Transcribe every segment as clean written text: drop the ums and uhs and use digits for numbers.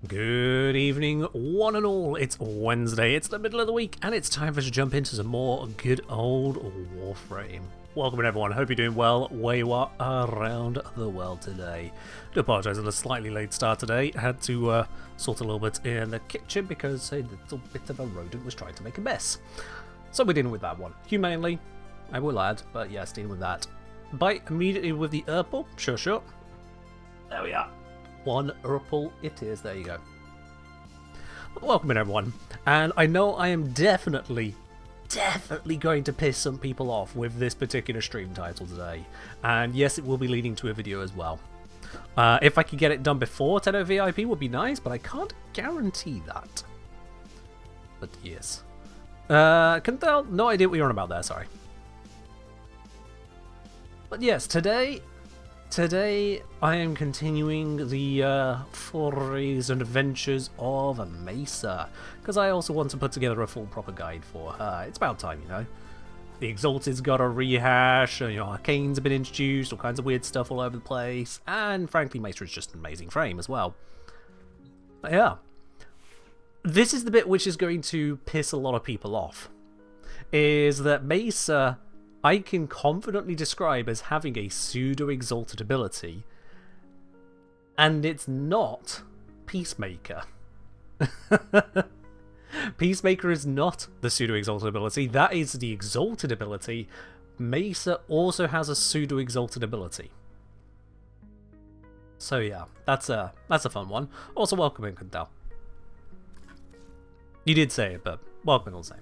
Good evening, one and all. It's Wednesday, it's the middle of the week, and it's time for us to jump into some more good old Warframe. Welcome everyone, hope you're doing well where you are around the world today. I do apologise for the slightly late start today. I had to sort a little bit in the kitchen because a little bit of a rodent was trying to make a mess. So we're dealing with that one. Humanely, I will add, but yes, dealing with that. Bite immediately with the Urple, sure. There we are. One Urple it is, there you go. Welcome in everyone, and I know I am definitely going to piss some people off with this particular stream title today, and yes, it will be leading to a video as well. If I could get it done before 10 VIP would be nice, but I can't guarantee that. But yes. Can tell, no idea what you're on about there, sorry. But yes, Today I am continuing the forays and adventures of Mesa, because I also want to put together a full proper guide for her. It's about time, you know. The Exalted's got a rehash, you know, Arcane's been introduced, all kinds of weird stuff all over the place, and frankly Mesa is just an amazing frame as well. But yeah. This is the bit which is going to piss a lot of people off, is that Mesa I can confidently describe as having a pseudo-exalted ability, and it's not Peacemaker. Peacemaker is not the pseudo-exalted ability, that is the exalted ability. Mesa also has a pseudo-exalted ability. So yeah, that's a fun one. Also welcome in, Kuntal. You did say it, but welcome all the same.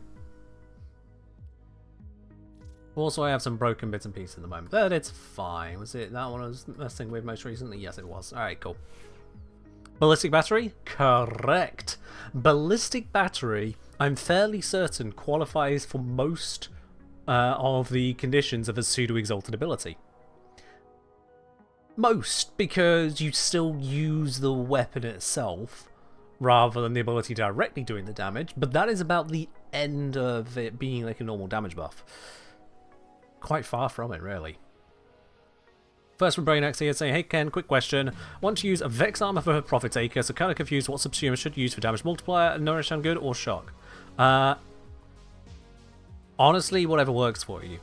Also, I have some broken bits and pieces at the moment, but it's fine. Was it that one I was messing with most recently? Yes, it was. Alright, cool. Ballistic Battery? Correct. Ballistic Battery, I'm fairly certain, qualifies for most of the conditions of a pseudo-exalted ability. Most, because you still use the weapon itself, rather than the ability directly doing the damage, but that is about the end of it being like a normal damage buff. Quite far from it, really. First from BrainX here saying, hey Ken, quick question. Want to use a Vex Armor for Profit Taker, so kind of confused what subsumer should use for damage multiplier, Nourish sound good, or Shock? Honestly, whatever works for you.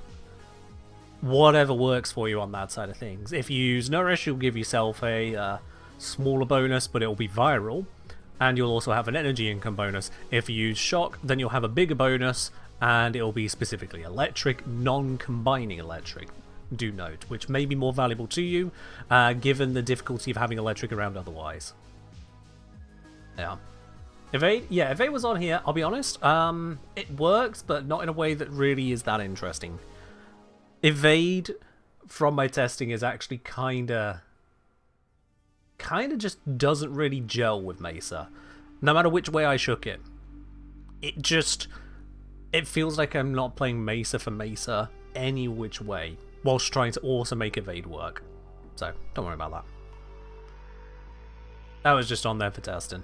Whatever works for you on that side of things. If you use Nourish, you'll give yourself a smaller bonus, but it'll be viral, and you'll also have an energy income bonus. If you use Shock, then you'll have a bigger bonus, and it'll be specifically electric, non-combining electric, do note, which may be more valuable to you, given the difficulty of having electric around otherwise. Yeah. Evade was on here, I'll be honest. It works, but not in a way that really is that interesting. Evade, from my testing, is actually kinda just doesn't really gel with Mesa. No matter which way I shook it. It feels like I'm not playing Mesa for Mesa any which way, whilst trying to also make Evade work. So, don't worry about that. That was just on there for testing.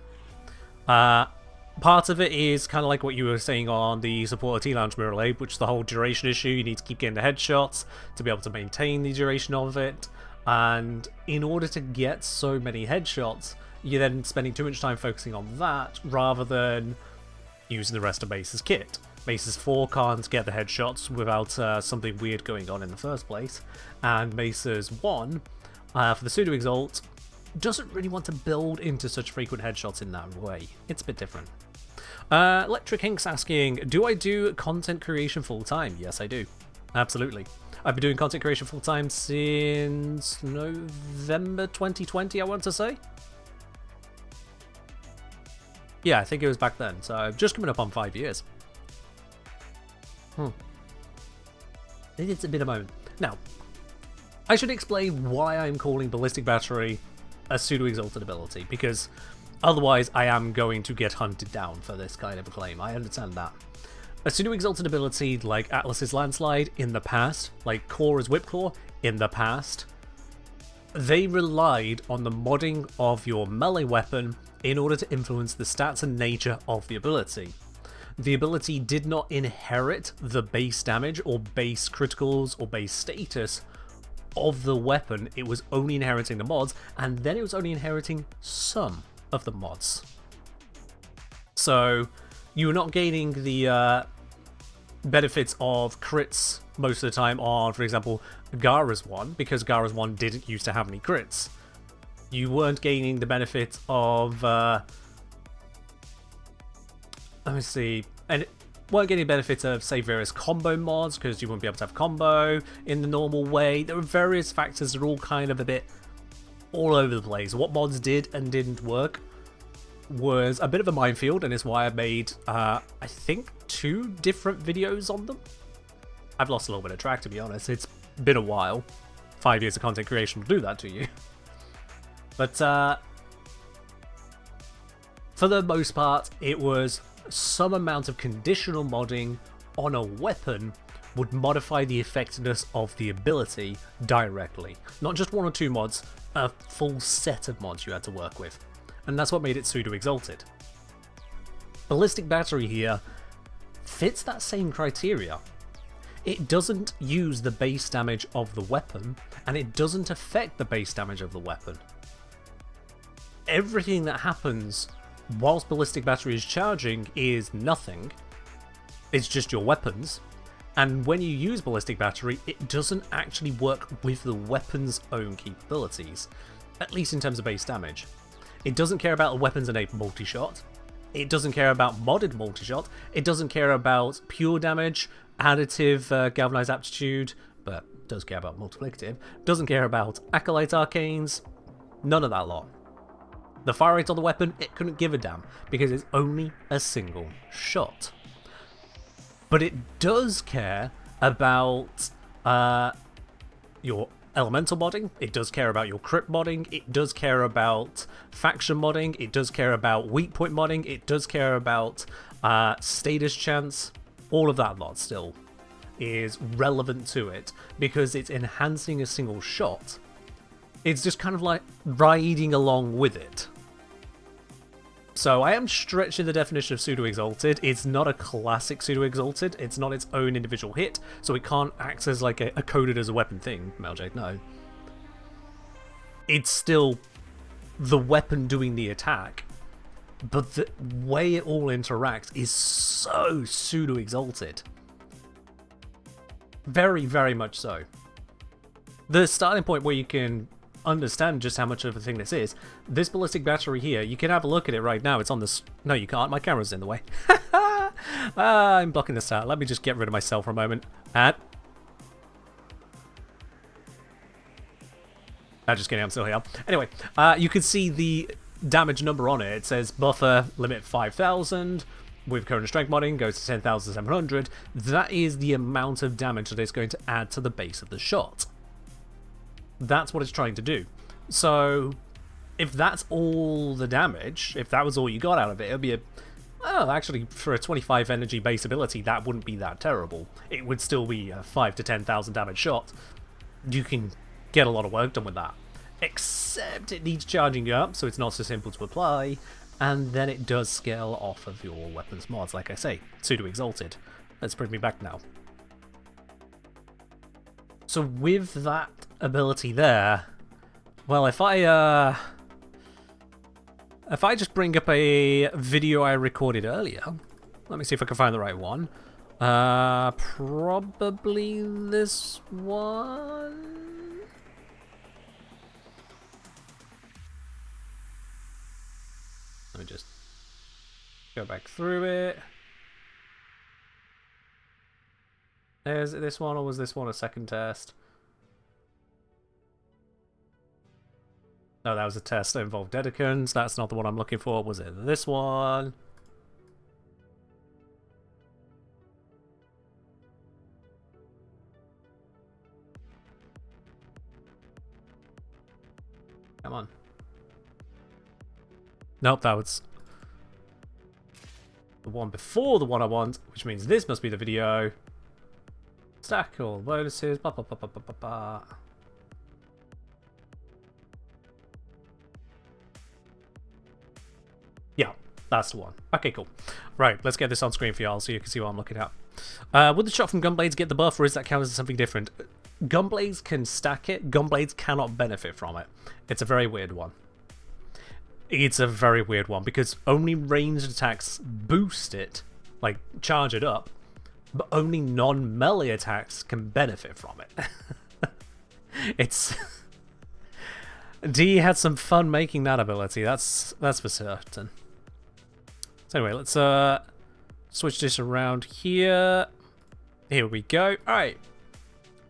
Part of it is kind of like what you were saying on the Supporter T-Lounge Mirror Aid, which is the whole duration issue. You need to keep getting the headshots to be able to maintain the duration of it. And in order to get so many headshots, you're then spending too much time focusing on that rather than using the rest of Mesa's kit. Mesa's 4 can't get the headshots without something weird going on in the first place, and Mesa's 1, for the pseudo-exalt, doesn't really want to build into such frequent headshots in that way. It's a bit different. Electric Hink's asking, do I do content creation full-time? Yes, I do. Absolutely. I've been doing content creation full-time since November 2020, I want to say. Yeah, I think it was back then, so just coming up on 5 years. It's a bit of a moment. Now, I should explain why I'm calling Ballistic Battery a pseudo-exalted ability, because otherwise I am going to get hunted down for this kind of a claim. I understand that. A pseudo-exalted ability like Atlas's Landslide in the past, like Cora's Whipclaw in the past, they relied on the modding of your melee weapon in order to influence the stats and nature of the ability. The ability did not inherit the base damage or base criticals or base status of the weapon. It was only inheriting the mods, and then it was only inheriting some of the mods. So you're not gaining the benefits of crits most of the time on, for example, Gara's one, because Gara's one didn't used to have any crits. You weren't gaining the benefit of let me see, and weren't getting benefits of, say, various combo mods, because you wouldn't be able to have combo in the normal way. There were various factors that are all kind of a bit all over the place. What mods did and didn't work was a bit of a minefield, and is why I made, I think, 2 different videos on them. I've lost a little bit of track, to be honest. It's been a while. 5 years of content creation will do that to you. But for the most part, it was some amount of conditional modding on a weapon would modify the effectiveness of the ability directly. Not just 1 or 2 mods, a full set of mods you had to work with. And that's what made it pseudo-exalted. Ballistic Battery here fits that same criteria. It doesn't use the base damage of the weapon, and it doesn't affect the base damage of the weapon. Everything that happens whilst Ballistic Battery is charging is nothing. It's just your weapons. And when you use Ballistic Battery, it doesn't actually work with the weapon's own capabilities, at least in terms of base damage. It doesn't care about the weapon's innate multi-shot. It doesn't care about modded multi-shot. It doesn't care about pure damage, additive galvanized aptitude, but does care about multiplicative. Doesn't care about acolyte arcanes. None of that lot. The fire rate on the weapon, it couldn't give a damn, because it's only a single shot. But it does care about your elemental modding, it does care about your crit modding, it does care about faction modding, it does care about weak point modding, it does care about status chance. All of that lot still is relevant to it, because it's enhancing a single shot. It's just kind of like riding along with it. So I am stretching the definition of pseudo-exalted. It's not a classic pseudo-exalted. It's not its own individual hit, so it can't act as like a coded as a weapon thing. Maljade, no. It's still the weapon doing the attack, but the way it all interacts is so pseudo-exalted. Very, very much so. The starting point where you can understand just how much of a thing this is, this Ballistic Battery here, you can have a look at it right now. It's on this. No, you can't. My camera's in the way. I'm blocking this out. Let me just get rid of myself for a moment. And just kidding, I'm still here. Anyway, you can see the damage number on it. It says buffer limit 5,000. With current strength modding, goes to 10,700. That is the amount of damage that it's going to add to the base of the shot. That's what it's trying to do. So, if that's all the damage, if that was all you got out of it, it would be oh, actually, for a 25 energy base ability, that wouldn't be that terrible. It would still be a 5 to 10,000 damage shot. You can get a lot of work done with that. Except it needs charging up, so it's not so simple to apply, and then it does scale off of your weapons mods, like I say, pseudo-exalted. Let's bring me back now. So with that ability there, well, if I just bring up a video I recorded earlier, let me see if I can find the right one. Probably this one. Let me just go back through it. Is it this one, or was this one a second test? No, that was a test that involved Dedicans. That's not the one I'm looking for. Was it this one? Come on. Nope, that was the one before the one I want, which means this must be the video. Stack all bonuses. Ba, ba, ba, ba, ba, ba, ba. Yeah, that's the one. Okay, cool. Right, let's get this on screen for y'all so you can see what I'm looking at. Would the shot from Gunblades get the buff, or is that counted as something different? Gunblades can stack it. Gunblades cannot benefit from it. It's a very weird one. It's a very weird one, because only ranged attacks boost it, like charge it up, but only non-melee attacks can benefit from it. It's... D had some fun making that ability, that's for certain. So anyway, let's switch this around here. Here we go. Alright.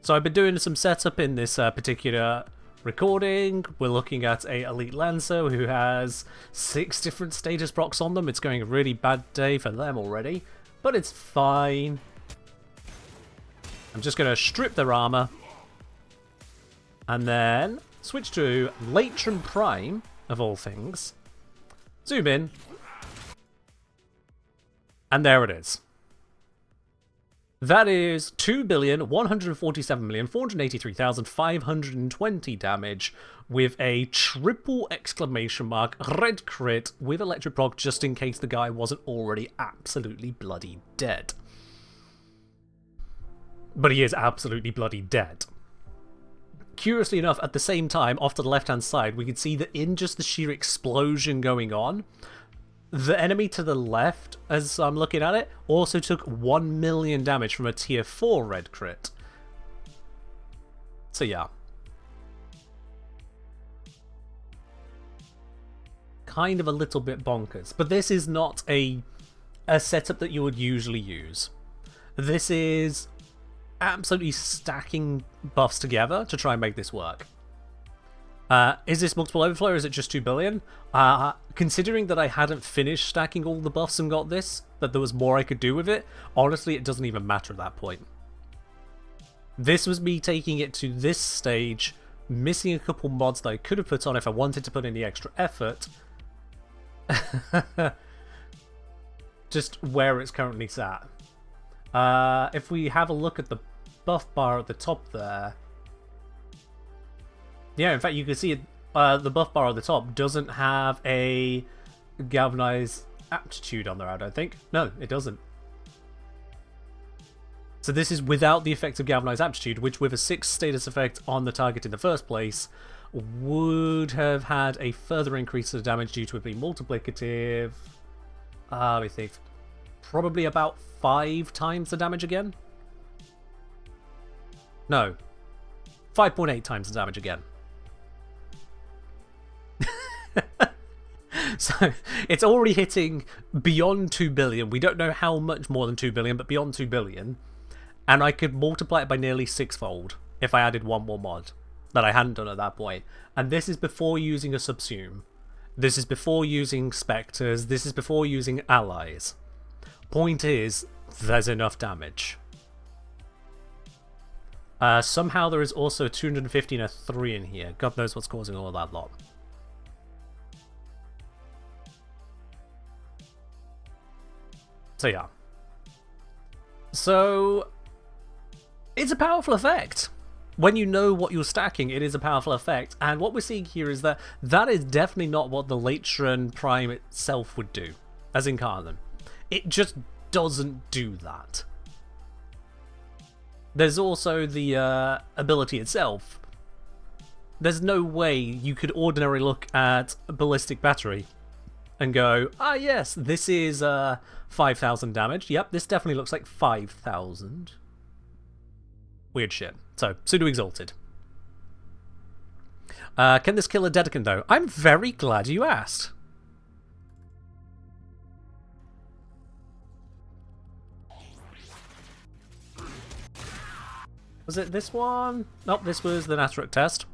So I've been doing some setup in this particular recording. We're looking at a Elite Lancer who has 6 different status procs on them. It's going a really bad day for them already, but it's fine. I'm just going to strip their armor and then switch to Latron Prime, of all things. Zoom in. And there it is. That is 2,147,483,520 damage with a triple exclamation mark red crit with electric proc, just in case the guy wasn't already absolutely bloody dead. But he is absolutely bloody dead. Curiously enough, at the same time, off to the left-hand side, we can see that in just the sheer explosion going on, the enemy to the left, as I'm looking at it, also took 1 million damage from a tier 4 red crit. So yeah. Kind of a little bit bonkers. But this is not a setup that you would usually use. This is absolutely stacking buffs together to try and make this work. Is this multiple overflow or is it just 2 billion? Considering that I hadn't finished stacking all the buffs and got this, that there was more I could do with it, honestly it doesn't even matter at that point. This was me taking it to this stage, missing a couple mods that I could have put on if I wanted to put in the extra effort. Just where it's currently sat. If we have a look at the buff bar at the top there, yeah, in fact you can see it, the buff bar at the top doesn't have a galvanized aptitude on there, I don't think. No, it doesn't. So this is without the effect of galvanized aptitude, which with a 6 status effect on the target in the first place would have had a further increase of damage due to it being multiplicative. Let me think. Probably about 5 times the damage again? No. 5.8 times the damage again. So, it's already hitting beyond 2 billion. We don't know how much more than 2 billion, but beyond 2 billion. And I could multiply it by nearly 6-fold if I added one more mod that I hadn't done at that point. And this is before using a subsume. This is before using specters. This is before using allies. Point is, there's enough damage. Somehow there is also a 250 and a 3 in here. God knows what's causing all of that lot. So yeah. So, it's a powerful effect. When you know what you're stacking, it is a powerful effect. And what we're seeing here is that that is definitely not what the Latron Prime itself would do as Incarnate. It just doesn't do that. There's also the ability itself. There's no way you could ordinarily look at a ballistic battery and go, ah yes, this is 5,000 damage. Yep, this definitely looks like 5,000. Weird shit. So, pseudo-exalted. Can this kill a Dedicant though? I'm very glad you asked. Was it this one? Nope, this was the Nataruk test.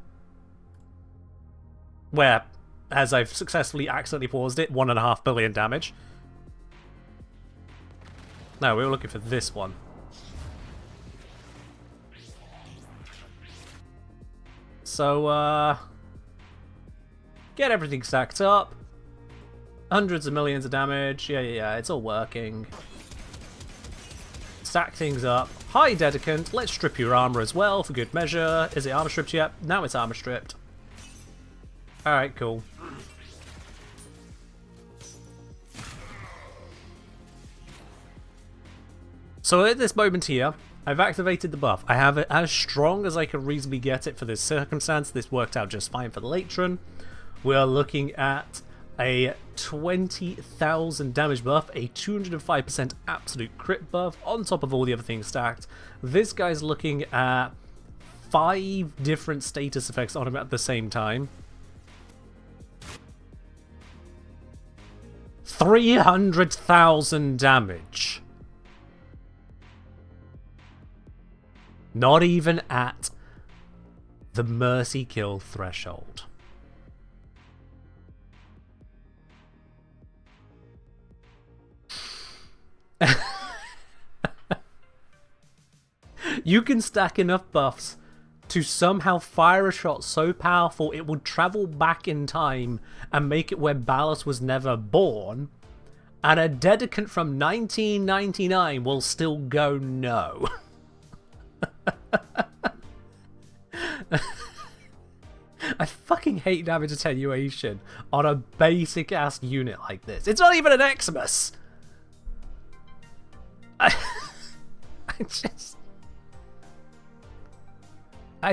Where, as I've successfully accidentally paused it, 1.5 billion damage. No, we were looking for this one. So, get everything stacked up. Hundreds of millions of damage. Yeah, it's all working. Stack things up. Hi, Dedicant. Let's strip your armor as well, for good measure. Is it armor stripped yet? Now it's armor stripped. Alright, cool. So at this moment here, I've activated the buff. I have it as strong as I can reasonably get it for this circumstance. This worked out just fine for the Latron. We are looking at a 20,000 damage buff, a 205% absolute crit buff, on top of all the other things stacked. This guy's looking at 5 different status effects on him at the same time. 300,000 damage. Not even at the mercy kill threshold. You can stack enough buffs to somehow fire a shot so powerful it would travel back in time and make it where Ballas was never born, and a dedicant from 1999 will still go no. I fucking hate damage attenuation on a basic ass unit like this. It's not even an Xmas. I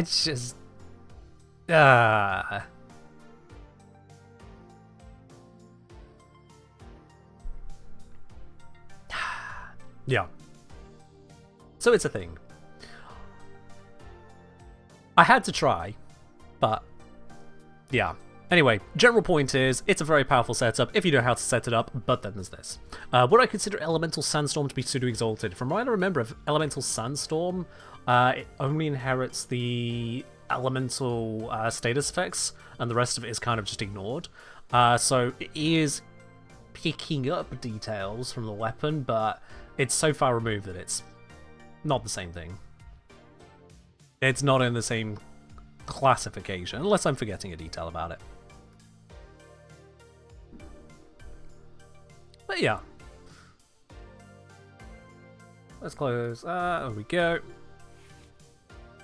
just yeah. So it's a thing. I had to try, but yeah. Anyway, general point is, it's a very powerful setup if you know how to set it up, but then there's this. Would I consider Elemental Sandstorm to be pseudo-exalted? From what I remember of Elemental Sandstorm, it only inherits the elemental status effects, and the rest of it is kind of just ignored. So it is picking up details from the weapon, but it's so far removed that it's not the same thing. It's not in the same classification, unless I'm forgetting a detail about it. But yeah. Let's close. There we go.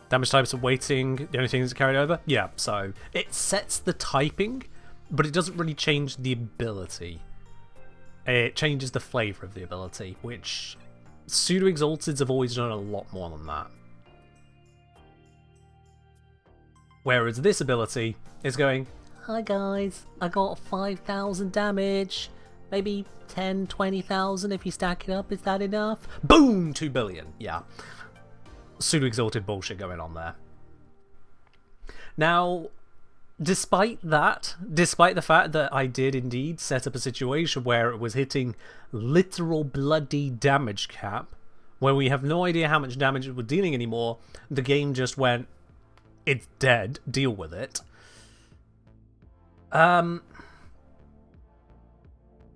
Damage types are waiting. The only thing that's carried over? Yeah, so it sets the typing, but it doesn't really change the ability. It changes the flavor of the ability, which pseudo-exalteds have always done a lot more than that. Whereas this ability is going, hi guys, I got 5,000 damage. Maybe 10, 20,000 if you stack it up, is that enough? Boom! 2 billion. Yeah. Pseudo-exalted bullshit going on there. Now, despite the fact that I did indeed set up a situation where it was hitting literal bloody damage cap, where we have no idea how much damage it was dealing anymore, the game just went, it's dead, deal with it.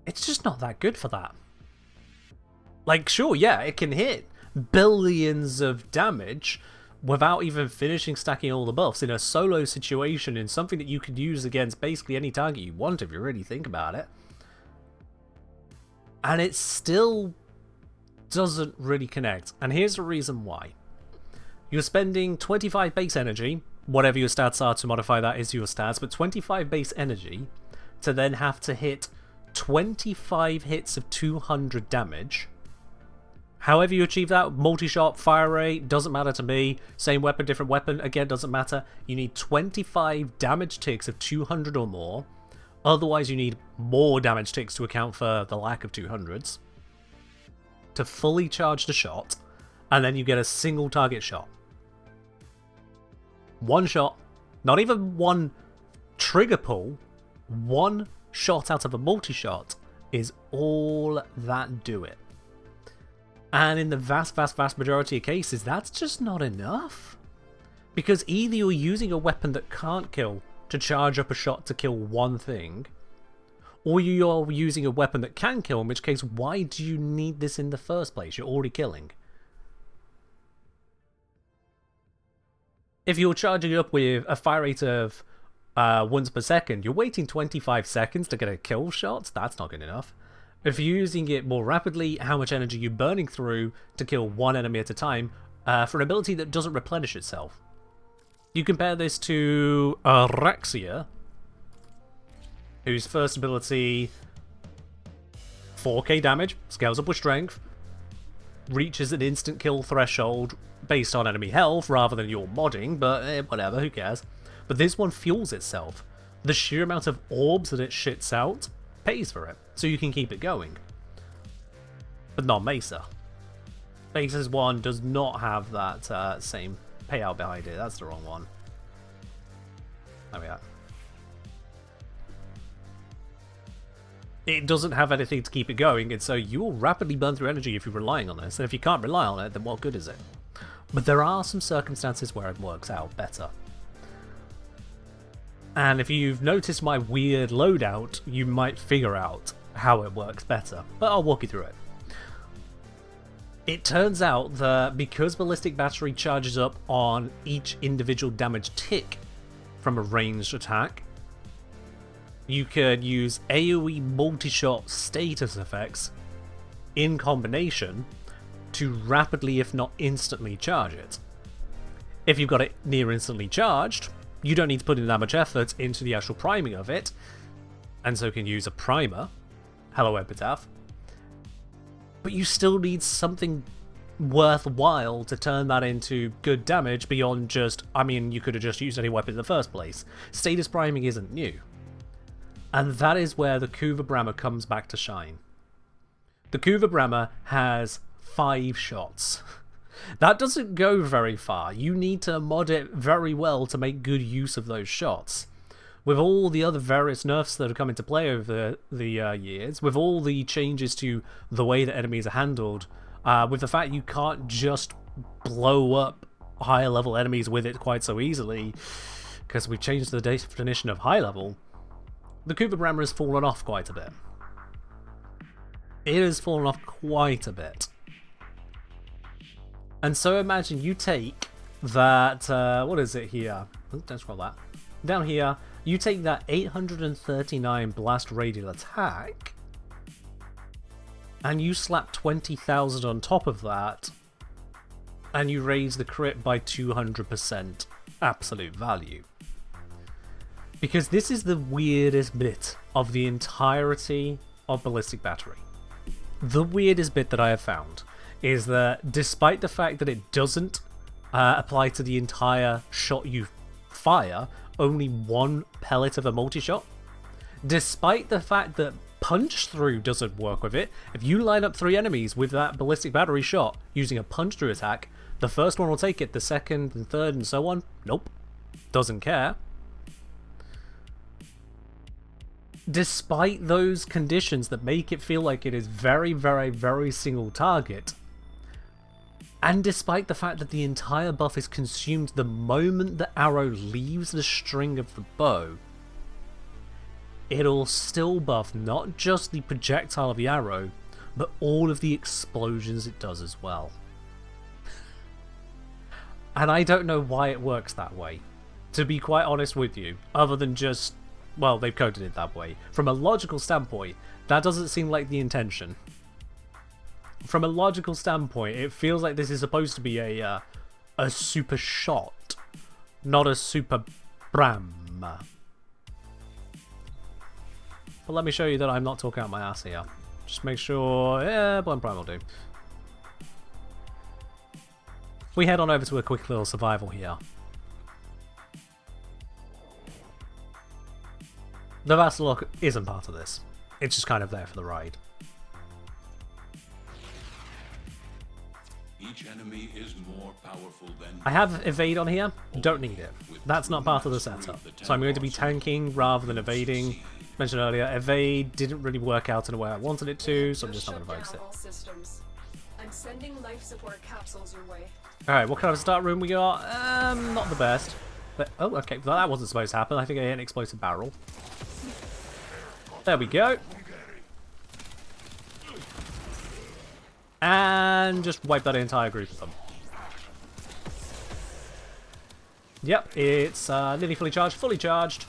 It's just not that good for that. Like, sure, yeah, it can hit billions of damage without even finishing stacking all the buffs in a solo situation, in something that you could use against basically any target you want if you really think about it. And it still doesn't really connect. And here's the reason why. You're spending 25 base energy, whatever your stats are to modify that is your stats, but 25 base energy to then have to hit 25 hits of 200 damage. However you achieve that, multi-shot, fire rate, doesn't matter to me. Same weapon, different weapon, again, doesn't matter. You need 25 damage ticks of 200 or more. Otherwise, you need more damage ticks to account for the lack of 200s. To fully charge the shot, and then you get a single target shot. One shot, not even one trigger pull, one shot out of a multi-shot is all that do it. And in the vast majority of cases, that's just not enough. Because either you're using a weapon that can't kill to charge up a shot to kill one thing, or you're using a weapon that can kill, in which case, why do you need this in the first place? You're already killing. If you're charging up with a fire rate of once per second, you're waiting 25 seconds to get a kill shot? That's not good enough. If you're using it more rapidly, how much energy you're burning through to kill one enemy at a time for an ability that doesn't replenish itself. You compare this to Araxia, whose first ability, 4k damage, scales up with strength, reaches an instant kill threshold based on enemy health rather than your modding, but whatever, who cares. But this one fuels itself. the sheer amount of orbs that it shits out pays for it, so you can keep it going. But not Mesa. Mesa's one does not have that same payout behind it. That's the wrong one. There we are. It doesn't have anything to keep it going, and so you will rapidly burn through energy if you're relying on this, and if you can't rely on it, then what good is it? But there are some circumstances where it works out better. And if you've noticed my weird loadout, you might figure out how it works better, but I'll walk you through it. It turns out that because Ballistic Battery charges up on each individual damage tick from a ranged attack, you could use AoE multi-shot status effects in combination to rapidly, if not instantly, charge it. If you've got it near instantly charged, you don't need to put in that much effort into the actual priming of it, and so can use a primer. Hello, Epitaph. But you still need something worthwhile to turn that into good damage beyond just, I mean, you could have just used any weapon in the first place. Status priming isn't new. And that is where the Kuva Brammer comes back to shine. The Kuva Brammer has 5 shots. That doesn't go very far. You need to mod it very well to make good use of those shots. With all the other various nerfs that have come into play over the years, with all the changes to the way that enemies are handled, with the fact you can't just blow up higher level enemies with it quite so easily, because we changed the definition of high level, the Kuva Brammer has fallen off quite a bit. It has fallen off quite a bit. And so imagine you take that, what is it here? Oh, don't scroll that. Down here, you take that 839 blast radial attack, and you slap 20,000 on top of that, and you raise the crit by 200% absolute value. Because this is the weirdest bit of the entirety of Ballistic Battery. The weirdest bit that I have found is that despite the fact that it doesn't apply to the entire shot you fire, only one pellet of a multi-shot, despite the fact that punch through doesn't work with it, if you line up 3 enemies with that Ballistic Battery shot using a punch through attack, the first one will take it, the second and third and so on, nope, doesn't care. Despite those conditions that make it feel like it is very, very, very single target, and despite the fact that the entire buff is consumed the moment the arrow leaves the string of the bow, it'll still buff not just the projectile of the arrow, but all of the explosions it does as well. And I don't know why it works that way, to be quite honest with you, other than just, well, they've coded it that way. From a logical standpoint, that doesn't seem like the intention. From a logical standpoint, it feels like this is supposed to be a super shot, not a super bram. But let me show you that I'm not talking out my ass here. Just make sure, yeah, one prime will do. We head on over to a quick little survival here. The Vassalok isn't part of this. It's just kind of there for the ride. Each enemy is more powerful than I have evade on here. Don't need it. That's not part of the setup. So I'm going to be tanking rather than evading. Mentioned earlier, evade didn't really work out in a way I wanted it to, so I'm just not going to voice it. I'm sending life support capsules your way. Alright, what kind of start room we got? Not the best. But, oh, okay, well, that wasn't supposed to happen. I think I hit an explosive barrel. There we go. And just wipe that entire group of them. Yep, it's nearly fully charged. Fully charged.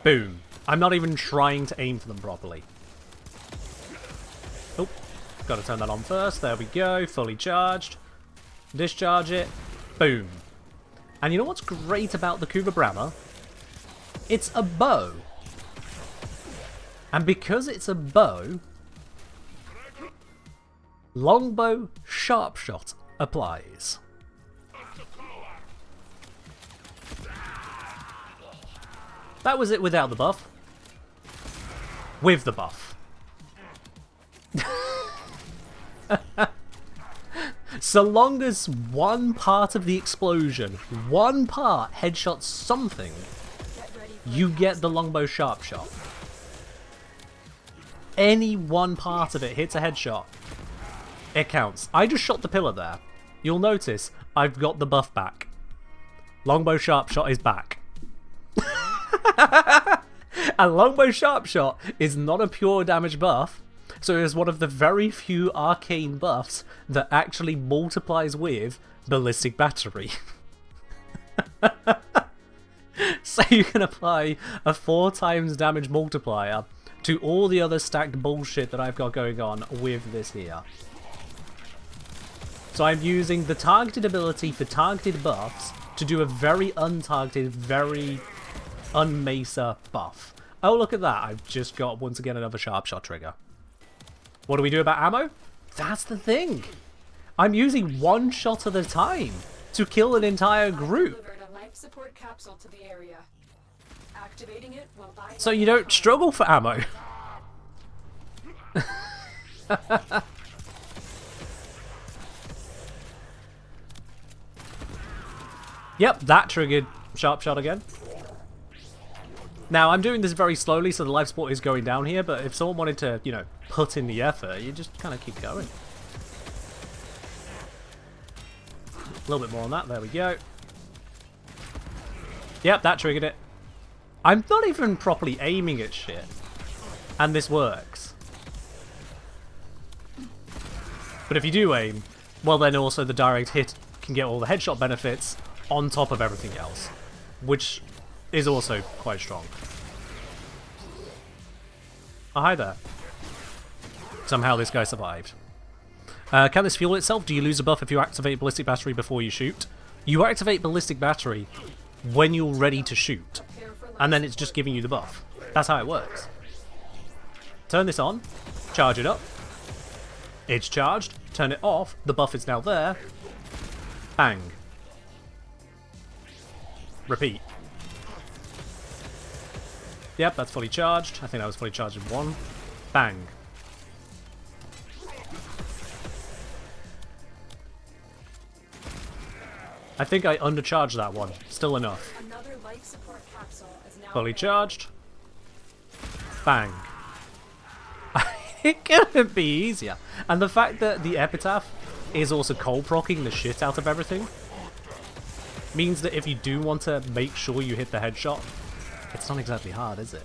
Boom. I'm not even trying to aim for them properly. Oh, gotta turn that on first. There we go. Fully charged. Discharge it. Boom. And you know what's great about the Kuva Brammer? It's a bow. And because it's a bow, longbow sharp shot applies. That was it without the buff. With the buff. So long as one part of the explosion, one part headshots something, you get the longbow sharp shot. Any one part of it hits a headshot, it counts. I just shot the pillar there. You'll notice I've got the buff back. Longbow sharp shot is back. And longbow sharp shot is not a pure damage buff, so it is one of the very few arcane buffs that actually multiplies with ballistic battery. So you can apply a 4 times damage multiplier to all the other stacked bullshit that I've got going on with this here. So I'm using the targeted ability for targeted buffs to do a very untargeted, very unmesa buff. Oh, look at that. I've just got, once again, another sharp shot trigger. What do we do about ammo? That's the thing. I'm using one shot at a time to kill an entire group. Delivered a life support capsule to the area. Activating it while I... So you don't struggle for ammo. Yep, that triggered sharp shot again. Now, I'm doing this very slowly, so the life support is going down here, but if someone wanted to, you know, put in the effort, you just kind of keep going. A little bit more on that, there we go. Yep, that triggered it. I'm not even properly aiming at shit, and this works. But if you do aim, well then also the direct hit can get all the headshot benefits on top of everything else, which is also quite strong. Oh, hi there. Somehow this guy survived. Can this fuel itself? Do you lose a buff if you activate ballistic battery before you shoot? You activate ballistic battery when you're ready to shoot, and then it's just giving you the buff. That's how it works. Turn this on, charge it up. It's charged. Turn it off. The buff is now there. Bang. Repeat. Yep, that's fully charged. I think that was fully charged in one. Bang. I think I undercharged that one. Still enough. Another life support capsule is now Fully charged. Bang. It couldn't be easier. And the fact that the epitaph is also cold procking the shit out of everything means that if you do want to make sure you hit the headshot, it's not exactly hard, is it?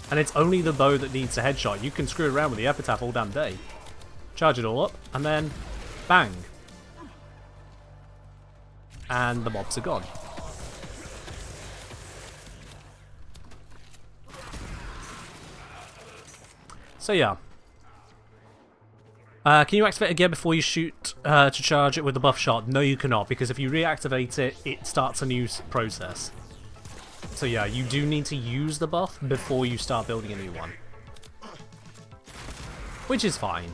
And it's only the bow that needs a headshot. You can screw around with the epitaph all damn day. Charge it all up, and then bang. And the mobs are gone. So yeah. Can you activate again before you shoot to charge it with the buff shot? No, you cannot, because if you reactivate it, it starts a new process. So yeah, you do need to use the buff before you start building a new one. Which is fine.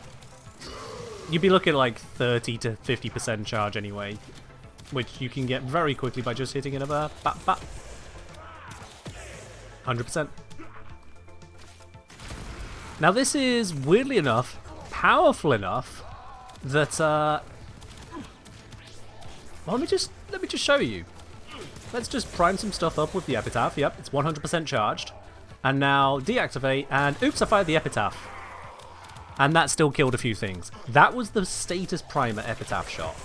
You'd be looking at like 30 to 50% charge anyway, which you can get very quickly by just hitting another bap bap. 100%. Now this is, weirdly enough, powerful enough that well, let me just show you. Let's just prime some stuff up with the epitaph. Yep, it's 100% charged. And now deactivate, and oops, I fired the epitaph. And that still killed a few things. That was the status primer epitaph shot.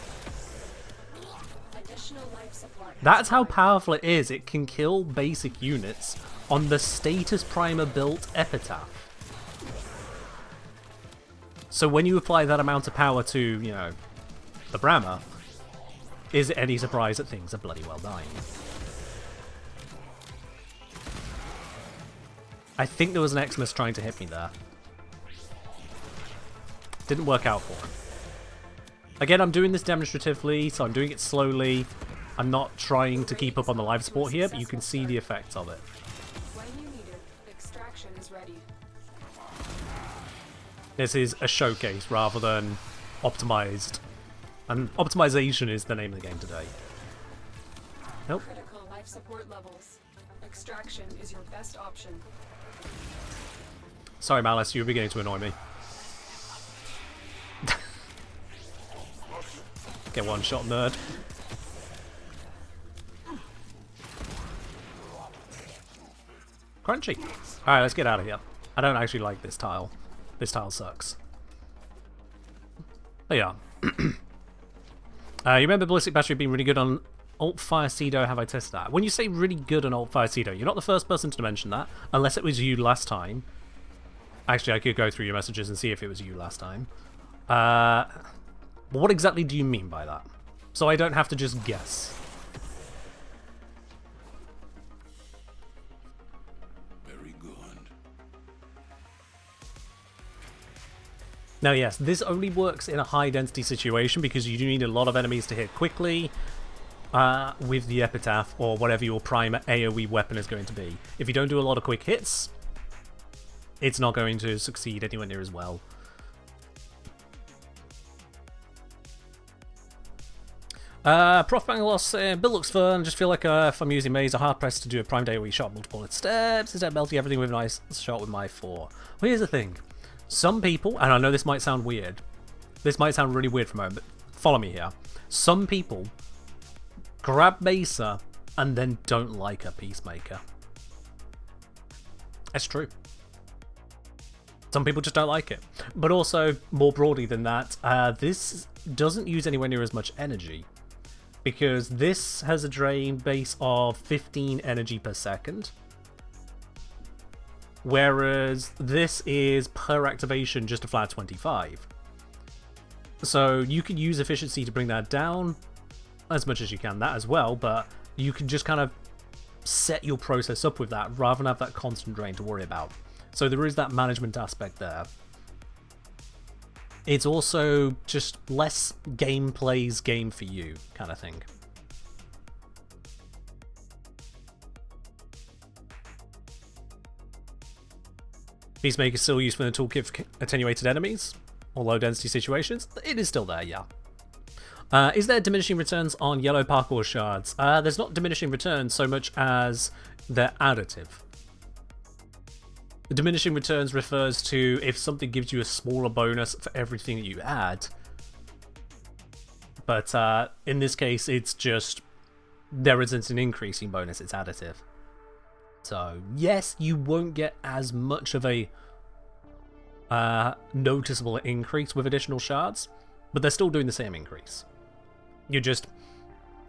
That's how powerful it is. It can kill basic units on the status primer built epitaph. So when you apply that amount of power to, you know, the Brammer, is it any surprise that things are bloody well dying? I think there was an Xmas trying to hit me there. Didn't work out for him. Again, I'm doing this demonstratively, so I'm doing it slowly. I'm not trying to keep up on the live support here, but you can see the effects of it. When you need it, extraction is ready. This is a showcase rather than optimized. And optimization is the name of the game today. Nope. Critical life support levels. Extraction is your best option. Sorry, Malice, you're beginning to annoy me. Get one shot, nerd. Crunchy. Alright, let's get out of here. I don't actually like this tile. This tile sucks. But yeah. You remember Ballistic Battery being really good on Alt Fire Cedo? Have I tested that? When you say really good on Alt Fire Cedo, you're not the first person to mention that, unless it was you last time. Actually, I could go through your messages and see if it was you last time. What exactly do you mean by that? So I don't have to just guess. Very good. Now, yes, this only works in a high-density situation because you do need a lot of enemies to hit quickly with the Epitaph or whatever your prime AoE weapon is going to be. If you don't do a lot of quick hits, it's not going to succeed anywhere near as well. Prof Bangalos, build looks fun. Just feel like if I'm using Maze, I'm hard pressed to do a prime AoE shot multiple steps instead of melting everything with a nice shot with my 4. Well, here's the thing. Some people, and I know this might sound weird, this might sound really weird for a moment, but follow me here. Some people grab Mesa and then don't like a Peacemaker. That's true. Some people just don't like it. But also, more broadly than that, this doesn't use anywhere near as much energy. Because this has a drain base of 15 energy per second. Whereas this is per activation just a flat 25. So you can use efficiency to bring that down as much as you can, that as well, but you can just kind of set your process up with that rather than have that constant drain to worry about. So there is that management aspect there. It's also just less gameplay's game for you kind of thing. Peacemaker is still useful in the toolkit for attenuated enemies or low density situations. It is still there, yeah. Is there diminishing returns on yellow parkour shards? There's not diminishing returns so much as they're additive. The diminishing returns refers to if something gives you a smaller bonus for everything that you add. But in this case, it's just there isn't an increasing bonus, it's additive. So yes, you won't get as much of a noticeable increase with additional shards, but they're still doing the same increase. You're just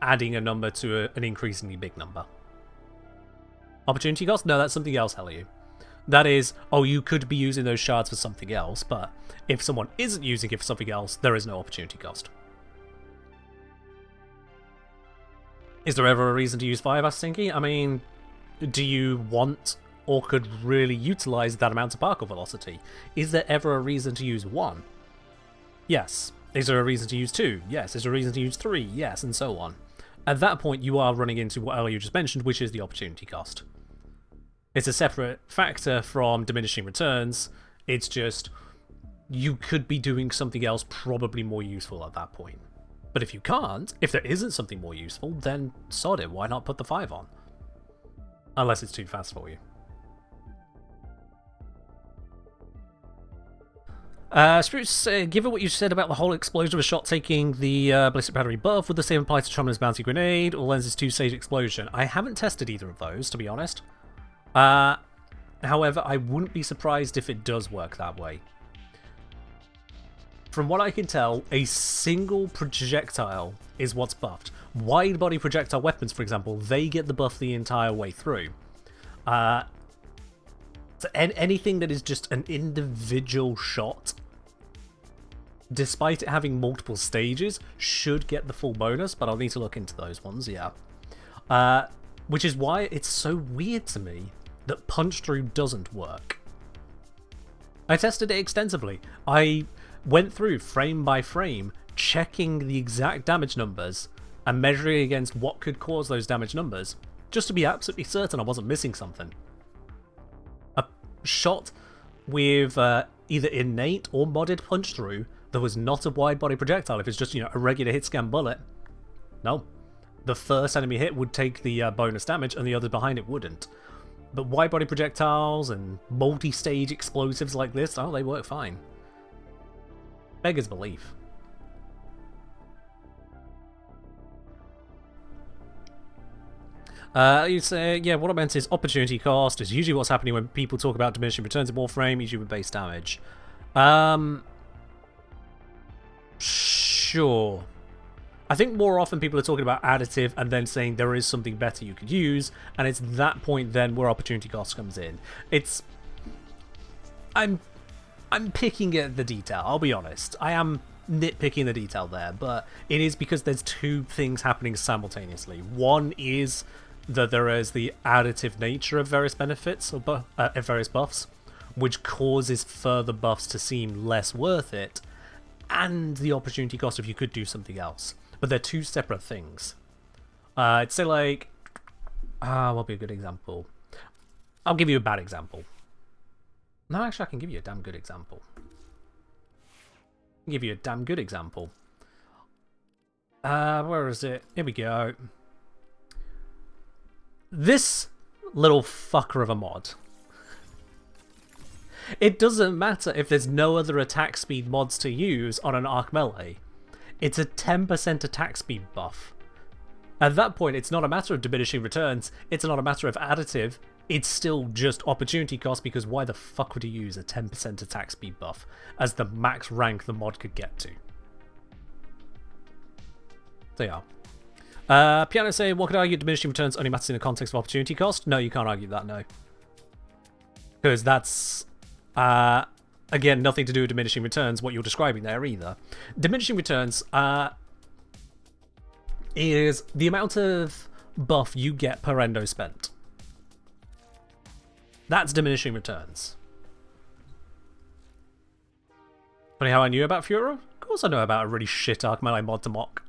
adding a number to an increasingly big number. Opportunity cost? No, that's something else, hell you. That is, oh, you could be using those shards for something else, but if someone isn't using it for something else, there is no opportunity cost. Is there ever a reason to use 5, asked Stinky? I mean, do you want or could really utilize that amount of particle velocity? Is there ever a reason to use 1? Yes. Is there a reason to use 2? Yes. Is there a reason to use 3? Yes, and so on. At that point, you are running into what you just mentioned, which is the opportunity cost. It's a separate factor from diminishing returns. It's just, you could be doing something else probably more useful at that point. But if you can't, if there isn't something more useful, then sod it, why not put the 5 on? Unless it's too fast for you. Spruce, given what you said about the whole explosion of a shot taking the ballistic battery buff, would the same apply to Trummer's bounty grenade or Lens's 2-stage explosion? I haven't tested either of those, to be honest. However, I wouldn't be surprised if it does work that way. From what I can tell, a single projectile is what's buffed. Wide body projectile weapons, for example, they get the buff the entire way through. So anything that is just an individual shot, despite it having multiple stages, should get the full bonus, but I'll need to look into those ones, yeah. Which is why it's so weird to me that punch through doesn't work. I tested it extensively. I went through frame by frame, checking the exact damage numbers and measuring against what could cause those damage numbers, just to be absolutely certain I wasn't missing something. A shot with either innate or modded punch through that was not a wide body projectile, if it's just, you know, a regular hit scan bullet, no. The first enemy hit would take the bonus damage, and the others behind it wouldn't. But wide body projectiles and multi-stage explosives like this, oh, they work fine. Beggars belief. You say, yeah, what I meant is opportunity cost is usually what's happening when people talk about diminishing returns in Warframe, usually with base damage. Sure. I think more often people are talking about additive and then saying there is something better you could use, and it's that point then where opportunity cost comes in. I'm picking at the detail, I'll be honest. I am nitpicking the detail there, but it is because there's two things happening simultaneously. One is that there is the additive nature of various benefits or various buffs, which causes further buffs to seem less worth it, and the opportunity cost if you could do something else. But they're two separate things. I'd say like, what would be a good example? I'll give you a bad example. No, actually I can give you a damn good example. Give you a damn good example. Where is it? Here we go. This little fucker of a mod. It doesn't matter if there's no other attack speed mods to use on an arc melee. It's a 10% attack speed buff. At that point, it's not a matter of diminishing returns, it's not a matter of additive, it's still just opportunity cost, because why the fuck would you use a 10% attack speed buff as the max rank the mod could get to? They are. Piano say, what could argue diminishing returns only matters in the context of opportunity cost? No, you can't argue that, no. Because that's, again, nothing to do with diminishing returns, what you're describing there either. Diminishing returns is the amount of buff you get per endo spent. That's diminishing returns. Funny how I knew about Furo? Of course I know about a really shit arc melee mod to mock.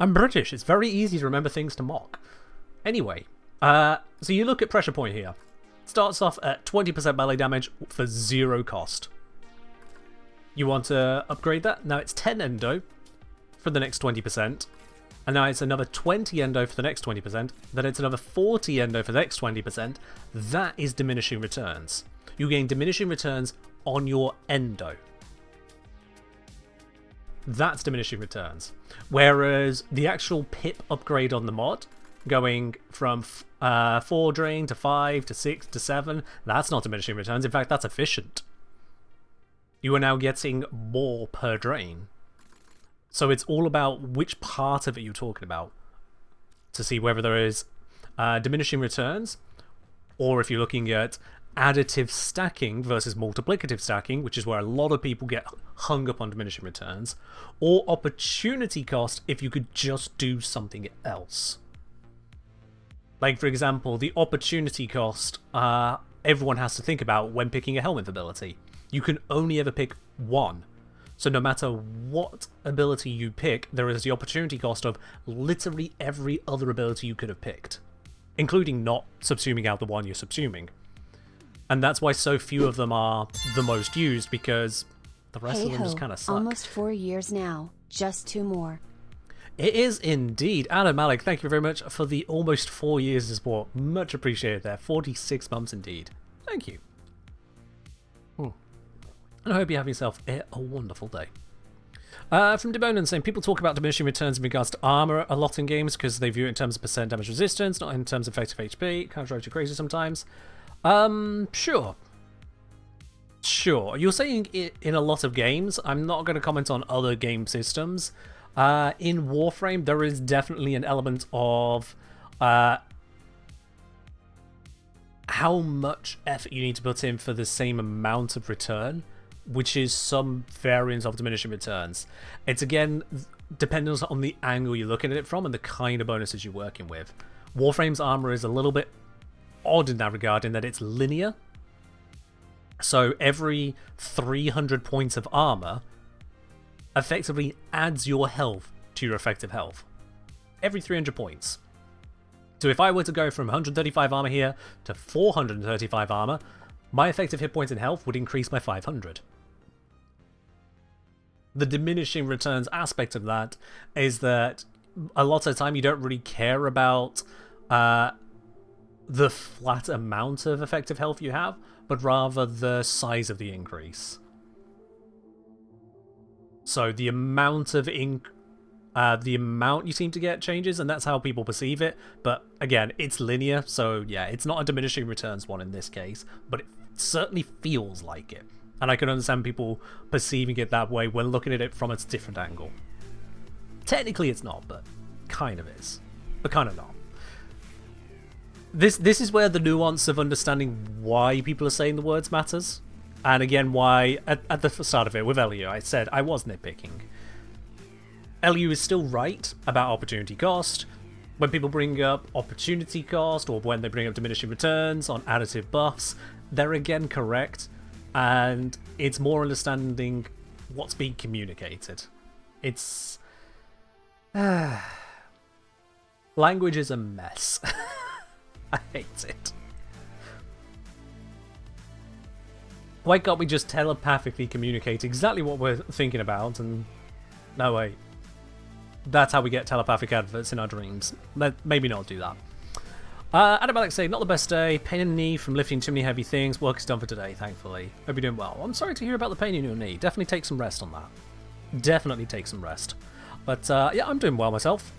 I'm British, it's very easy to remember things to mock. Anyway, so you look at pressure point here. It starts off at 20% melee damage for 0 cost. You want to upgrade that? Now it's 10 endo for the next 20%. And now it's another 20 endo for the next 20%. Then it's another 40 endo for the next 20%. That is diminishing returns. You gain diminishing returns on your endo. That's diminishing returns. Whereas the actual pip upgrade on the mod, going from 4 drain to 5 to 6 to 7, that's not diminishing returns. In fact, that's efficient. You are now getting more per drain. So it's all about which part of it you're talking about to see whether there is diminishing returns, or if you're looking at additive stacking versus multiplicative stacking, which is where a lot of people get hung up on diminishing returns, or opportunity cost if you could just do something else. Like, for example, the opportunity cost everyone has to think about when picking a helmet ability. You can only ever pick one. So no matter what ability you pick, there is the opportunity cost of literally every other ability you could have picked, including not subsuming out the one you're subsuming. And that's why so few of them are the most used, because the rest of them just kind of suck. Almost 4 years now, just 2 more. It is indeed. Adam Malik, thank you very much for the almost 4 years of support. Much appreciated there. 46 months indeed. Thank you. And I hope you have yourself a wonderful day. From Debonan saying, people talk about diminishing returns in regards to armor a lot in games because they view it in terms of percent damage resistance, not in terms of effective HP. Kind of drives you crazy sometimes. Sure. Sure. You're saying it in a lot of games. I'm not going to comment on other game systems. In Warframe, there is definitely an element of how much effort you need to put in for the same amount of return, which is some variant of diminishing returns. It's again dependent on the angle you're looking at it from and the kind of bonuses you're working with. Warframe's armor is a little bit odd in that regard, in that it's linear. So every 300 points of armor effectively adds your health to your effective health. Every 300 points. So if I were to go from 135 armor here to 435 armor, my effective hit points in health would increase by 500. The diminishing returns aspect of that is that a lot of the time you don't really care about the flat amount of effective health you have, but rather the size of the increase. So the amount of the amount you seem to get changes, and that's how people perceive it. But again, it's linear, so yeah, it's not a diminishing returns one in this case, but it certainly feels like it. And I can understand people perceiving it that way when looking at it from a different angle. Technically it's not, but kind of is. But kind of not. This is where the nuance of understanding why people are saying the words matters. And again, why, at the start of it, with Elio, I said I was nitpicking. Elio is still right about opportunity cost. When people bring up opportunity cost, or when they bring up diminishing returns on additive buffs, they're again correct. And it's more understanding what's being communicated. It's... language is a mess. I hate it. Why can't we just telepathically communicate exactly what we're thinking about? And no, wait. That's how we get telepathic adverts in our dreams. Maybe not do that. Adam Alex say, not the best day. Pain in the knee from lifting too many heavy things. Work is done for today, thankfully. Hope you're doing well. I'm sorry to hear about the pain in your knee. Definitely take some rest on that. Definitely take some rest. But yeah, I'm doing well myself.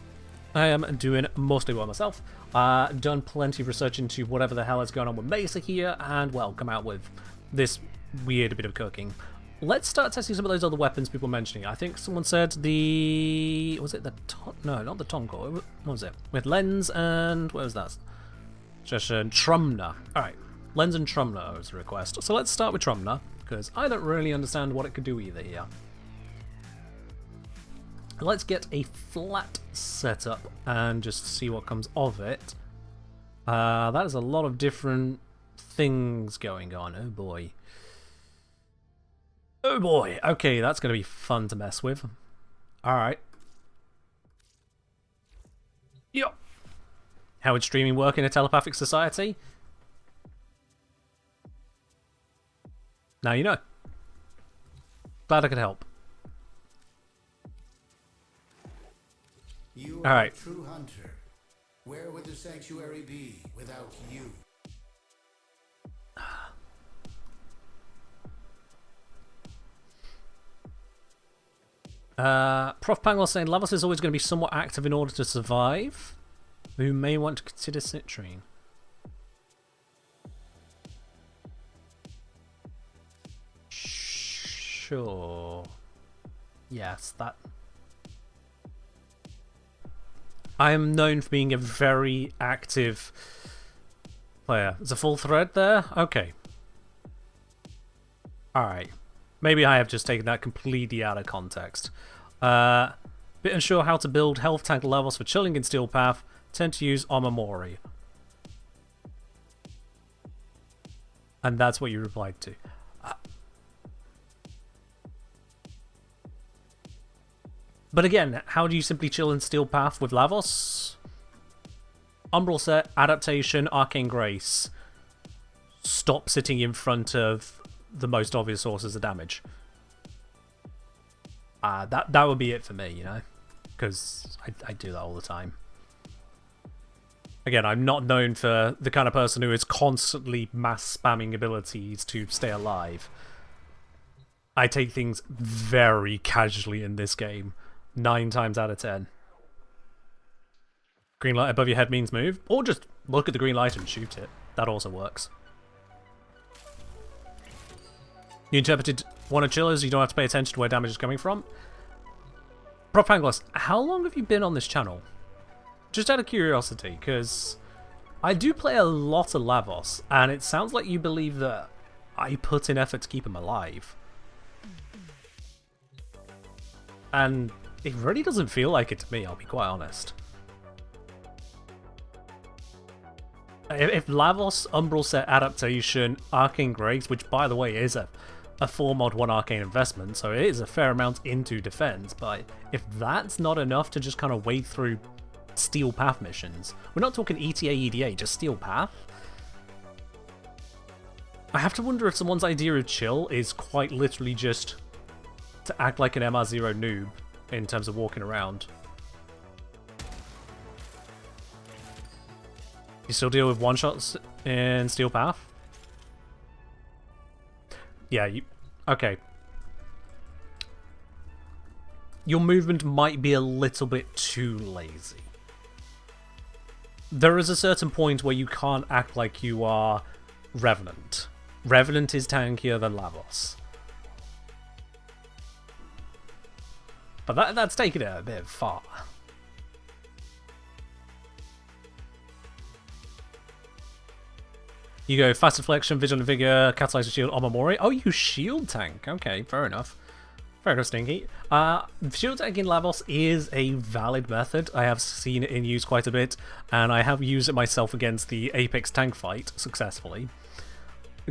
I am doing mostly well myself. Done plenty of research into whatever the hell is going on with Mesa here, and well, come out with this weird bit of cooking. Let's start testing some of those other weapons people were mentioning. I think someone said the... was it the... no, not the Tomcore. What was it? With Lens and... what was that? Just Trumna. Alright. Lens and Trumna was a request. So let's start with Trumna, because I don't really understand what it could do either here. Let's get a flat setup and just see what comes of it. That is a lot of different things going on. Oh boy. Oh boy. Okay, that's going to be fun to mess with. Alright. Yup. How would streaming work in a telepathic society? Now you know. Glad I could help. You All are right. a true hunter. Where would the sanctuary be without you? Prof Pangloss saying Lavos is always going to be somewhat active in order to survive. Who may want to consider citrine. Sure. Yes, that... I am known for being a very active player. There's a full thread there? Okay. Alright. Maybe I have just taken that completely out of context. Bit unsure how to build health tank levels for chilling in Steel Path. Tend to use Omamori. And that's what you replied to. But again, how do you simply chill in Steel Path with Lavos? Umbral Set, Adaptation, Arcane Grace. Stop sitting in front of the most obvious sources of damage. That would be it for me, you know? Because I do that all the time. Again, I'm not known for the kind of person who is constantly mass spamming abilities to stay alive. I take things very casually in this game. 9 times out of 10. Green light above your head means move, or just look at the green light and shoot it. That also works. You interpreted one of chillers, you don't have to pay attention to where damage is coming from. Prof Pangloss, how long have you been on this channel? Just out of curiosity, because I do play a lot of Lavos, and it sounds like you believe that I put in effort to keep him alive. And it really doesn't feel like it to me, I'll be quite honest. If Lavos, Umbral Set, Adaptation, Arcane Grace, which by the way is a 4 mod 1 Arcane investment, so it is a fair amount into defense, but if that's not enough to just kind of wade through Steel Path missions, we're not talking ETA, EDA, just Steel Path. I have to wonder if someone's idea of chill is quite literally just to act like an MR0 noob in terms of walking around. You still deal with one-shots in Steel Path? Yeah, you... Okay. Your movement might be a little bit too lazy. There is a certain point where you can't act like you are Revenant. Revenant is tankier than Lavos. But that's taking it a bit far. You go Fast Deflection, Vigilant Vigor, Catalyzer Shield, Omamori. Oh, you shield tank. Okay, fair enough. Fair enough, Stinky. Shield tank in Lavos is a valid method. I have seen it in use quite a bit, and I have used it myself against the Apex tank fight successfully.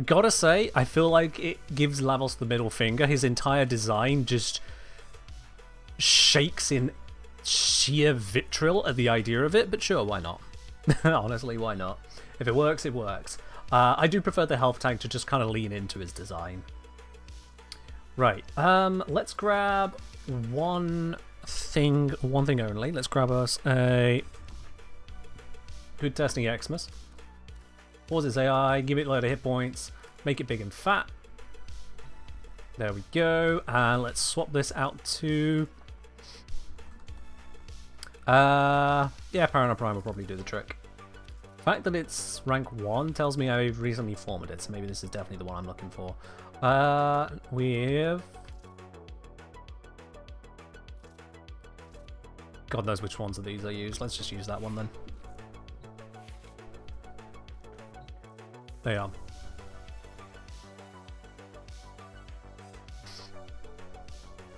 Gotta say, I feel like it gives Lavos the middle finger. His entire design just shakes in sheer vitriol at the idea of it, but sure, why not? Honestly, why not? If it works, it works. I do prefer the health tank to just kind of lean into his design. Right, let's grab one thing only. Let's grab us a good testing Xmas. Pause its AI, give it a load of hit points, make it big and fat. There we go, and let's swap this out to... yeah, Paranoid Prime will probably do the trick. The fact that it's rank 1 tells me I've recently formed it, so maybe this is definitely the one I'm looking for. We have... God knows which ones of these I use. Let's just use that one then. They are.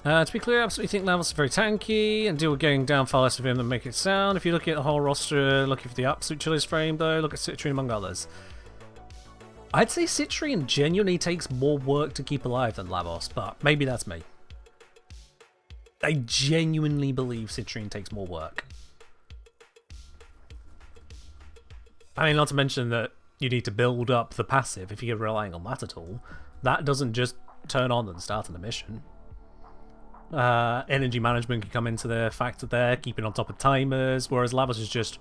To be clear, I absolutely think Lavos is very tanky and deal with going down far less of him than make it sound. If you're looking at the whole roster, looking for the absolute chillest frame though, look at Citrine among others. I'd say Citrine genuinely takes more work to keep alive than Lavos, but maybe that's me. I genuinely believe Citrine takes more work. I mean, not to mention that you need to build up the passive if you're relying on that at all. That doesn't just turn on and start a mission. Energy management can come into the factor there, keeping on top of timers, whereas Lavos is just...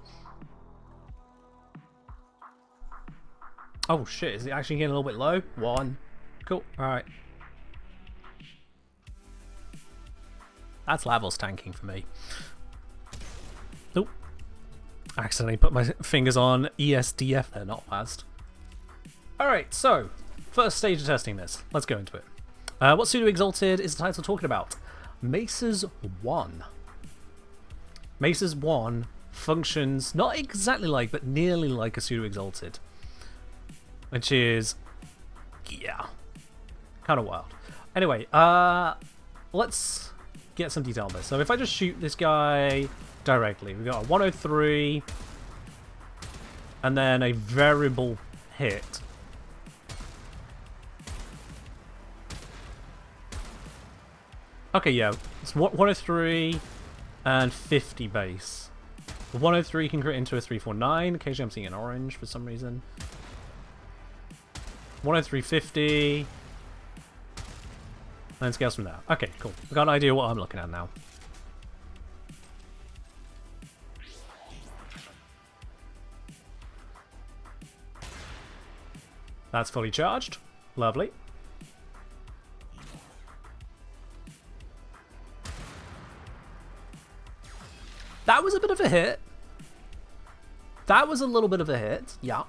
Oh shit, is it actually getting a little bit low? 1. Cool, alright. That's Lavos tanking for me. Nope. Accidentally put my fingers on ESDF there, not fast. Alright, so, first stage of testing this. Let's go into it. What pseudo-exalted is the title talking about? Maces 1. Maces 1 functions not exactly like, but nearly like a pseudo-exalted. Which is, yeah, kind of wild. Anyway, let's get some detail on this. So if I just shoot this guy directly, we've got a 103 and then a variable hit. Okay, yeah, it's 103 and 50 base. The 103 can crit into a 349. Occasionally I'm seeing an orange for some reason. 103.50. And scales from there. Okay, cool. I've got an idea what I'm looking at now. That's fully charged. Lovely. That was a bit of a hit. That was a little bit of a hit. Yeah.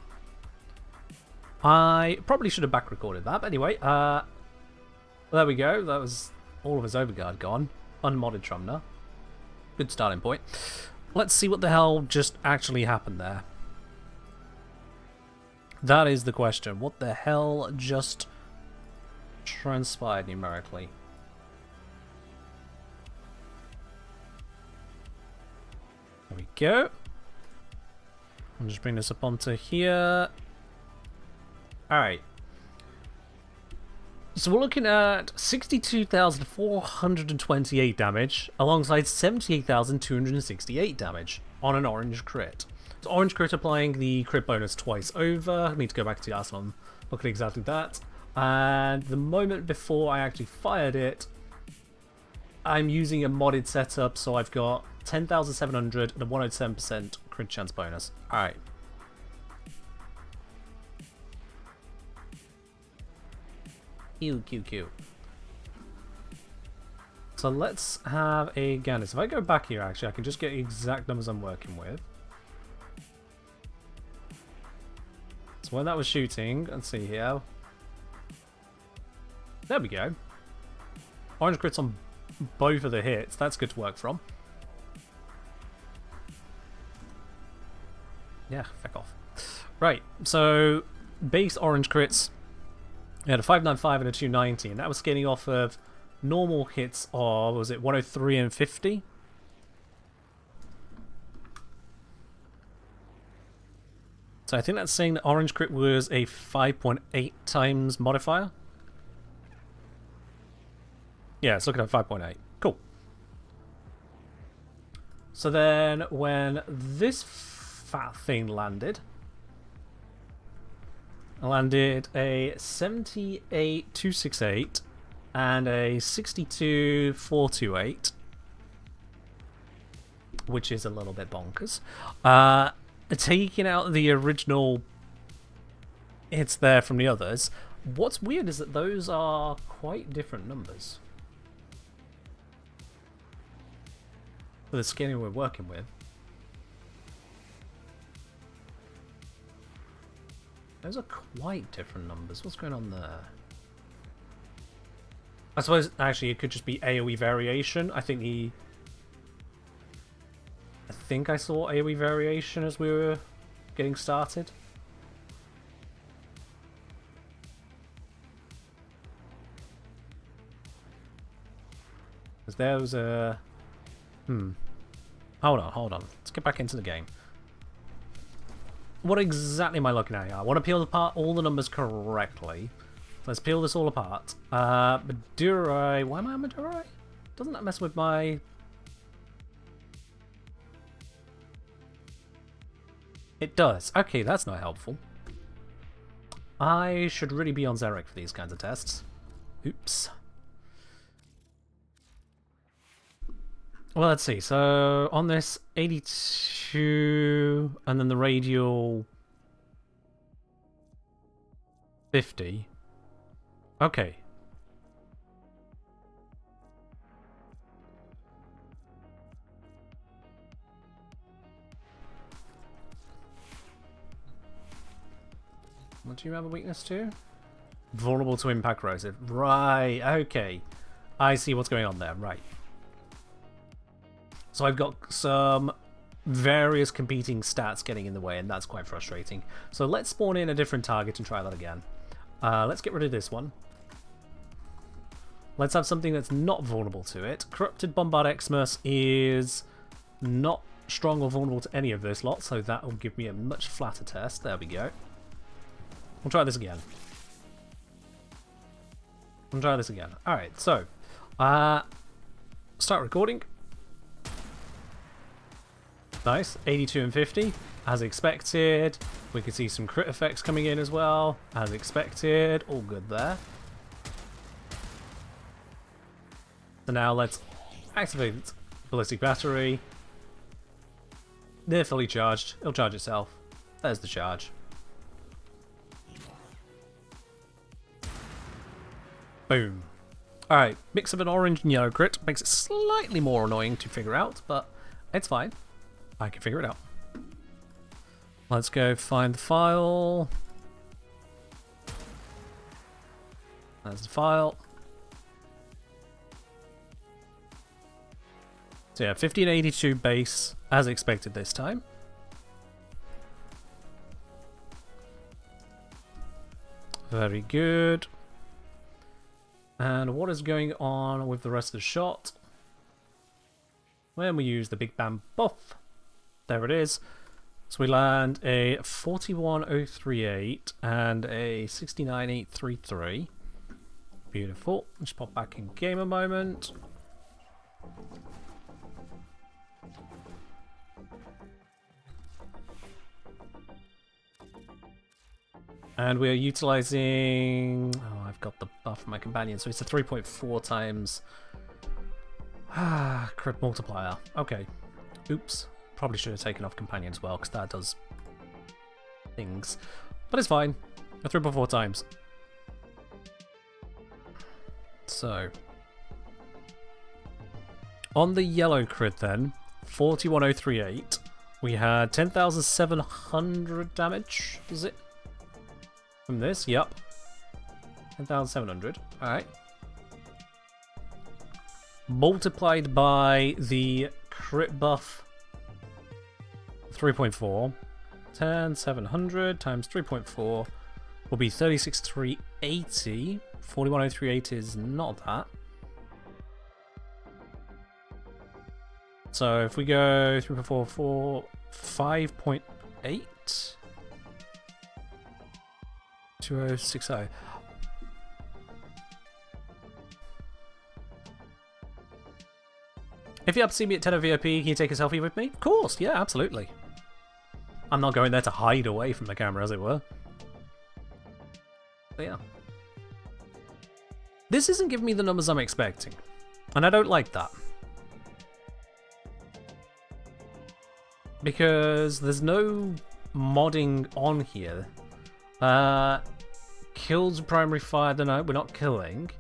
I probably should have back recorded that, but anyway, there we go. That was all of his overguard gone. Unmodded Trumner. Good starting point. Let's see what the hell just actually happened there. That is the question. What the hell just transpired numerically? There we go. I'll just bring this up onto here. Alright. So we're looking at 62,428 damage alongside 78,268 damage on an orange crit. So orange crit applying the crit bonus twice over. I need to go back to the arsenal and look at exactly that. And the moment before I actually fired it, I'm using a modded setup, so I've got 10,700 and a 107% crit chance bonus. Alright. Ew, QQ. So let's have a gander. So if I go back here, actually, I can just get the exact numbers I'm working with. So when that was shooting, let's see here. There we go. Orange crits on both of the hits. That's good to work from. Yeah, feck off. Right, so base orange crits. We had a 595 and a 290, and that was scaling off of normal hits of, was it 103 and 50? So I think that's saying that orange crit was a 5.8 times modifier. Yeah, it's looking at 5.8. Cool. So then when this fat thing landed, I landed a 78,268 and a 62,428, which is a little bit bonkers. Taking out the original hits there from the others, what's weird is that those are quite different numbers for the scaling we're working with. Those are quite different numbers. What's going on there? I suppose, actually, it could just be AoE variation. I think I saw AoE variation as we were getting started. Because there was a... Hold on. Let's get back into the game. What exactly am I looking at here? I want to peel apart all the numbers correctly. Let's peel this all apart. Madurai... Why am I on Madurai? Doesn't that mess with my... It does. Okay, that's not helpful. I should really be on Zarek for these kinds of tests. Oops. Well, let's see. So, on this 82, and then the radial 50. Okay. What do you have a weakness to? Vulnerable to impact corrosive. Right, okay. I see what's going on there, right. So I've got some various competing stats getting in the way, and that's quite frustrating. So let's spawn in a different target and try that again. Let's get rid of this one. Let's have something that's not vulnerable to it. Corrupted Bombard Xmas is not strong or vulnerable to any of this lot, so that will give me a much flatter test. There we go. We'll try this again. We'll try this again. Alright, so start recording. Nice, 82 and 50, as expected. We can see some crit effects coming in as well, as expected. All good there. So now let's activate Ballistic Battery. They're fully charged. It'll charge itself. There's the charge. Boom. Alright, mix of an orange and yellow crit makes it slightly more annoying to figure out, but it's fine. I can figure it out. Let's go find the file. There's the file. So yeah, 1582 base, as expected this time. Very good. And what is going on with the rest of the shot? When we use the Big Bam buff. There it is. So we land a 41038 and a 69833. Beautiful. Let's pop back in game a moment. And we are utilizing... Oh, I've got the buff for my companion, so it's a 3.4 times crit multiplier. Okay. Oops. Probably should have taken off companion as well, because that does things. But it's fine. A 3.4 times. So, on the yellow crit then, 41038, we had 10,700 damage, was it? From this, yep. 10,700, alright. Multiplied by the crit buff, 3.4. 10,700 times 3.4 will be 36,380. 41,038 is not that. So if we go 3.4, 5.8. 2060. If you happen to see me at 10 VIP, can you take a selfie with me? Of course, yeah, absolutely. I'm not going there to hide away from the camera, as it were. But yeah. This isn't giving me the numbers I'm expecting. And I don't like that. Because there's no modding on here. Kills primary fire, we're not killing.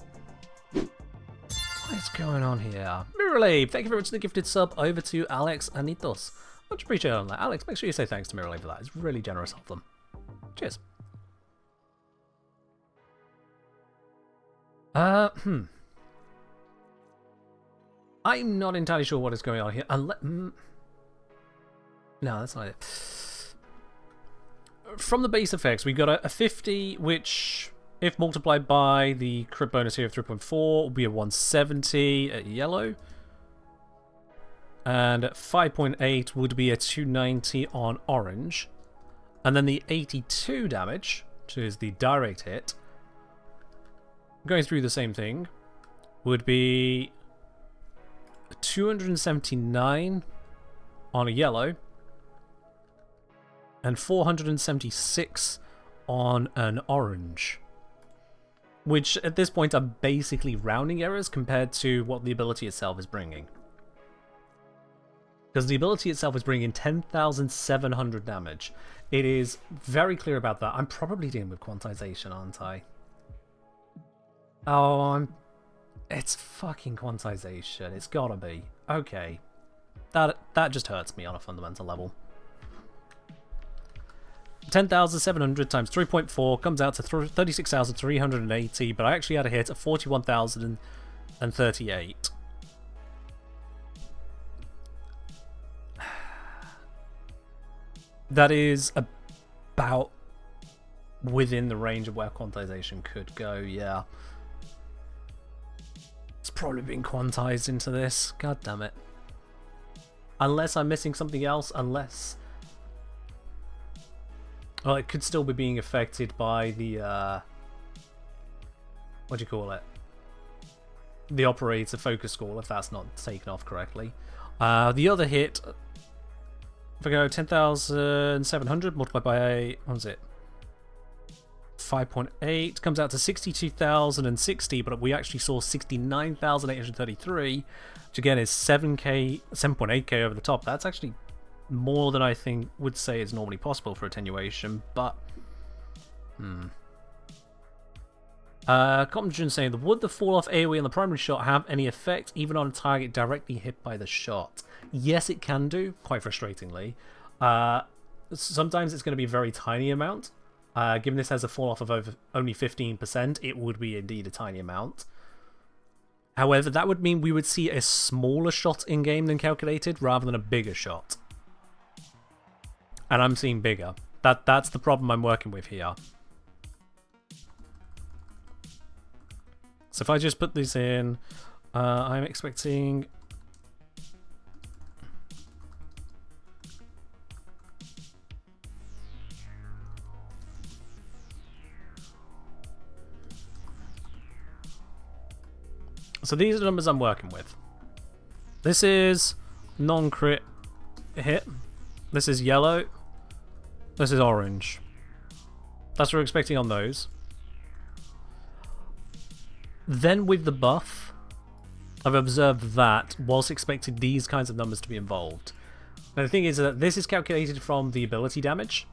What's going on here? Mirrorlave, thank you very much for the gifted sub over to Alex Anitos. Much appreciated on that. Alex, make sure you say thanks to Mirrorlave for that. It's really generous of them. Cheers. I'm not entirely sure what is going on here. No, that's not it. From the base effects, we got a 50, which, if multiplied by the crit bonus here of 3.4, will be a 170 at yellow. And 5.8 would be a 290 on orange. And then the 82 damage, which is the direct hit, going through the same thing, would be 279 on a yellow and 476 on an orange. Which at this point are basically rounding errors compared to what the ability itself is bringing. Because the ability itself is bringing 10,700 damage. It is very clear about that. I'm probably dealing with quantization, aren't I? Oh, it's fucking quantization. It's gotta be. Okay. That just hurts me on a fundamental level. 10,700 times 3.4 comes out to 36,380, but I actually had a hit of 41,038. That is about within the range of where quantization could go, yeah. It's probably been quantized into this. God damn it. Unless I'm missing something else, unless... Well, it could still be being affected by the, what do you call it? The operator focus score, if that's not taken off correctly. The other hit... If I go 10,700 multiplied by, what is it? 5.8 comes out to 62,060, but we actually saw 69,833, which again is 7.8k over the top. That's actually more than I think would say is normally possible for attenuation, but Compton saying, would the fall off AoE on the primary shot have any effect even on a target directly hit by the shot? Yes, it can do, quite frustratingly. Sometimes it's going to be a very tiny amount. Given this has a fall off of over only 15%, it would be indeed a tiny amount. However, that would mean we would see a smaller shot in-game than calculated rather than a bigger shot. And I'm seeing bigger. That's the problem I'm working with here. So if I just put this in, I'm expecting... So these are the numbers I'm working with. This is non-crit hit. This is yellow. This is orange. That's what we're expecting on those. Then with the buff, I've observed that whilst expecting these kinds of numbers to be involved. Now the thing is that this is calculated from the ability damage.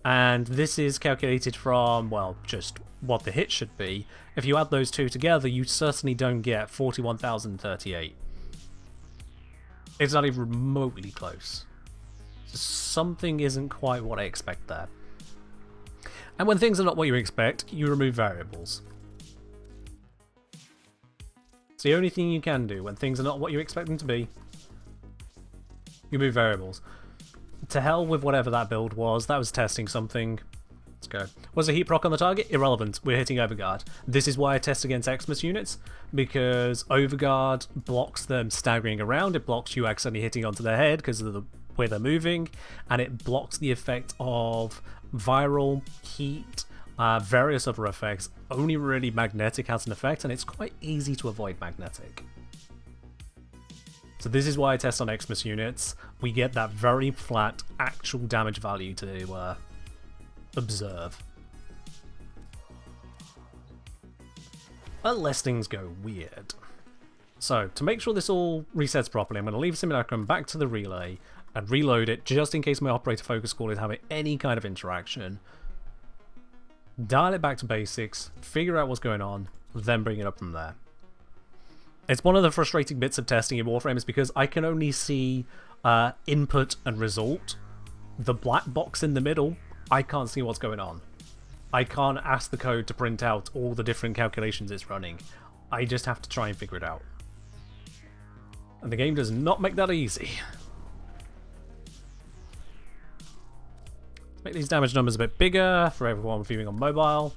And this is calculated from, well, just what the hit should be. If you add those two together, you certainly don't get 41,038. It's not even remotely close. Something isn't quite what I expect there. And when things are not what you expect, you remove variables. It's the only thing you can do when things are not what you expect them to be. You move variables. To hell with whatever that build was. That was testing something. Let's go. Was a heat proc on the target? Irrelevant. We're hitting Overguard. This is why I test against Xmas units, because Overguard blocks them staggering around. It blocks you accidentally hitting onto their head because of the way they're moving, and it blocks the effect of viral, heat, various other effects. Only really magnetic has an effect, and it's quite easy to avoid magnetic. So this is why I test on Xmas units. We get that very flat actual damage value to observe. Unless things go weird. So, to make sure this all resets properly, I'm going to leave Simulacrum back to the relay and reload it just in case my operator focus call is having any kind of interaction. Dial it back to basics, figure out what's going on, then bring it up from there. It's one of the frustrating bits of testing in Warframe is because I can only see input and result. The black box in the middle, I can't see what's going on. I can't ask the code to print out all the different calculations it's running. I just have to try and figure it out. And the game does not make that easy. Let's make these damage numbers a bit bigger for everyone viewing on mobile.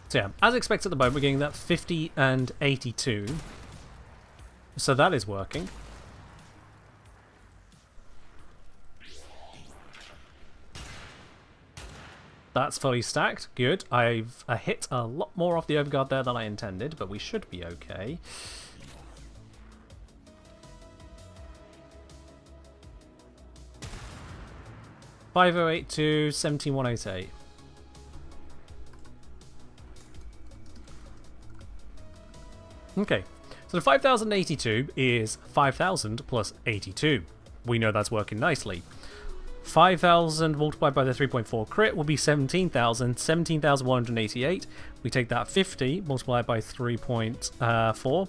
So yeah, as expected at the moment, we're getting that 50 and 82. So that is working. That's fully stacked. Good. I've hit a lot more off the overguard there than I intended, but we should be okay. $5082, 17188. Okay, so the 5082 is 5000 plus 82. We know that's working nicely. 5,000 multiplied by the 3.4 crit will be 17,000, 17,188. We take that 50 multiplied by 3.4.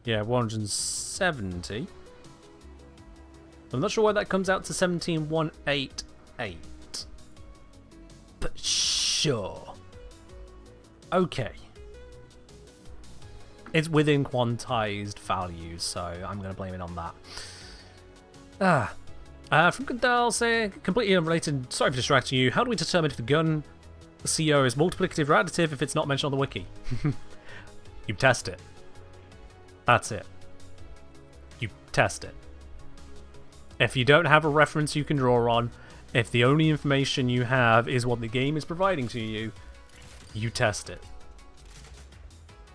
Yeah, 170. I'm not sure why that comes out to 17,188. But sure. Okay. It's within quantized values, so I'm going to blame it on that. From Gandal saying, completely unrelated, sorry for distracting you, how do we determine if the gun CO is multiplicative or additive if it's not mentioned on the wiki? You test it. That's it. You test it. If you don't have a reference you can draw on, if the only information you have is what the game is providing to you, you test it.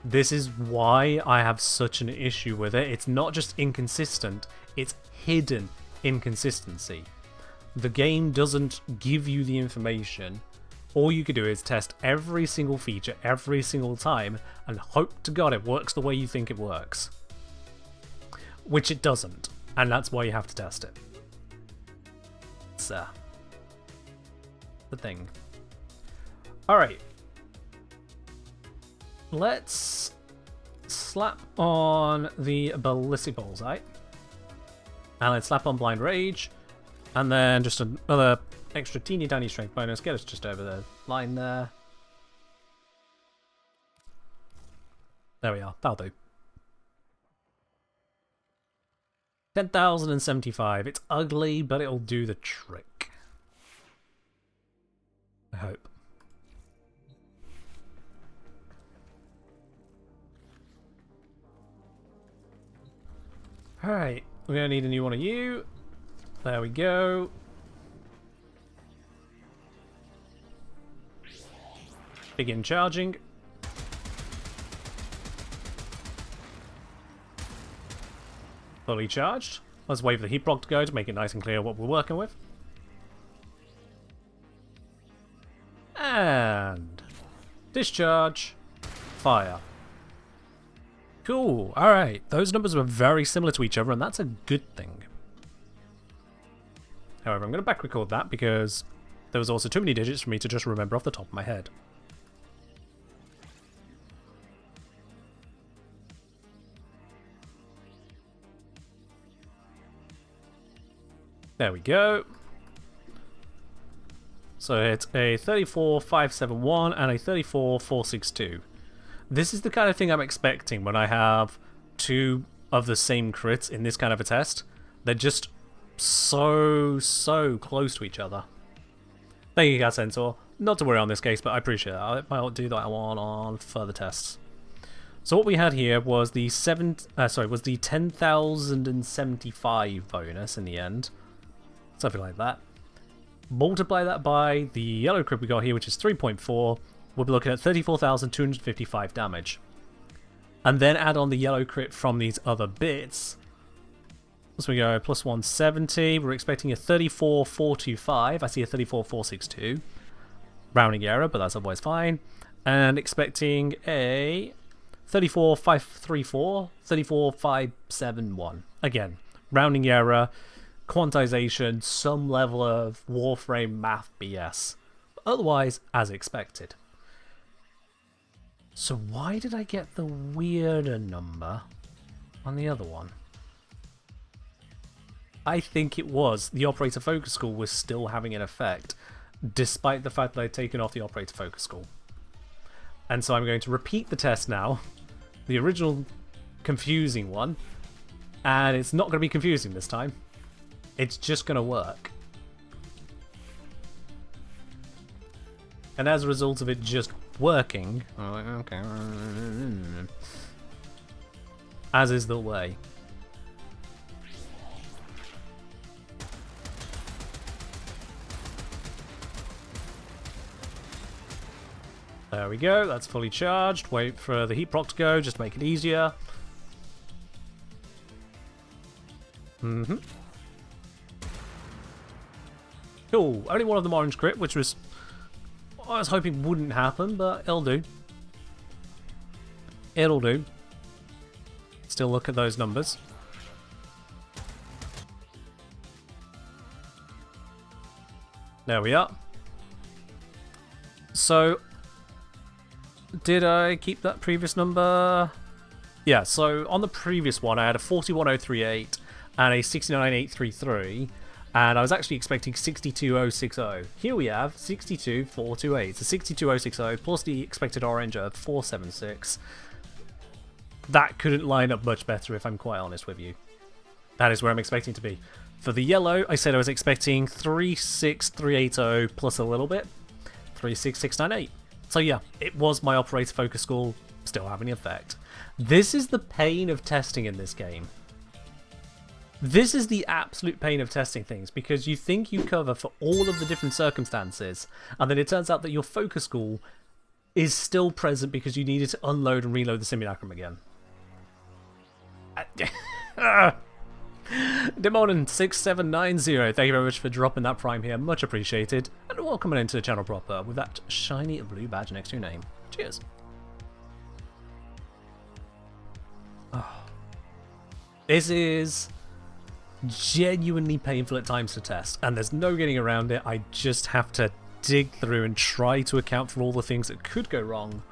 This is why I have such an issue with it. It's not just inconsistent, it's hidden inconsistency. The game doesn't give you the information. All you could do is test every single feature every single time and hope to God it works the way you think it works. Which it doesn't, and that's why you have to test it. It's the thing. Alright. Let's slap on the ballistic bullseye. And let's slap on blind rage. And then just another extra teeny tiny strength bonus. Get us just over the line there. There we are. That'll do. 10,075. It's ugly, but it'll do the trick. I hope. Alright, we're going to need a new one of you. There we go. Begin charging. Fully charged. Let's wait for the heat block to go to make it nice and clear what we're working with. And discharge. Fire. Cool. Alright. Those numbers were very similar to each other, and that's a good thing. However, I'm going to back record that because there was also too many digits for me to just remember off the top of my head. There we go. So it's a 34571 and a 34462. This is the kind of thing I'm expecting when I have two of the same crits in this kind of a test. They're just so close to each other. Thank you, guys, Centaur. Not to worry on this case, but I appreciate it. I might do that one on further tests. So what we had here was the 10,075 bonus in the end. Something like that. Multiply that by the yellow crit we got here, which is 3.4. We'll be looking at 34,255 damage. And then add on the yellow crit from these other bits. So we go plus 170. We're expecting a 34,425. I see a 34,462. Rounding error, but that's otherwise fine. And expecting a 34,534, 34,571. Again, rounding error, quantization, some level of Warframe math BS. Otherwise, as expected. So why did I get the weirder number on the other one? I think it was the operator focus school was still having an effect, despite the fact that I'd taken off the operator focus school. And so I'm going to repeat the test now, the original confusing one, and it's not going to be confusing this time. It's just going to work. And as a result of it just working, I'm like, okay, as is the way. There we go, that's fully charged. Wait for the heat proc to go, just to make it easier. Cool, only one of them orange crit, which was I was hoping wouldn't happen, but it'll do. It'll do. Still look at those numbers. There we are. So, did I keep that previous number? Yeah, so on the previous one I had a 41038 and a 69833. And I was actually expecting 62060. Here we have 62428. So 62060 plus the expected orange of 476. That couldn't line up much better if I'm quite honest with you. That is where I'm expecting to be. For the yellow, I said I was expecting 36380 plus a little bit. 36698. So yeah, it was my operator focus school still having effect. This is the pain of testing in this game. This is the absolute pain of testing things, because you think you cover for all of the different circumstances, and then it turns out that your focus school is still present because you needed to unload and reload the simulacrum again. Demonin6790, thank you very much for dropping that prime here, much appreciated, and welcome into the channel proper with that shiny blue badge next to your name. Cheers. Oh. This is genuinely painful at times to test, and there's no getting around it. I just have to dig through and try to account for all the things that could go wrong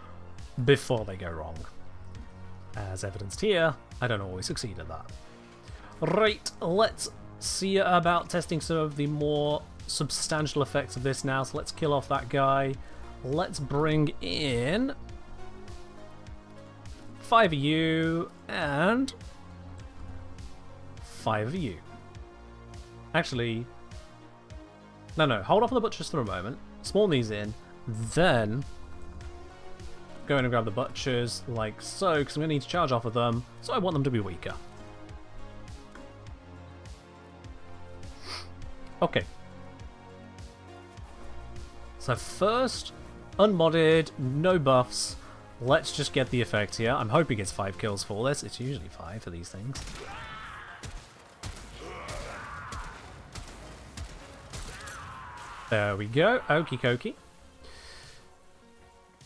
before they go wrong. As evidenced here, I don't always succeed at that. Right, let's see about testing some of the more substantial effects of this now. So let's kill off that guy. Let's bring in 5 of you and 5 of you. Actually, no, hold off on the butchers for a moment. Spawn these in, then go in and grab the butchers like so, because I'm going to need to charge off of them, so I want them to be weaker. Okay. So first, unmodded, no buffs. Let's just get the effect here. I'm hoping it's 5 kills for this. It's usually 5 for these things. There we go. Okie dokie.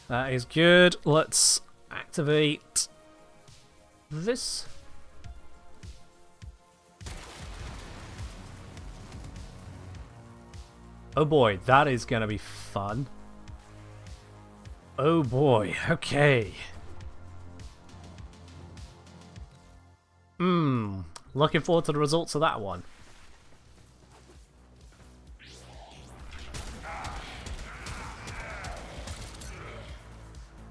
That is good. Let's activate this. Oh boy, that is gonna be fun. Oh boy, okay. Looking forward to the results of that one.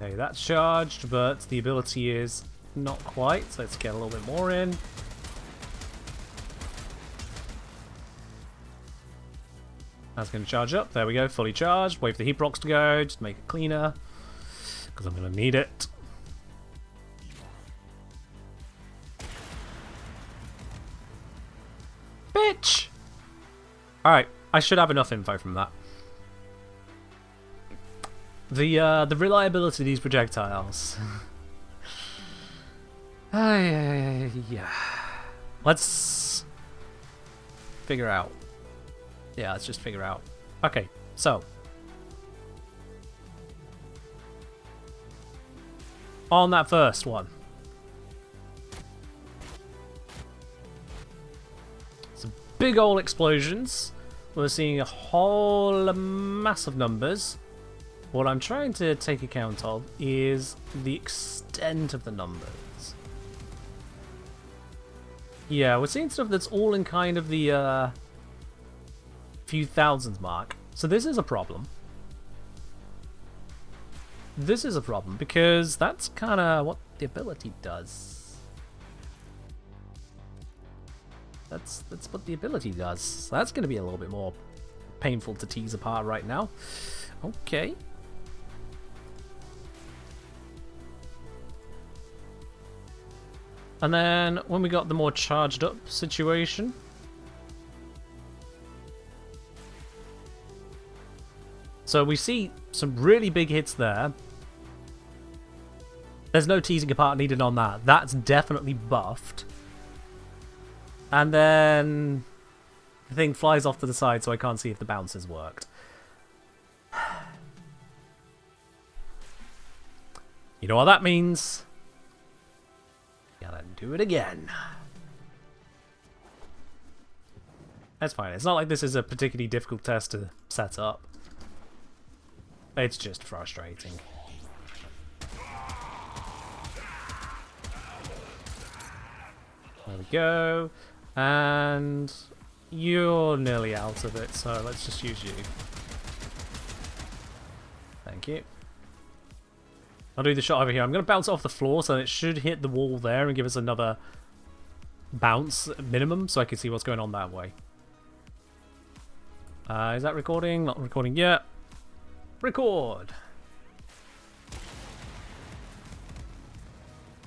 Okay, that's charged, but the ability is not quite, so let's get a little bit more in. That's going to charge up. There we go, fully charged. Wait for the heat rocks to go, just make it cleaner, because I'm going to need it. Bitch! Alright, I should have enough info from that. The reliability of these projectiles. Yeah. Let's figure out. Yeah, let's just figure out. Okay, so. On that first one. Some big old explosions. We're seeing a whole mass of numbers. What I'm trying to take account of is the extent of the numbers. Yeah, we're seeing stuff that's all in kind of the few thousands mark. So this is a problem. This is a problem because that's kind of what the ability does. That's what the ability does. So that's going to be a little bit more painful to tease apart right now. Okay. And then when we got the more charged up situation, so we see some really big hits there. There's no teasing apart needed on that. That's definitely buffed. And then the thing flies off to the side, so I can't see if the bounces worked. You know what that means? Gotta do it again. That's fine. It's not like this is a particularly difficult test to set up. It's just frustrating. There we go. And you're nearly out of it, so let's just use you. Thank you. I'll do the shot over here. I'm going to bounce it off the floor, so it should hit the wall there and give us another bounce minimum, so I can see what's going on that way. Is that recording? Not recording yet. Record!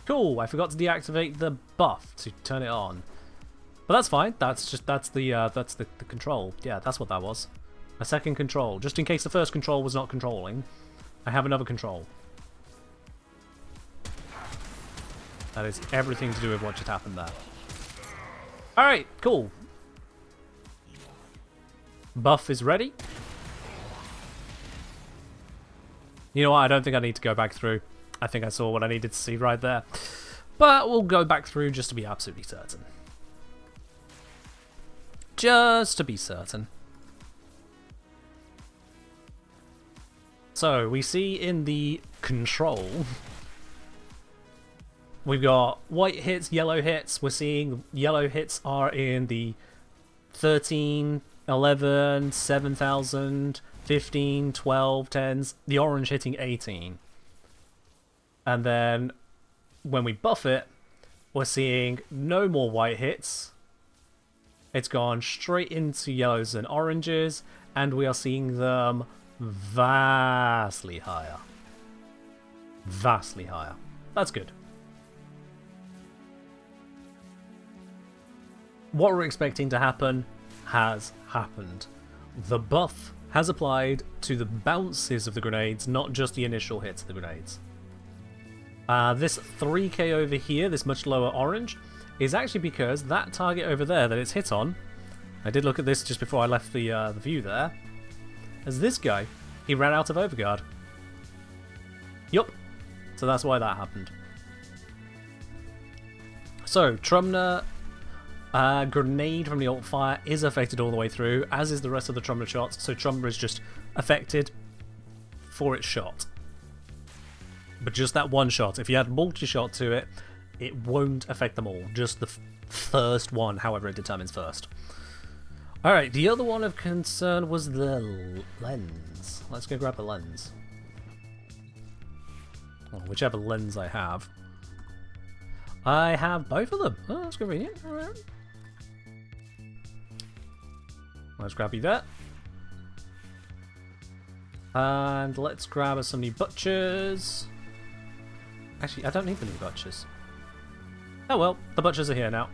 Cool, I forgot to deactivate the buff to turn it on. But that's fine. That's the control. Yeah, that's what that was. A second control. Just in case the first control was not controlling, I have another control. That is everything to do with what just happened there. Alright, cool. Buff is ready. You know what, I don't think I need to go back through. I think I saw what I needed to see right there. But we'll go back through just to be absolutely certain. Just to be certain. So, we see in the control, we've got white hits, yellow hits. We're seeing yellow hits are in the 13, 11, 7,000, 15, 12, 10s. The orange hitting 18. And then when we buff it, we're seeing no more white hits. It's gone straight into yellows and oranges, and we are seeing them vastly higher. Vastly higher. That's good. What we're expecting to happen has happened. The buff has applied to the bounces of the grenades, not just the initial hits of the grenades. This 3k over here, this much lower orange, is actually because that target over there that it's hit on, I did look at this just before I left the view there, as this guy, he ran out of overguard. Yup. So that's why that happened. So, Trumner Grenade from the alt fire is affected all the way through, as is the rest of the Trummer shots, so Trummer is just affected for its shot. But just that one shot. If you add multi-shot to it, it won't affect them all. Just the first one, however it determines first. Alright, the other one of concern was the lens. Let's go grab the lens. Well, whichever lens I have. I have both of them. Oh, that's convenient. Alright. Let's grab you that. And let's grab us some new butchers. Actually, I don't need the new butchers. Oh well, the butchers are here now.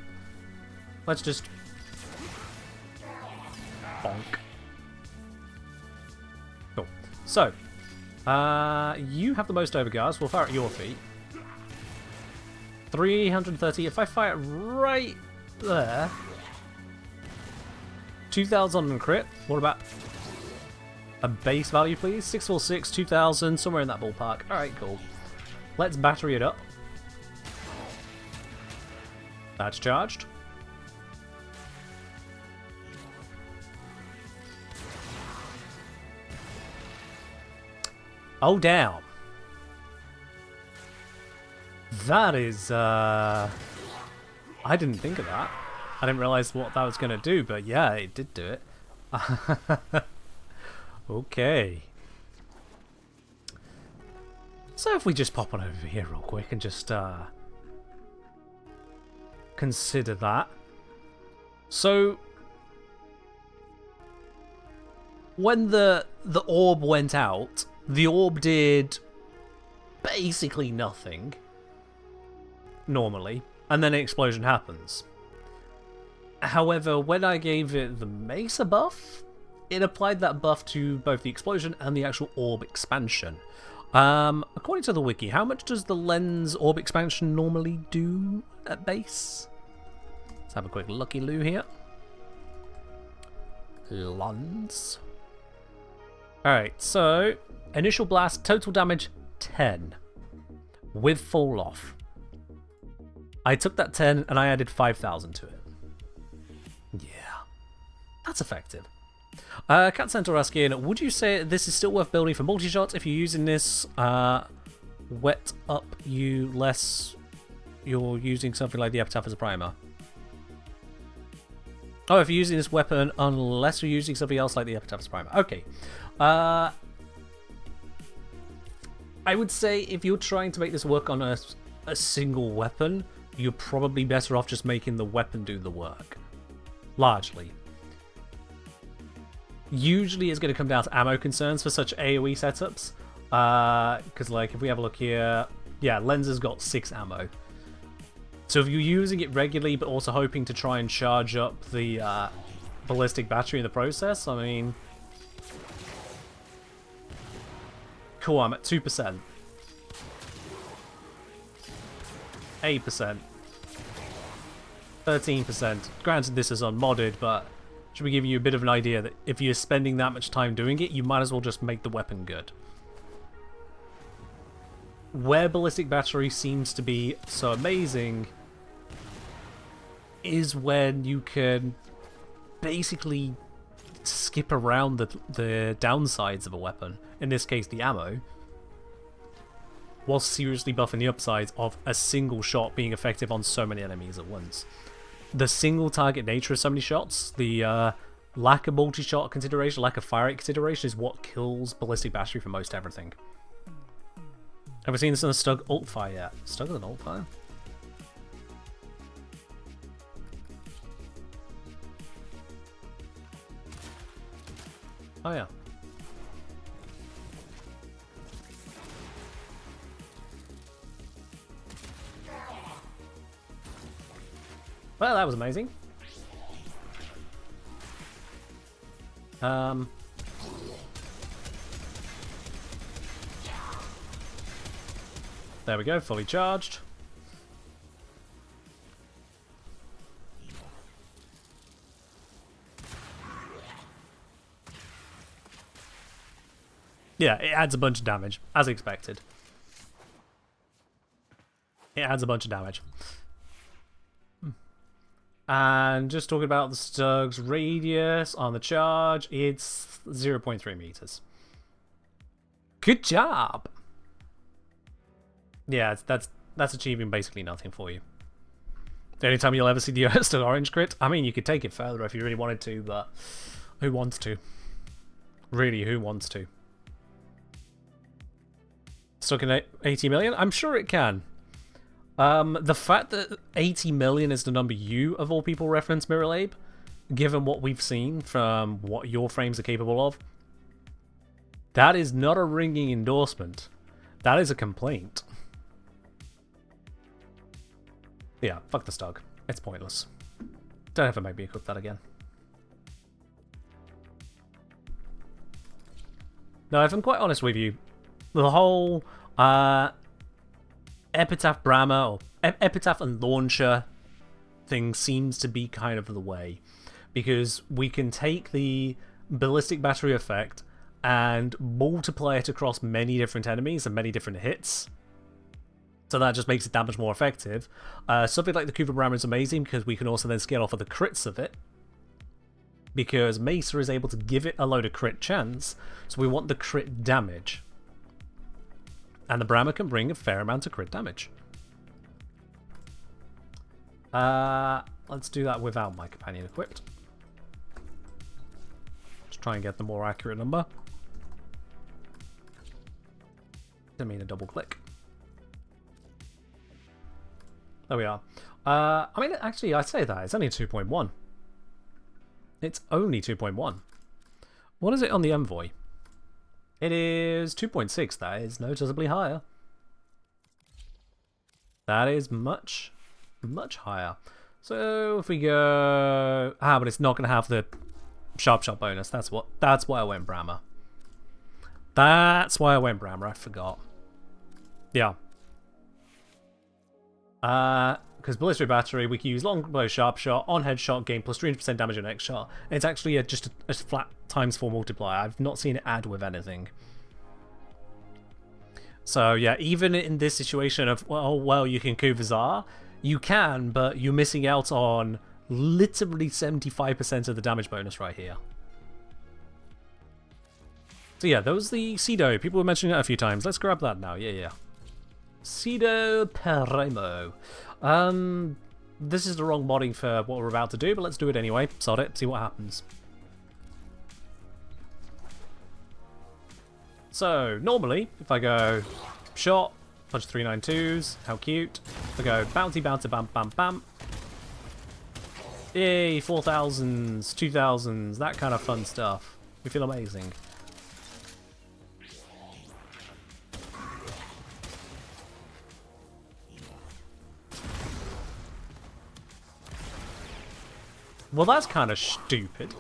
Let's just... bonk. Cool. So, you have the most overguards. We'll fire at your feet. 330. If I fire it right there... 2,000 on crit. What about a base value, please? 646, 2,000, somewhere in that ballpark. Alright, cool. Let's battery it up. That's charged. Oh, damn. That is, I didn't think of that. I didn't realize what that was going to do, but yeah, it did do it. Okay. So if we just pop on over here real quick and just consider that. So when the orb went out, the orb did basically nothing normally, and then an explosion happens. However, when I gave it the Mesa buff, it applied that buff to both the explosion and the actual orb expansion. According to the wiki, how much does the lens orb expansion normally do at base? Let's have a quick looky-loo here. Lens. Alright, so initial blast, total damage 10 with fall off. I took that 10 and I added 5,000 to it. Yeah, that's effective. Cat Center asking, would you say this is still worth building for multi-shots if you're using this wet up you less you're using something like the Epitaph as a primer? Oh, if you're using this weapon unless you're using something else like the Epitaph as a primer. Okay. I would say if you're trying to make this work on a single weapon, you're probably better off just making the weapon do the work. Largely. Usually it's going to come down to ammo concerns for such AoE setups. Because, like, if we have a look here, yeah, Lens has got 6 ammo. So if you're using it regularly but also hoping to try and charge up the ballistic battery in the process, I mean... Cool, I'm at 2%. 8%. 13%. Granted, this is unmodded, but should be giving you a bit of an idea that if you're spending that much time doing it, you might as well just make the weapon good. Where ballistic battery seems to be so amazing is when you can basically skip around the downsides of a weapon, in this case the ammo, while seriously buffing the upsides of a single shot being effective on so many enemies at once. The single target nature of so many shots, the lack of multi-shot consideration, lack of fire rate consideration is what kills ballistic battery for most everything. Have we seen this in a Stug ult fire yet? Stug with an ult fire? Oh yeah. Well, that was amazing. There we go, fully charged. Yeah, it adds a bunch of damage, as expected. It adds a bunch of damage. And just talking about the Stug's radius on the charge, it's 0.3 meters. Good job! Yeah, that's achieving basically nothing for you. The only time you'll ever see the Stug orange crit, I mean, you could take it further if you really wanted to, but who wants to? Really, who wants to? Stuck in 80 million? I'm sure it can. The fact that 80 million is the number you, of all people, reference, Miralabe, given what we've seen from what your frames are capable of, that is not a ringing endorsement. That is a complaint. Yeah, fuck the Stug. It's pointless. Don't ever make me equip that again. Now, if I'm quite honest with you, the whole Epitaph Brammer, or Epitaph and Launcher thing seems to be kind of the way. Because we can take the ballistic battery effect and multiply it across many different enemies and many different hits. So that just makes the damage more effective. Something like the Kuva Brammer is amazing because we can also then scale off of the crits of it. Because Mesa is able to give it a load of crit chance, so we want the crit damage. And the Brammer can bring a fair amount of crit damage. Let's do that without my companion equipped. Just try and get the more accurate number. Didn't mean a double click. There we are. I mean, actually, I say that. It's only 2.1. It's only 2.1. What is it on the Envoy? It is 2.6. That is noticeably higher. That is much, much higher. So if we go... but it's not going to have the sharp shot bonus. That's why I went Brammer. That's why I went Brammer. I forgot. Yeah. Because Ballistic Battery, we can use Longbow Sharp Shot on headshot, gain plus 300% damage on next shot. And it's actually just a flat ×4 multiplier. I've not seen it add with anything. So yeah, even in this situation of, well, you can Kuvazar, you can, but you're missing out on literally 75% of the damage bonus right here. So yeah, that was the Pseudo. People were mentioning that a few times. Let's grab that now. Yeah. Pseudo Primo. This is the wrong modding for what we're about to do, but let's do it anyway. Sod it, see what happens. So, normally, if I go shot, punch 392s, how cute. If I go bounty, bounty, bam, bam, bam. Yay, 4000s, 2000s, that kind of fun stuff. We feel amazing. Well, that's kind of stupid.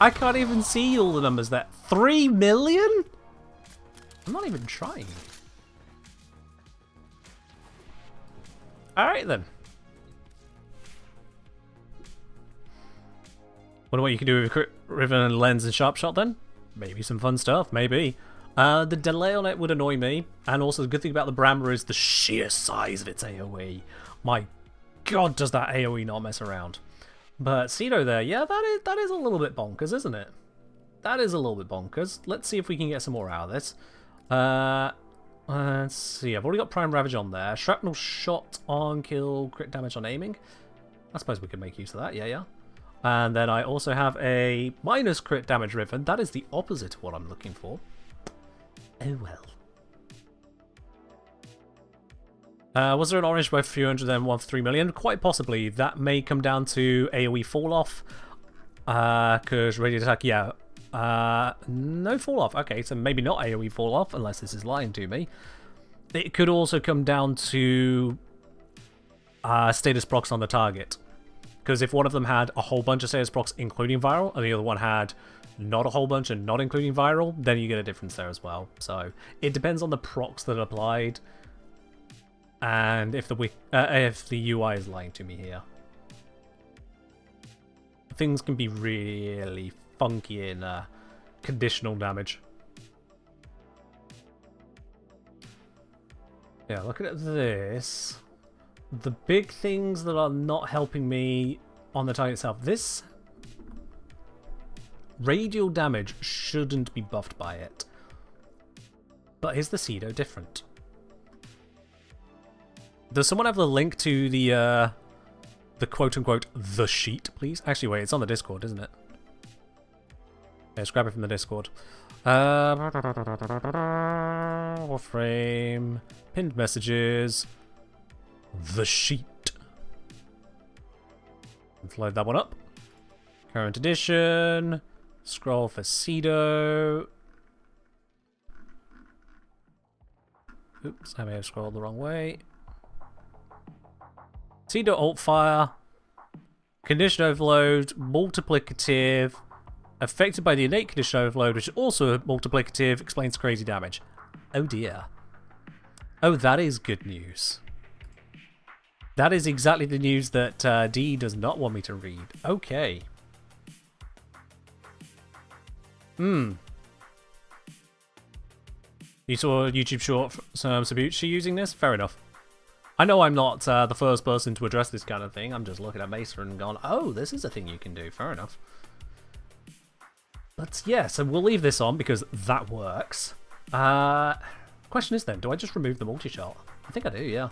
I can't even see all the numbers there. 3 million? I'm not even trying. Alright then. Wonder what you can do with Riven and Lens and Sharp Shot then? Maybe some fun stuff, maybe. The delay on it would annoy me, and also the good thing about the Brammer is the sheer size of its AoE. My god, does that AoE not mess around. But Pseudo there, yeah, that is a little bit bonkers, isn't it? That is a little bit bonkers. Let's see if we can get some more out of this. Let's see, I've already got Prime Ravage on there. Shrapnel Shot on kill, crit damage on aiming. I suppose we could make use of that, yeah. And then I also have a minus crit damage Riven. That is the opposite of what I'm looking for. Oh well. Was there an orange both for 300 and one for 3 million? Quite possibly. That may come down to AoE fall off. Because radiant attack, yeah. No fall off. Okay, so maybe not AoE fall off, unless this is lying to me. It could also come down to status procs on the target. Because if one of them had a whole bunch of status procs, including viral, and the other one had not a whole bunch and not including viral, then you get a difference there as well. So it depends on the procs that are applied, and if the UI is lying to me here. Things can be really funky in conditional damage. Yeah, looking at this, the big things that are not helping me on the target itself, this radial damage shouldn't be buffed by it. But is the pseudo different? Does someone have the link to the quote-unquote the sheet, please? Actually, wait, it's on the Discord, isn't it? Yeah, let's grab it from the Discord. Warframe, pinned messages, the sheet. Let's load that one up. Current edition. Scroll for pseudo. Oops, I may have scrolled the wrong way. Pseudo alt fire. Condition overload. Multiplicative. Affected by the innate condition overload, which is also multiplicative, explains crazy damage. Oh dear. Oh, that is good news. That is exactly the news that D does not want me to read. Okay. You saw a YouTube short from Sabuchi using this? Fair enough. I know I'm not the first person to address this kind of thing. I'm just looking at Mesa and going, oh, this is a thing you can do. Fair enough. But yeah, so we'll leave this on because that works. Question is then, do I just remove the multi-shot? I think I do, yeah.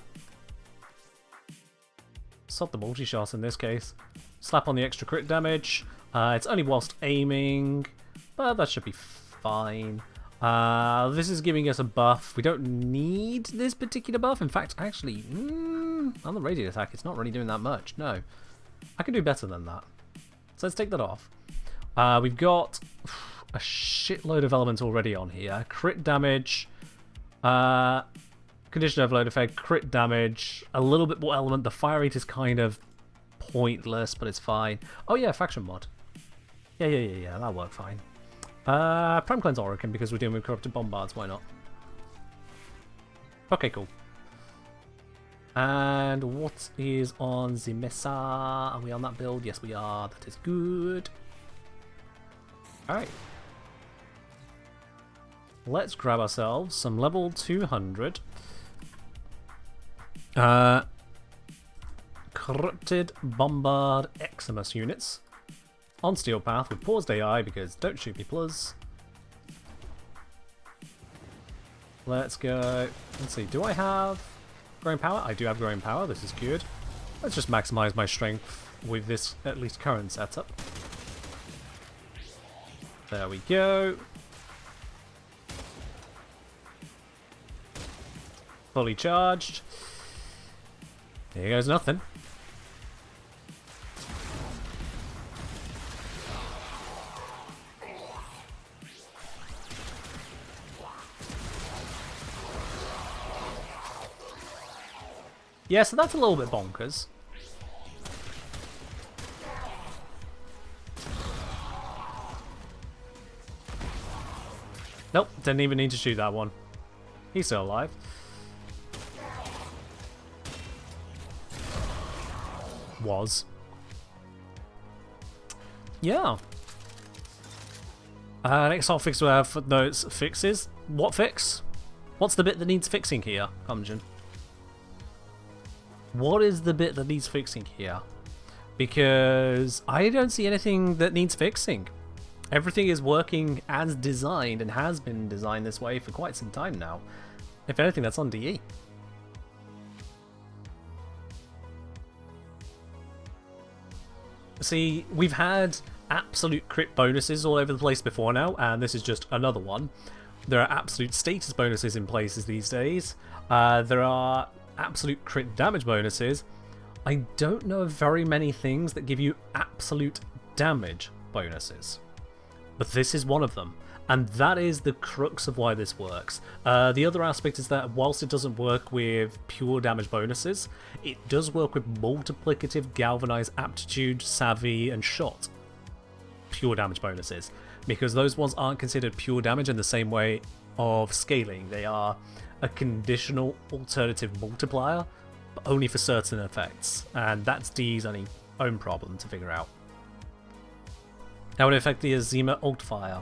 Sod the multi-shot in this case. Slap on the extra crit damage. It's only whilst aiming, but that should be fine. This is giving us a buff. We don't need this particular buff. In fact, actually, on the radiant attack, it's not really doing that much. No. I can do better than that. So let's take that off. We've got a shitload of elements already on here. Crit damage, condition overload effect, crit damage, a little bit more element. The fire rate is kind of pointless, but it's fine. Oh yeah, faction mod. Yeah, that'll work fine. Prime Cleanse Oracle, because we're dealing with corrupted bombards, why not? Okay, cool. And what is on the Mesa? Are we on that build? Yes, we are. That is good. Alright. Let's grab ourselves some level 200. Corrupted Bombard Eximus units. On Steel Path with paused AI because don't shoot me, plus. Let's go. Let's see. Do I have growing power? I do have growing power. This is good. Let's just maximize my strength with this at least current setup. There we go. Fully charged. Here goes nothing. Yeah, so that's a little bit bonkers. Nope, didn't even need to shoot that one. He's still alive. Was. Yeah. Next hot fix we have footnotes fixes. What fix? What's the bit that needs fixing here, Comjun? What is the bit that needs fixing here? Because I don't see anything that needs fixing. Everything is working as designed and has been designed this way for quite some time now. If anything, that's on DE. See, we've had absolute crit bonuses all over the place before now, and this is just another one. There are absolute status bonuses in places these days. There are absolute crit damage bonuses. I don't know of very many things that give you absolute damage bonuses. But this is one of them, and that is the crux of why this works. The other aspect is that whilst it doesn't work with pure damage bonuses, it does work with multiplicative, galvanized, aptitude, savvy, and shot pure damage bonuses, because those ones aren't considered pure damage in the same way of scaling. They are a conditional alternative multiplier, but only for certain effects, and that's D's only own problem to figure out. How would it affect the Azima alt fire?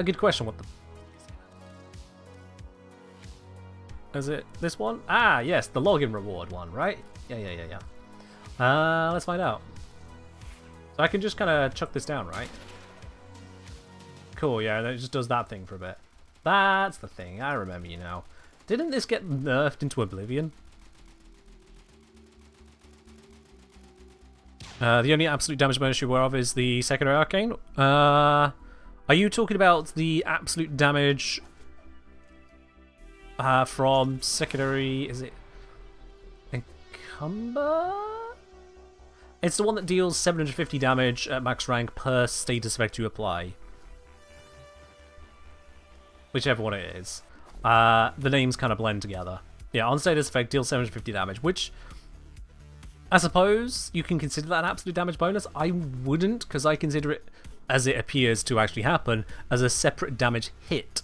Good question. What the... Is it this one? Ah, yes, the login reward one, right? Yeah. Let's find out. So I can just kind of chuck this down, right? Cool, yeah, and it just does that thing for a bit. That's the thing, I remember you now. Didn't this get nerfed into oblivion? The only absolute damage bonus you're aware of is the secondary arcane. Are you talking about the absolute damage from secondary? Is it Encumber? It's the one that deals 750 damage at max rank per status effect you apply. Whichever one it is. The names kind of blend together. Yeah, on status effect, deals 750 damage, which I suppose you can consider that an absolute damage bonus. I wouldn't, because I consider it, as it appears to actually happen, as a separate damage hit.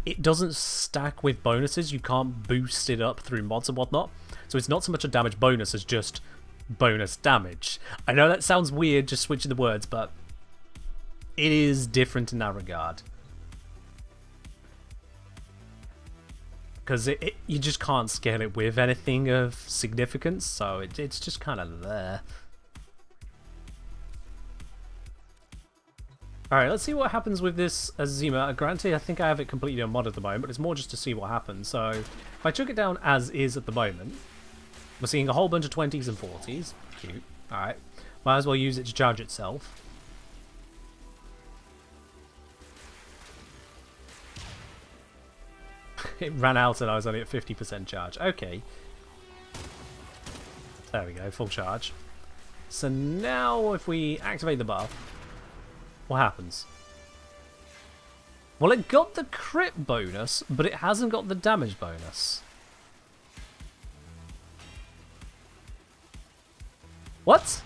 It doesn't stack with bonuses. You can't boost it up through mods and whatnot. So it's not so much a damage bonus as just bonus damage. I know that sounds weird, just switching the words, but it is different in that regard. Because you just can't scale it with anything of significance, so it's just kind of there. Alright, let's see what happens with this Azima. Granted, I think I have it completely unmodded at the moment, but it's more just to see what happens. So, if I took it down as is at the moment, we're seeing a whole bunch of 20s and 40s. Cute. Alright. Might as well use it to charge itself. It ran out and I was only at 50% charge. Okay. There we go, full charge. So now if we activate the buff, what happens? Well, it got the crit bonus, but it hasn't got the damage bonus. What?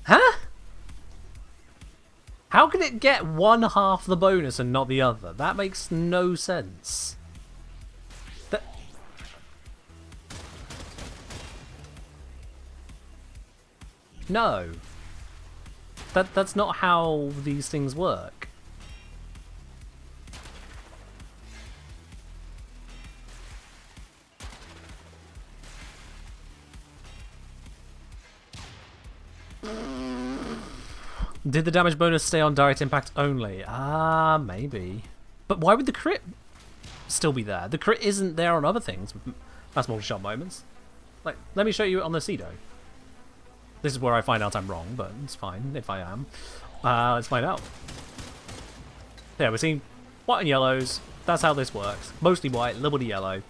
Huh? How can it get one half the bonus and not the other? That makes no sense. No. That's not how these things work. Did the damage bonus stay on direct impact only? Ah, maybe. But why would the crit still be there? The crit isn't there on other things. That's multi-shot moments. Like, let me show you it on the pseudo. This is where I find out I'm wrong, but it's fine if I am. Let's find out. Yeah, we're seeing white and yellows. That's how this works. Mostly white, a little bit of yellow.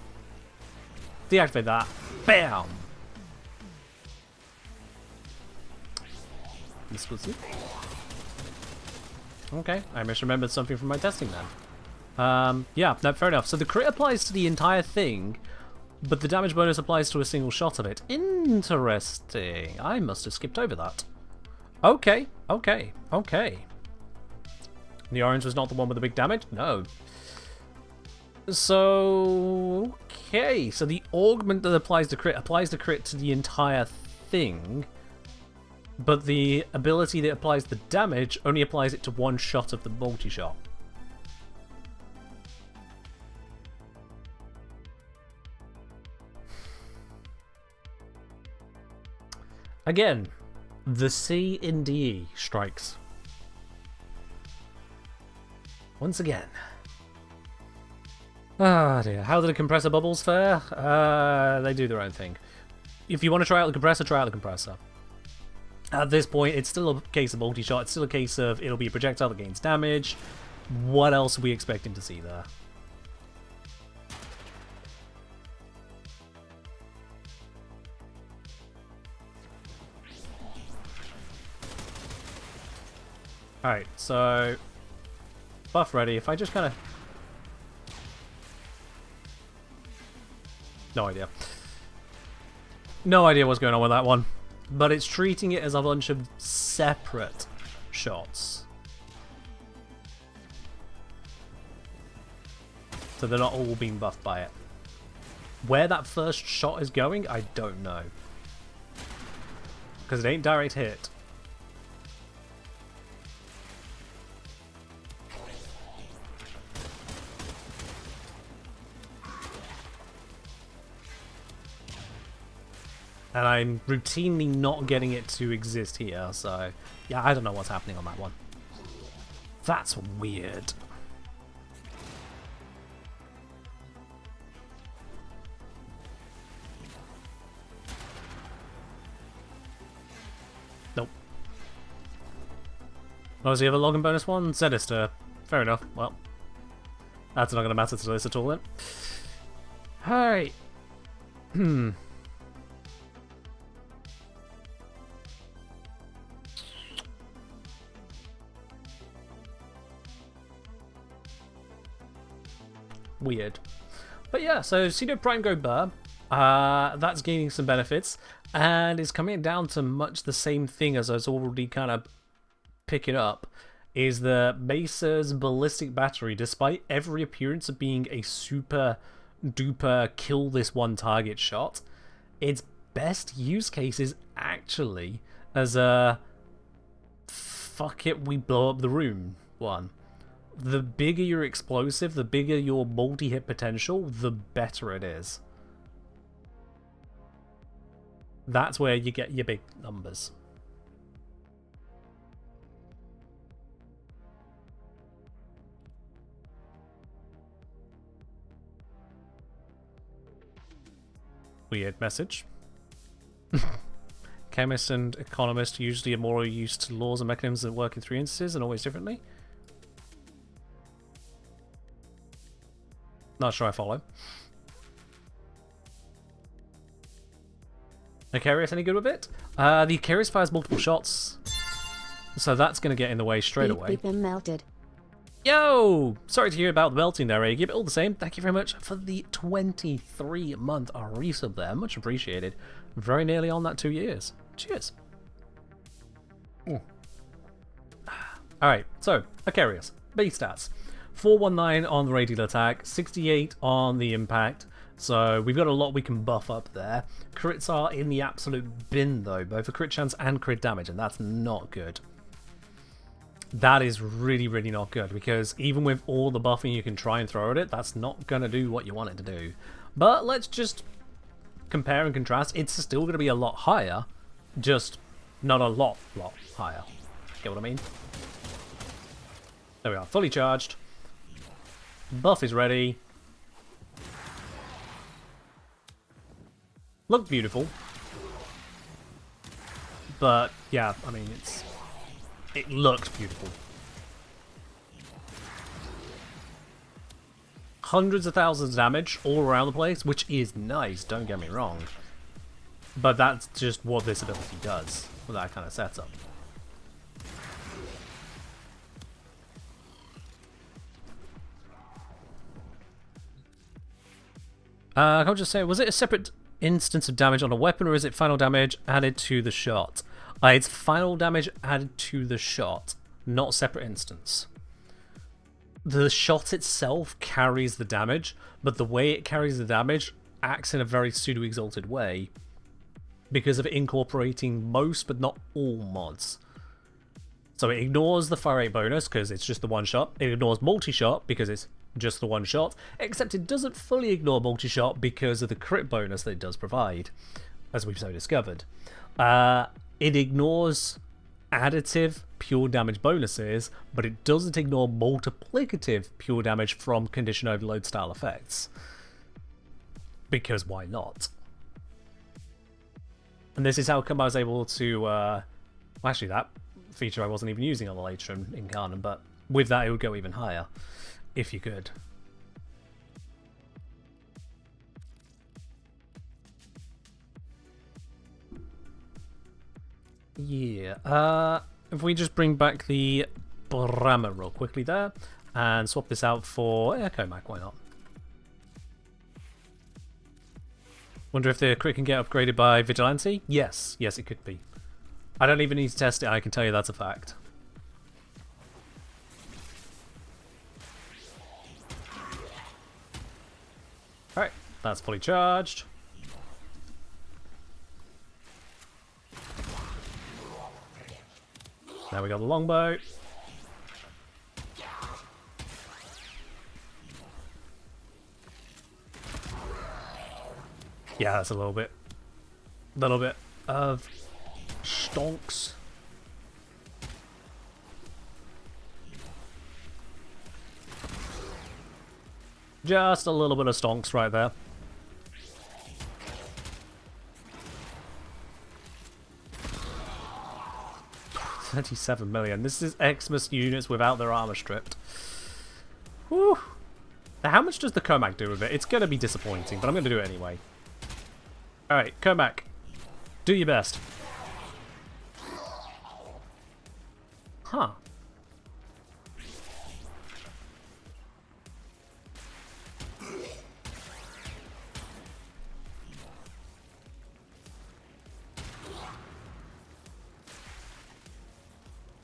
Deactivate that. Bam! Exclusive. Okay, I misremembered something from my testing then. Yeah, no, fair enough. So the crit applies to the entire thing, but the damage bonus applies to a single shot of it. Interesting. I must have skipped over that. Okay. The orange was not the one with the big damage? No. So, okay. So the augment that applies to crit to the entire thing, but the ability that applies the damage only applies it to one shot of the multi-shot. Again, the C in DE strikes. Once again. Ah dear, how do the compressor bubbles fare? They do their own thing. If you want to try out the compressor, try out the compressor. At this point, it's still a case of multi-shot, it's still a case of it'll be a projectile that gains damage. What else are we expecting to see there? Alright, so buff ready. If I just kind of... No idea. No idea what's going on with that one. But it's treating it as a bunch of separate shots. So they're not all being buffed by it. Where that first shot is going, I don't know. Because it ain't direct hit. And I'm routinely not getting it to exist here, so yeah, I don't know what's happening on that one. That's weird. Nope. Oh, does he have a login bonus one? Sinister. Fair enough. Well, that's not going to matter to this at all then. Alright. Weird. But yeah, so Pseudo Prime Go Burr, that's gaining some benefits, and it's coming down to much the same thing as I was already kind of picking up, is the Mesa's ballistic battery, despite every appearance of being a super duper kill this one target shot, its best use case is actually as a fuck it, we blow up the room one. The bigger your explosive, the bigger your multi-hit potential, the better it is. That's where you get your big numbers. Weird message. Chemist and economist usually are more used to laws and mechanisms that work in 3 instances and always differently. Not sure I follow. Icarius any good with it? The Icarius fires multiple shots, so that's going to get in the way straight away. Beep them melted. Yo! Sorry to hear about the melting there, Aggie, but all the same, thank you very much for the 23-month resub there. Much appreciated. Very nearly on that 2 years. Cheers. Alright, so, Icarius. Base stats. 419 on the radial attack, 68 on the impact, so we've got a lot we can buff up there. Crits are in the absolute bin though, both for crit chance and crit damage, and that's not good. That is really, really not good, because even with all the buffing you can try and throw at it, that's not going to do what you want it to do. But let's just compare and contrast. It's still going to be a lot higher, just not a lot higher. Get what I mean? There we are, fully charged. Buff is ready. Looked beautiful. But yeah, I mean it looked beautiful. Hundreds of thousands of damage all around the place, which is nice, don't get me wrong. But that's just what this ability does with that kind of setup. I'll just say, was it a separate instance of damage on a weapon, or is it final damage added to the shot? It's final damage added to the shot, not separate instance. The shot itself carries the damage, but the way it carries the damage acts in a very pseudo-exalted way because of incorporating most but not all mods. So it ignores the fire rate bonus because it's just the one shot. It ignores multi-shot because it's just the one shot, except it doesn't fully ignore multi-shot because of the crit bonus that it does provide, as we've so discovered. It ignores additive pure damage bonuses, but it doesn't ignore multiplicative pure damage from condition overload style effects. Because why not? And this is how come I was able to, well, actually that feature I wasn't even using on the later in Canon, but with that it would go even higher. If you could. Yeah. If we just bring back the Brahma real quickly there and swap this out for Echo Mac, why not? Wonder if the crit can get upgraded by Vigilante? Yes, it could be. I don't even need to test it, I can tell you that's a fact. Alright, that's fully charged. Now we got the longbow. Yeah, that's a little bit Little bit of stonks. Just a little bit of stonks right there. $37 million. This is Xmas units without their armor stripped. Whew. Now, how much does the Comac do with it? It's going to be disappointing, but I'm going to do it anyway. Alright, Comac. Do your best. Huh.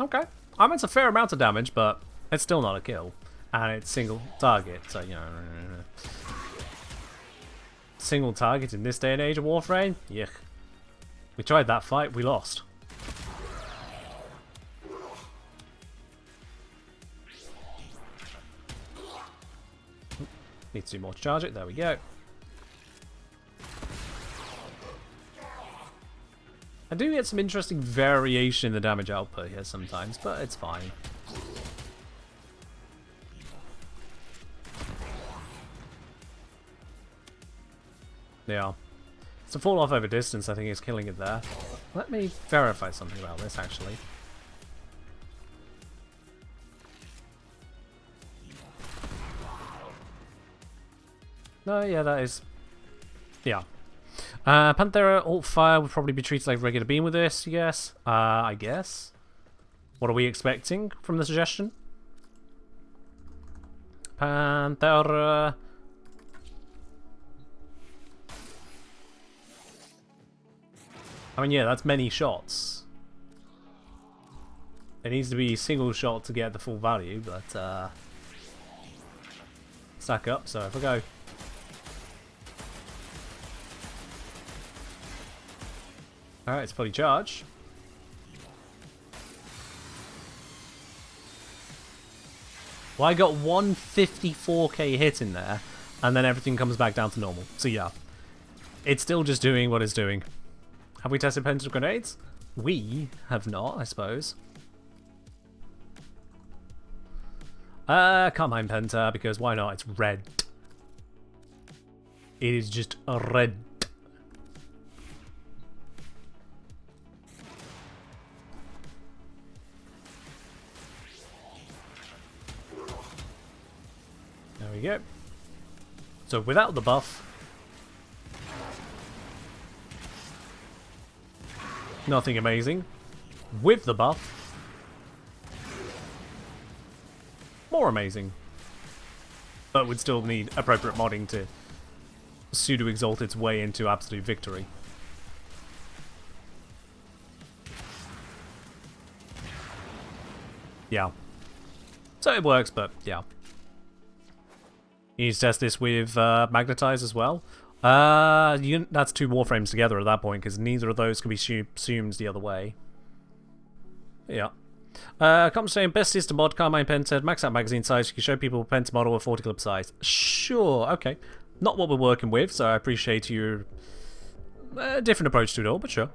Okay. I mean, it's a fair amount of damage, but it's still not a kill. And it's single target, so, you know. Single target in this day and age of Warframe? Yuck. We tried that fight, we lost. Need to do more to charge it, there we go. I do get some interesting variation in the damage output here sometimes, but it's fine. Yeah. It's a fall off over distance, I think is killing it there. Let me verify something about this, actually. No, yeah, that is... Yeah. Panthera alt fire would probably be treated like regular beam with this, yes. I guess. What are we expecting from the suggestion? Panthera... I mean, yeah, that's many shots. It needs to be single shot to get the full value, but stack up, so if I go... Alright, it's fully charged. Well, I got 154k hit in there, and then everything comes back down to normal. So yeah, it's still just doing what it's doing. Have we tested penta grenades? We have not, I suppose. Can't mind penta, because why not? It's red. It is just a red. There we go. So without the buff, nothing amazing. With the buff, more amazing. But would still need appropriate modding to pseudo-exalt its way into absolute victory. Yeah. So it works, but yeah. You need to test this with Magnetize as well. That's two Warframes together at that point, because neither of those can be assumed the other way. Yeah. Come saying best is to mod Carmine Penta, max out magazine size. You can show people Penta model with 40 clip size. Sure, okay. Not what we're working with, so I appreciate your different approach to it all, but sure.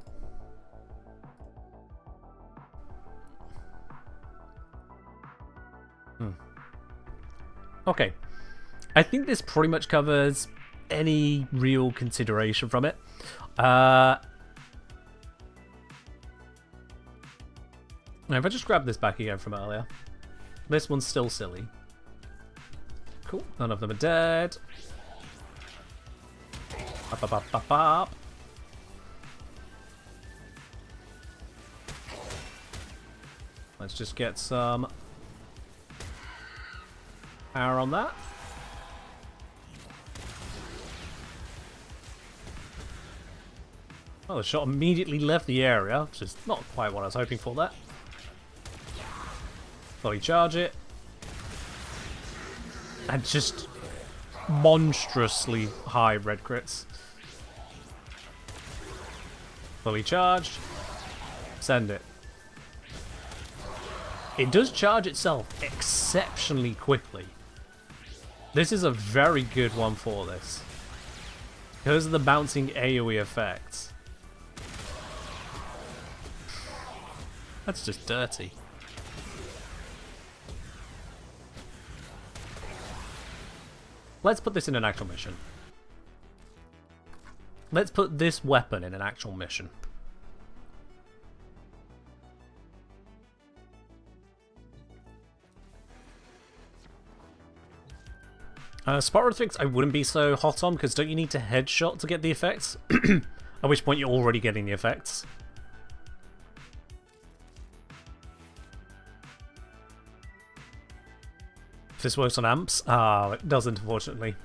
Okay. I think this pretty much covers any real consideration from it. Now, if I just grab this back again from earlier, this one's still silly. Cool, none of them are dead. Up, up, up, up, up. Let's just get some power on that. Oh, the shot immediately left the area, which is not quite what I was hoping for there. Fully charge it. And just monstrously high red crits. Fully charged. Send it. It does charge itself exceptionally quickly. This is a very good one for this. Because of the bouncing AoE effects. That's just dirty. Let's put this in an actual mission. Let's put this weapon in an actual mission. Spot Fix I wouldn't be so hot on, because don't you need to headshot to get the effects? At which point you're already getting the effects. If this works on amps? Ah, it doesn't, unfortunately.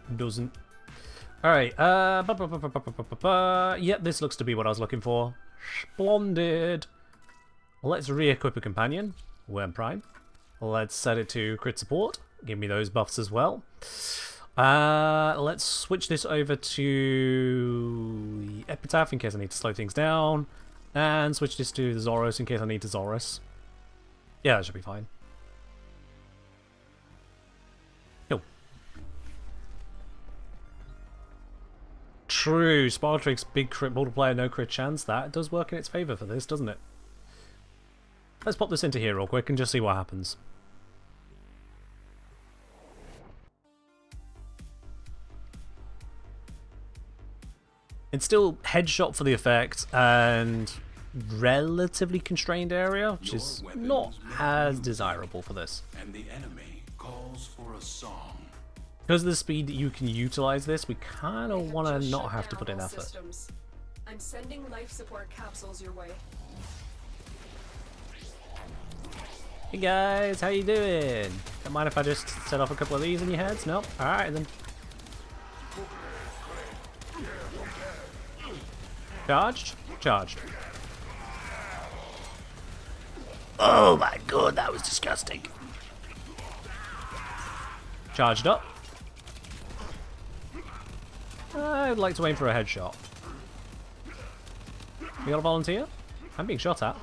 It doesn't. Alright, yep, this looks to be what I was looking for. Splendid! Let's re-equip a companion. Worm Prime. Let's set it to crit support. Give me those buffs as well. Let's switch this over to the Epitaph in case I need to slow things down. And switch this to the Zoros in case I need to Zoros. Yeah, that should be fine. Yo. True, Spartrix, big crit multiplier, no crit chance. That does work in its favour for this, doesn't it? Let's pop this into here real quick and just see what happens. It's still headshot for the effect and relatively constrained area, which is not as desirable for this. And the enemy calls for a song. Because of the speed that you can utilize this, we kind of want to not have to put in effort. Systems. I'm sending life support capsules your way. Hey guys, how you doing? Don't mind if I just set off a couple of these in your heads? Nope. Alright then. Charged? Charged. Oh my god, that was disgusting. Charged up. I'd like to aim for a headshot. We got a volunteer? I'm being shot at.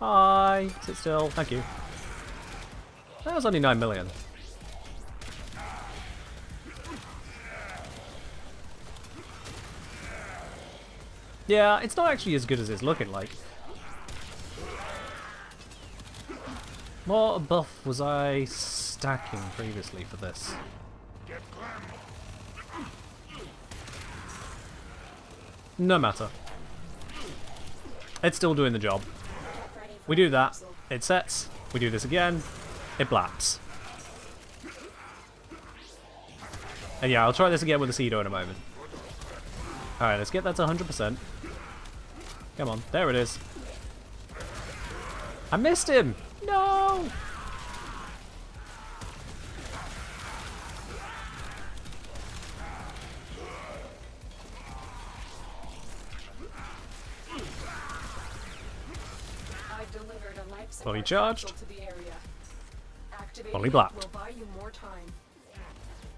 Hi, sit still, thank you. That was only 9 million. Yeah, it's not actually as good as it's looking like. What buff was I stacking previously for this? No matter. It's still doing the job. We do that, it sets. We do this again, it blaps. And yeah, I'll try this again with the Cedo in a moment. Alright, let's get that to 100%. Come on, there it is. I missed him! No! I've delivered a life support Fully charged. capsule to the area. Activating Fully it blapped. will buy you more time.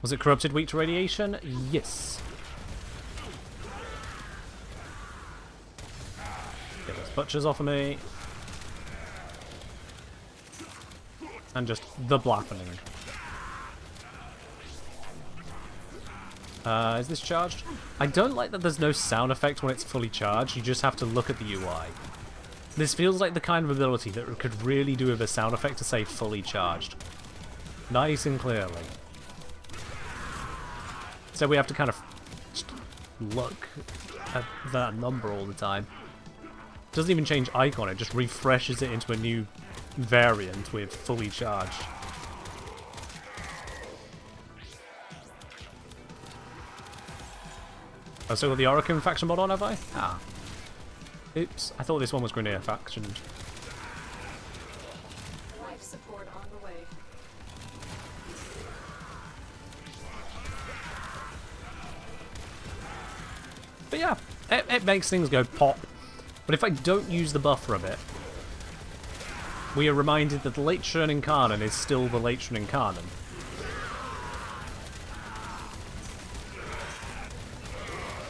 Was it corrupted weak to radiation? Yes. Get those butchers off of me. And just the blackening. Is this charged? I don't like that there's no sound effect when it's fully charged. You just have to look at the UI. This feels like the kind of ability that could really do with a sound effect to say fully charged. Nice and clearly. So we have to kind of just look at that number all the time. Doesn't even change icon, it just refreshes it into a new variant with fully charged. I've still got the Orokin faction mod on, have I? Ah. Oops, I thought this one was Grenadier faction. Life support on the way. But yeah, it makes things go pop. But if I don't use the buff for a bit, we are reminded that the late Churning Kanon is still the late Churning Kanon.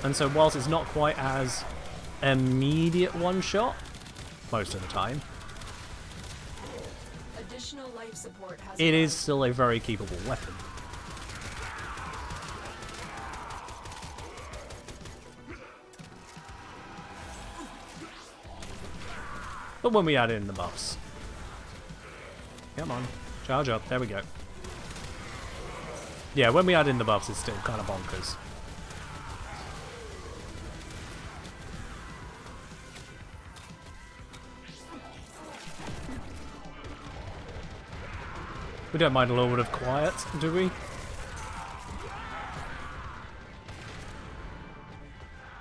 And so whilst it's not quite as immediate one-shot, most of the time, Additional life support has it is arrived. still a very keepable weapon. But when we add in the buffs. Come on. Charge up. There we go. Yeah, when we add in the buffs, it's still kind of bonkers. We don't mind a little bit of quiet, do we?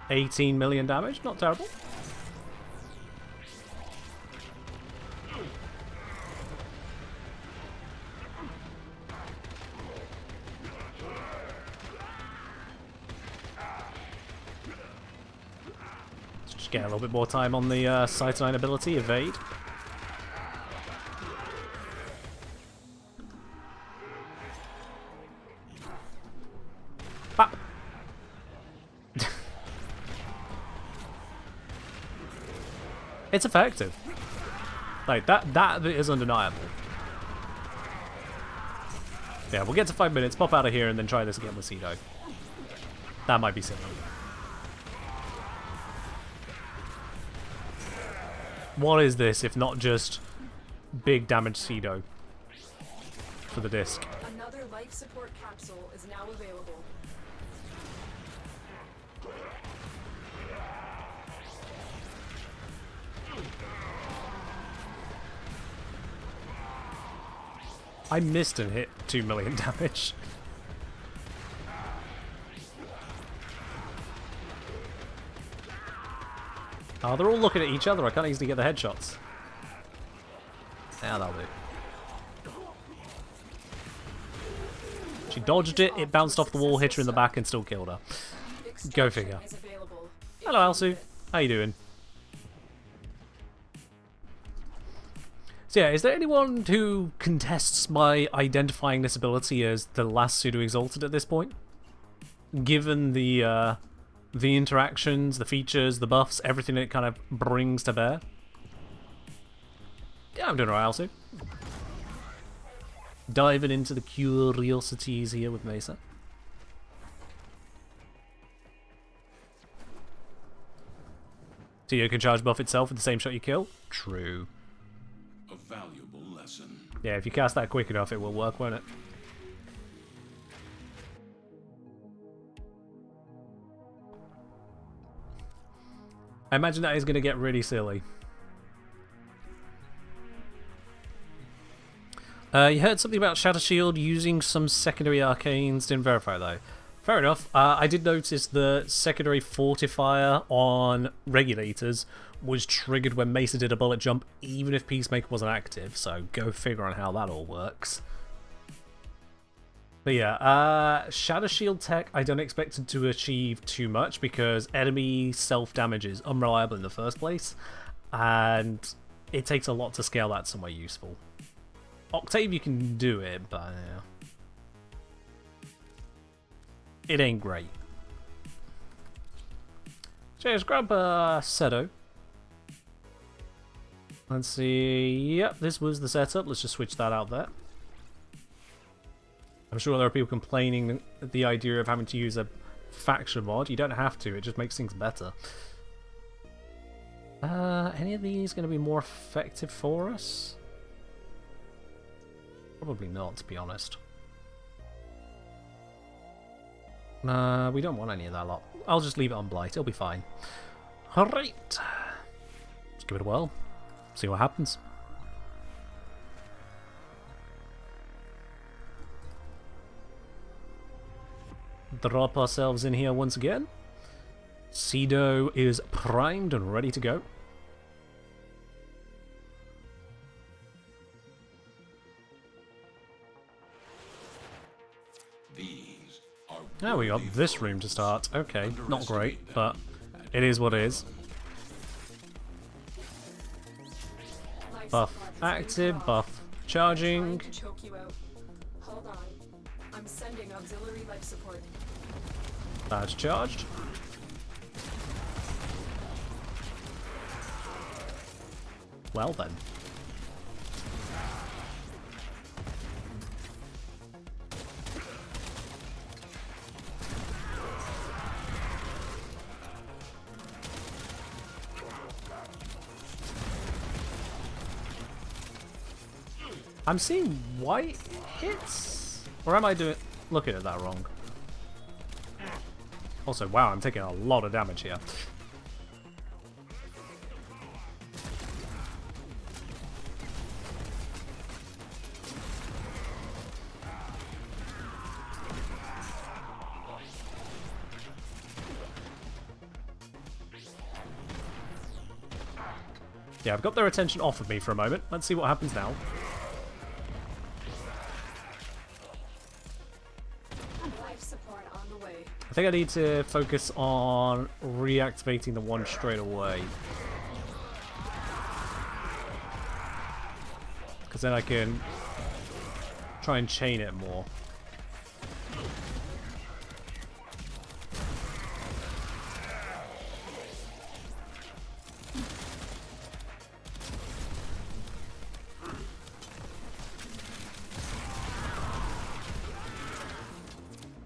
18 million damage, not terrible. Let's just get a little bit more time on the Sight 9 ability, evade. Bap. It's effective. Like, that is undeniable. Yeah, we'll get to 5 minutes, pop out of here, and then try this again with Pseudo. That might be similar. What is this if not just big damage Pseudo for the disc? Another life support capsule is now available. I missed and hit 2 million damage. Oh, they're all looking at each other. I can't easily get the headshots. Yeah, that'll do. She dodged it, it bounced off the wall, hit her in the back, and still killed her. Go figure. Hello, Alsu. How you doing? So yeah, is there anyone who contests my identifying this ability as the last pseudo-exalted at this point? Given the interactions, the features, the buffs, everything it kind of brings to bear? Yeah, I'm doing alright, Alsu. Diving into the curiosities here with Mesa. So you can charge buff itself with the same shot you kill? True. A valuable lesson. Yeah, if you cast that quick enough, it will work, won't it? I imagine that is going to get really silly. You heard something about Shatter Shield using some secondary arcanes. Didn't verify though. Fair enough. I did notice the secondary fortifier on regulators was triggered when Mesa did a bullet jump, even if Peacemaker wasn't active. So go figure on how that all works. But yeah, Shatter Shield tech I don't expect it to achieve too much because enemy self-damage is unreliable in the first place, and it takes a lot to scale that somewhere useful. Octave you can do it, but it ain't great. So let's grab Seto. Let's see. Yep, this was the setup. Let's just switch that out there. I'm sure there are people complaining at the idea of having to use a faction mod. You don't have to, it just makes things better. Any of these going to be more effective for us? Probably not, to be honest. We don't want any of that lot. I'll just leave it on Blight, it'll be fine. Alright. Let's give it a whirl. See what happens. Drop ourselves in here once again. Pseudo is primed and ready to go. Now we got this room to start. Okay, not great, but it is what it is. Buff active, buff charging. Hold on. I'm sending auxiliary life support. Badge charged. Well then. I'm seeing white hits? Or am I looking at that wrong? Also, wow, I'm taking a lot of damage here. Yeah, I've got their attention off of me for a moment. Let's see what happens now. Life support on the way. I think I need to focus on reactivating the one straight away. Because then I can try and chain it more.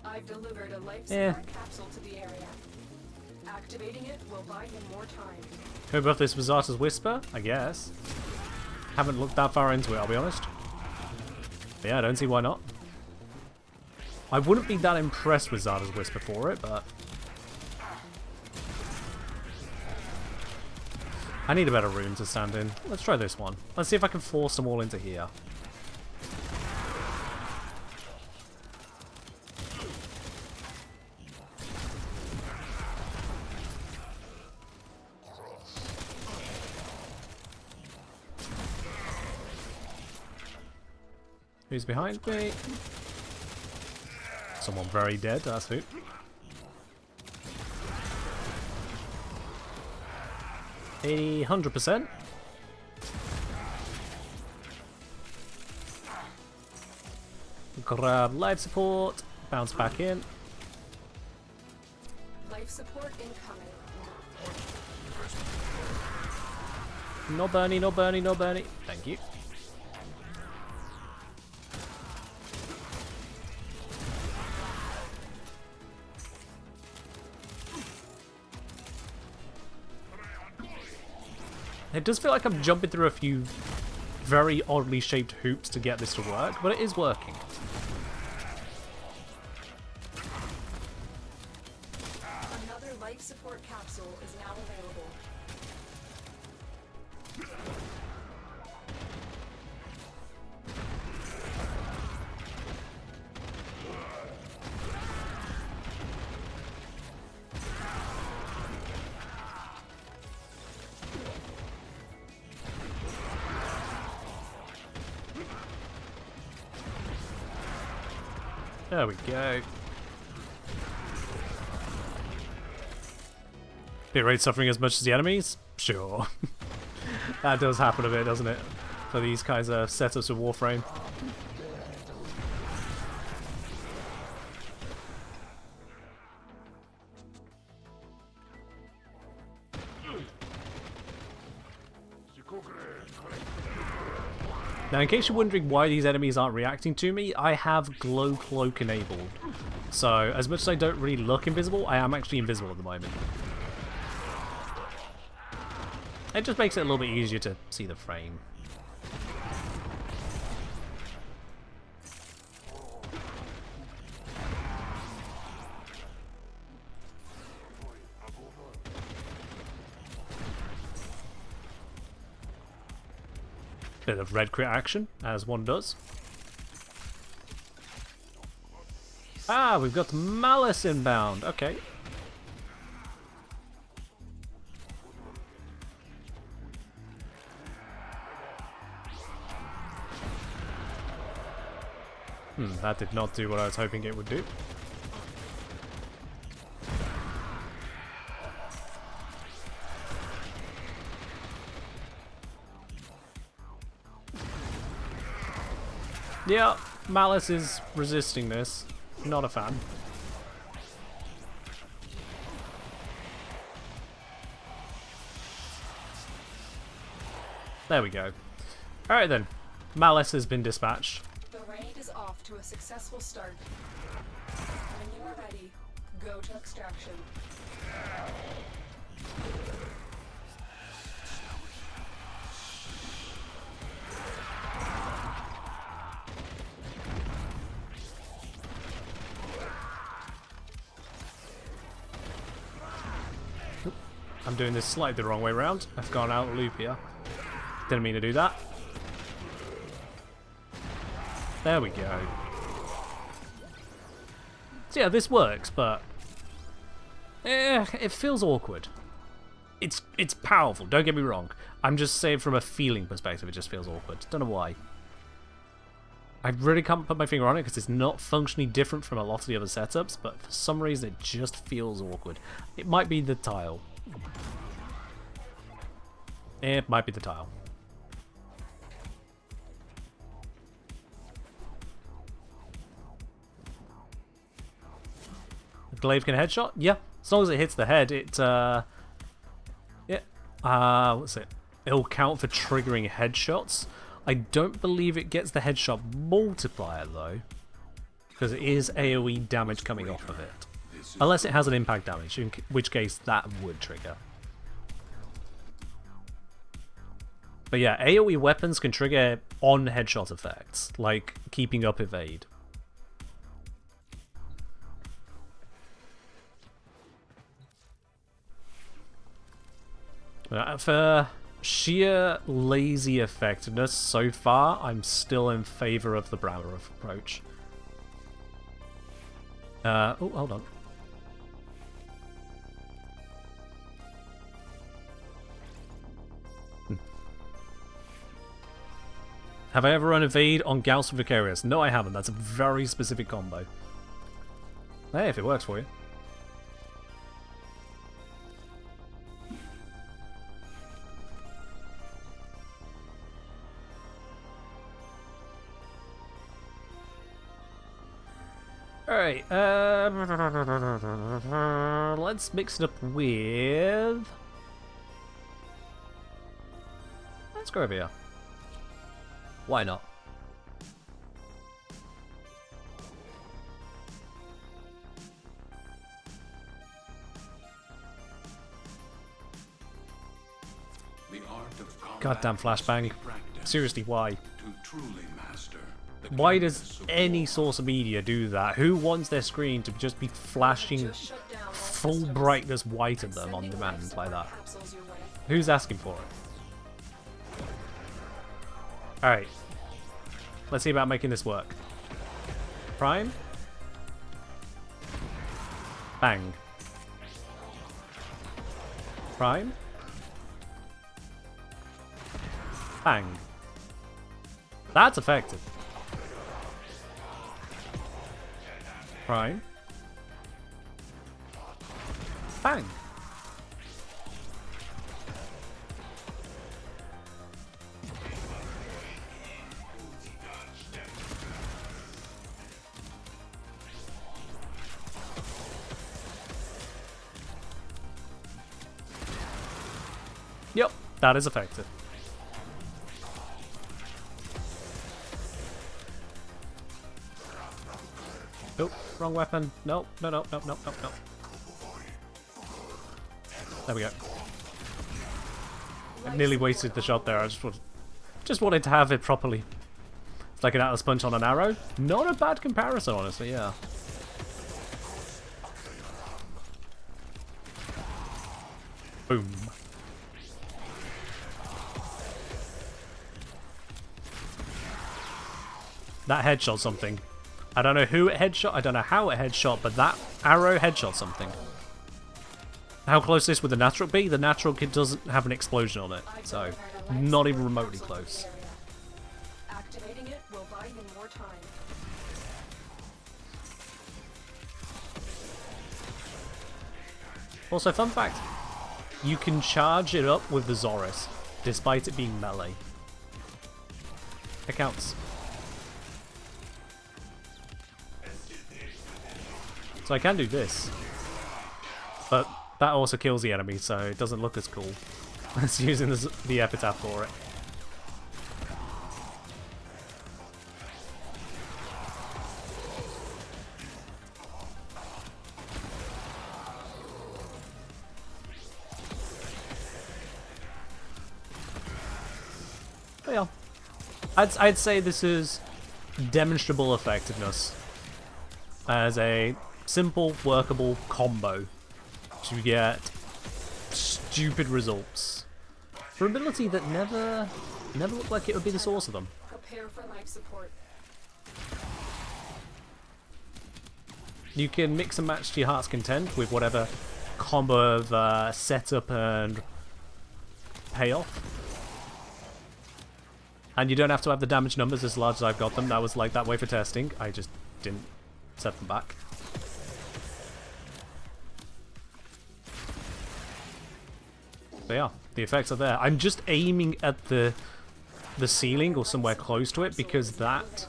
I've delivered a life support capsule to the area. Activating it will buy him more time. Who buffed this was Zarta's Whisper? I guess. Haven't looked that far into it, I'll be honest. But yeah, I don't see why not. I wouldn't be that impressed with Zarta's Whisper for it, but... I need a better room to stand in. Let's try this one. Let's see if I can force them all into here. Who's behind me? Someone very dead, that's who. A 100%. Grab life support, bounce back in. Life support incoming. No Bernie, no Bernie, no Bernie. Thank you. It does feel like I'm jumping through a few very oddly shaped hoops to get this to work, but it is working. Another life support capsule is now available. There we go. Bit rate suffering as much as the enemies? Sure. That does happen a bit, doesn't it? For these kinds of setups of Warframe. Now, in case you're wondering why these enemies aren't reacting to me, I have Glow Cloak enabled. So, as much as I don't really look invisible, I am actually invisible at the moment. It just makes it a little bit easier to see the frame. Bit of red crit action, as one does. Ah, we've got Malice inbound. Okay. That did not do what I was hoping it would do. Yeah, Malice is resisting this. Not a fan. There we go. Alright then. Malice has been dispatched. The raid is off to a successful start. When you are ready, go to extraction. I'm doing this slightly the wrong way around. I've gone out of loop here. Didn't mean to do that. There we go. So yeah, this works, but it feels awkward. It's powerful, don't get me wrong. I'm just saying from a feeling perspective, it just feels awkward. Don't know why. I really can't put my finger on it because it's not functionally different from a lot of the other setups, but for some reason it just feels awkward. It might be the tile. It might be the tile. The glaive can headshot? Yeah. As long as it hits the head, what's it? It'll count for triggering headshots. I don't believe it gets the headshot multiplier though, because it is AoE damage coming off of it. Unless it has an impact damage, in which case that would trigger. But yeah, AoE weapons can trigger on headshot effects, like keeping up evade. For sheer lazy effectiveness, so far, I'm still in favor of the Brawler approach. Oh, hold on. Have I ever run evade on Gauss Vicarious? No, I haven't. That's a very specific combo. Hey, if it works for you. Alright, let's mix it up with... Let's go over here. Why not? The art of combat Goddamn flashbang. must be practiced Seriously, why? to truly master the Why canvas does of any war. source of media do that? Who wants their screen to just be flashing Just shut down all full systems. brightness white of them on Sending demand life like support that? capsules your way. Who's asking for it? Alright. Let's see about making this work. Prime. Bang. Prime. Bang. That's effective. Prime. Bang. Yep, that is effective. Oh, wrong weapon. No, no, no, no, no, no, no. There we go. I nearly wasted the shot there. I just wanted to have it properly. It's like an Atlas punch on an arrow. Not a bad comparison, honestly, yeah. Boom. That headshot something. I don't know who it headshot, I don't know how it headshot, but that arrow headshot something. How close this would the natural be? The natural kit doesn't have an explosion on it, so not even remotely close. Activating it will buy you more time. Also, fun fact, you can charge it up with the Zoris, despite it being melee. It counts. So I can do this, but that also kills the enemy, so it doesn't look as cool. It's using the epitaph for it. But yeah, I'd say this is demonstrable effectiveness as a simple, workable combo to get stupid results for an ability that never looked like it would be the source of them. Prepare for life support. You can mix and match to your heart's content with whatever combo of setup and payoff. And you don't have to have the damage numbers as large as I've got them. That was like that way for testing. I just didn't set them back. But yeah, the effects are there. I'm just aiming at the ceiling or somewhere close to it because that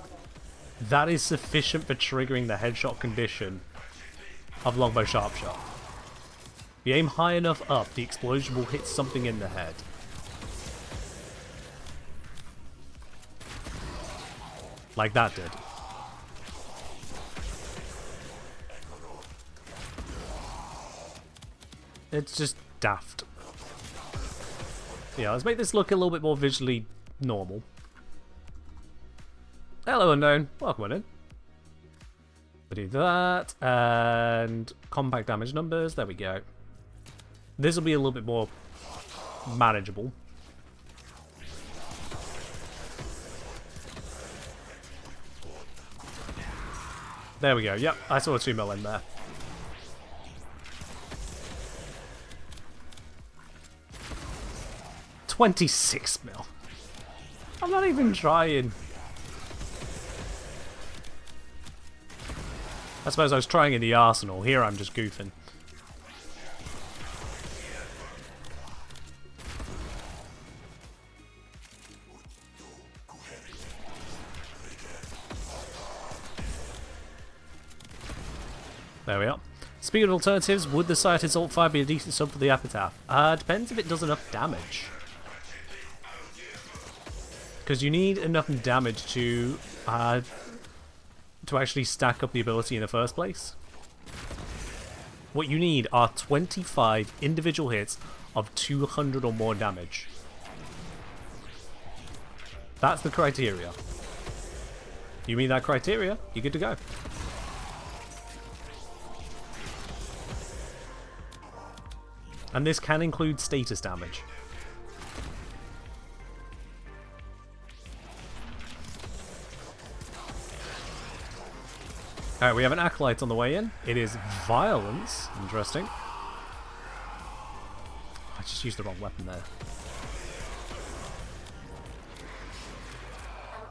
is sufficient for triggering the headshot condition of longbow sharpshot. If you aim high enough up, the explosion will hit something in the head. Like that did. It's just daft. Yeah, let's make this look a little bit more visually normal. Hello, Unknown. Welcome on in. We'll do that, and compact damage numbers. There we go. This will be a little bit more manageable. There we go. Yep, I saw a 2 mil in there. $26 mil. I'm not even trying. I suppose I was trying in the arsenal. Here I'm just goofing. There we are. Speaking of alternatives, would the Scientist Alt 5 be a decent sub for the Epitaph? Depends if it does enough damage. Because you need enough damage to actually stack up the ability in the first place. What you need are 25 individual hits of 200 or more damage. That's the criteria. You meet that criteria, you're good to go. And this can include status damage. Alright, we have an Acolyte on the way in. It is Violence. Interesting. I just used the wrong weapon there.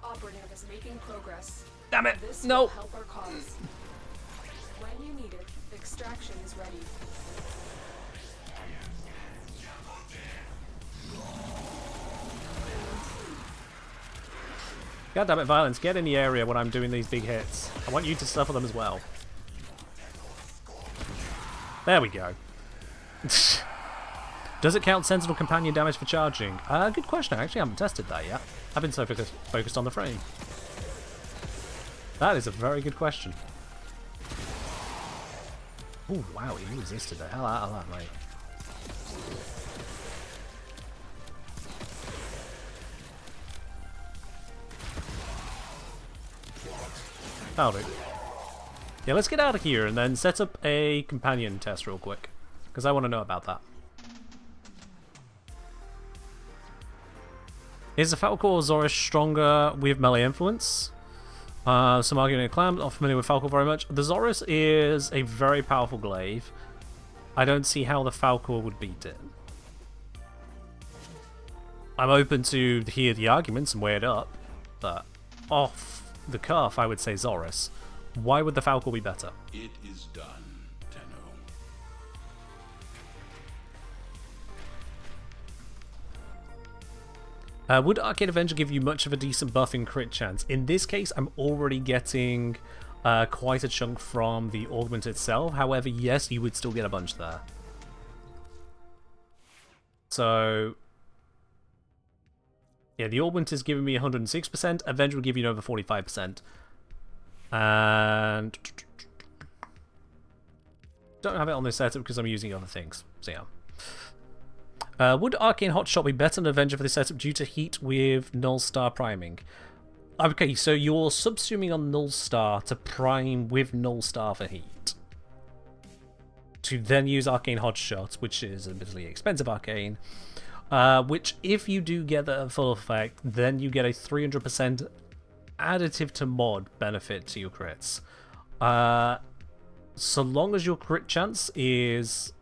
Our operative is making progress. Damn it! This No! will help our cause. When you need it, extraction is ready. God damn it, Violence, get in the area when I'm doing these big hits. I want you to suffer them as well. There we go. Does it count Sentinel Companion damage for charging? Good question. I actually haven't tested that yet. I've been so focused on the frame. That is a very good question. Oh wow, he resisted the hell out of that, mate. That'll do. Yeah, let's get out of here and then set up a companion test real quick, because I want to know about that. Is the Falcor or Zorus stronger with melee influence? Some arguing in Clam, not familiar with Falcor very much. The Zorus is a very powerful glaive. I don't see how the Falcor would beat it. I'm open to hear the arguments and weigh it up, but off the cuff, I would say Zorus. Why would the Falcor be better? It is done, Tenno. Would Arcade Avenger give you much of a decent buff in crit chance? In this case, I'm already getting quite a chunk from the augment itself. However, yes, you would still get a bunch there. So yeah, the augment is giving me 106%. Avenger will give you over 45%. And don't have it on this setup because I'm using other things. So yeah. Would Arcane Hotshot be better than Avenger for this setup due to heat with Null Star priming? Okay, so you're subsuming on Null Star to prime with Null Star for heat. to then use Arcane Hotshot, which is admittedly expensive arcane, which if you do get the full effect, then you get a 300% additive to mod benefit to your crits. So long as your crit chance is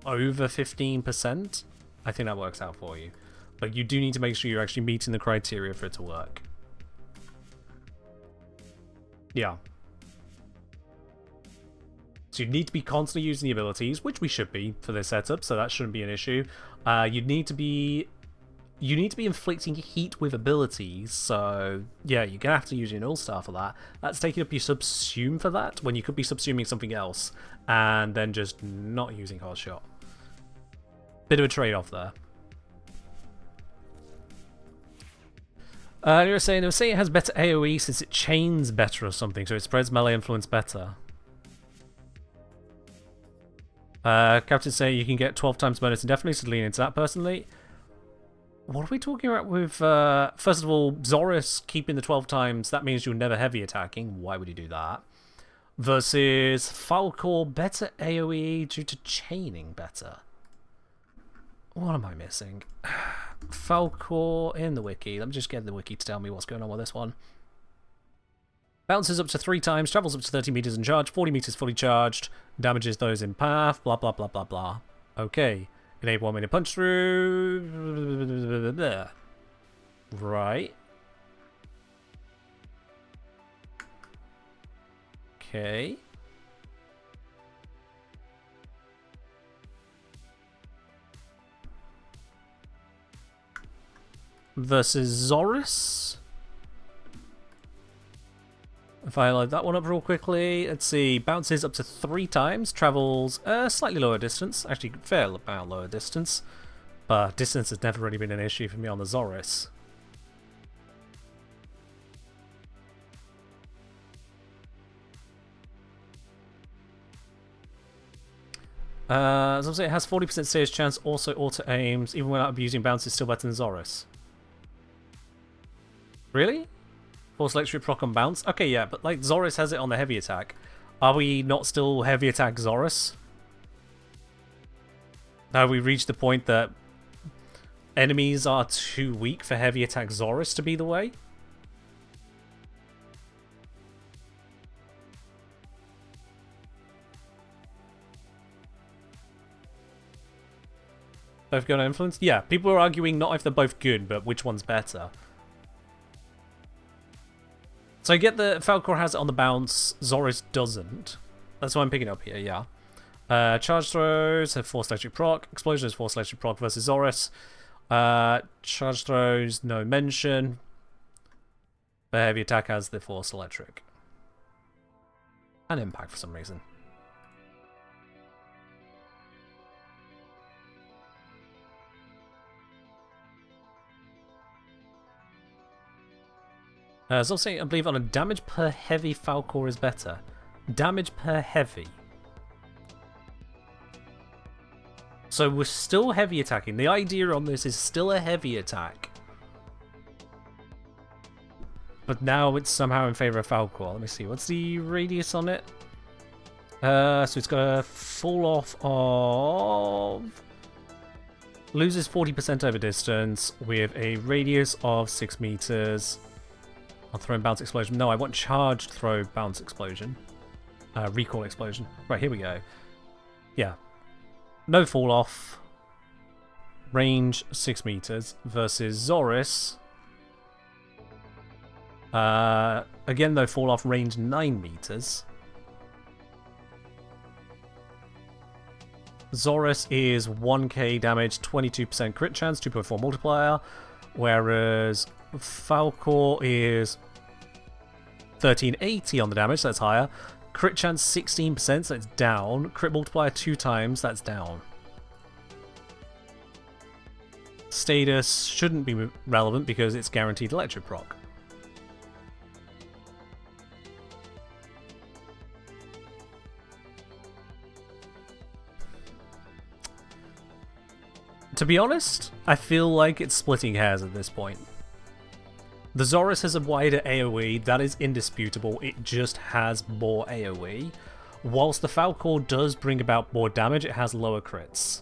over 15%, I think that works out for you. But you do need to make sure you're actually meeting the criteria for it to work. Yeah. So you need to be constantly using the abilities, which we should be for this setup, so that shouldn't be an issue. You need to be inflicting heat with abilities, so yeah, you're gonna have to use your null star for that. That's taking up your subsume for that, when you could be subsuming something else, and then just not using hard shot. Bit of a trade-off there. You were saying it has better AoE since it chains better or something, so it spreads melee influence better. Captain saying you can get 12 times bonus indefinitely, so lean into that personally. What are we talking about with, first of all, Zorus keeping the 12 times, that means you're never heavy attacking. Why would you do that? Versus Falcor, better AoE due to chaining better. What am I missing? Falcor in the wiki. Let me just get the wiki to tell me what's going on with this one. Bounces up to 3 times, travels up to 30 meters in charge, 40 meters fully charged, damages those in path, blah blah blah blah blah. Okay. Enable 1 minute punch through. Right. Okay. Versus Zorus. If I load that one up real quickly, let's see, bounces up to 3 times, travels a slightly lower distance, actually fair amount lower distance, but distance has never really been an issue for me on the Zorus. As I'm saying, it has 40% serious chance, also auto-aims, even without abusing bounces, still better than Zorus. Really? Force electric proc on bounce? Okay, yeah, but like Zorus has it on the heavy attack. Are we not still heavy attack Zorus? Have we reached the point that enemies are too weak for heavy attack Zorus to be the way? Both good on influence? Yeah, people are arguing not if they're both good, but which one's better. So I get that Falcor has it on the bounce, Zorus doesn't. That's what I'm picking up here, yeah. Charge throws have force electric proc, explosion is force electric proc versus Zorus. Charge throws, no mention. But heavy attack has the force electric. And impact for some reason. As I'm saying, I believe on a damage per heavy, Falcor is better. Damage per heavy. So we're still heavy attacking. The idea on this is still a heavy attack. But now it's somehow in favor of Falcor. Let me see. What's the radius on it? So it's got a fall off of... Loses 40% over distance with a radius of 6 meters. I'll throw in bounce explosion. No, I want charged throw bounce explosion. Recall explosion. Right, here we go. Yeah. No fall off. Range 6 meters versus Zorus. Again, though, fall off range 9 meters. Zorus is 1k damage, 22% crit chance, 2.4 multiplier. Whereas Falcor is 1380 on the damage, so that's higher. Crit chance 16%, so it's down. Crit multiplier 2 times, that's down. Status shouldn't be relevant because it's guaranteed electric proc. To be honest, I feel like it's splitting hairs at this point. The Zorus has a wider AoE, that is indisputable, it just has more AoE. whilst the Falcor does bring about more damage, it has lower crits.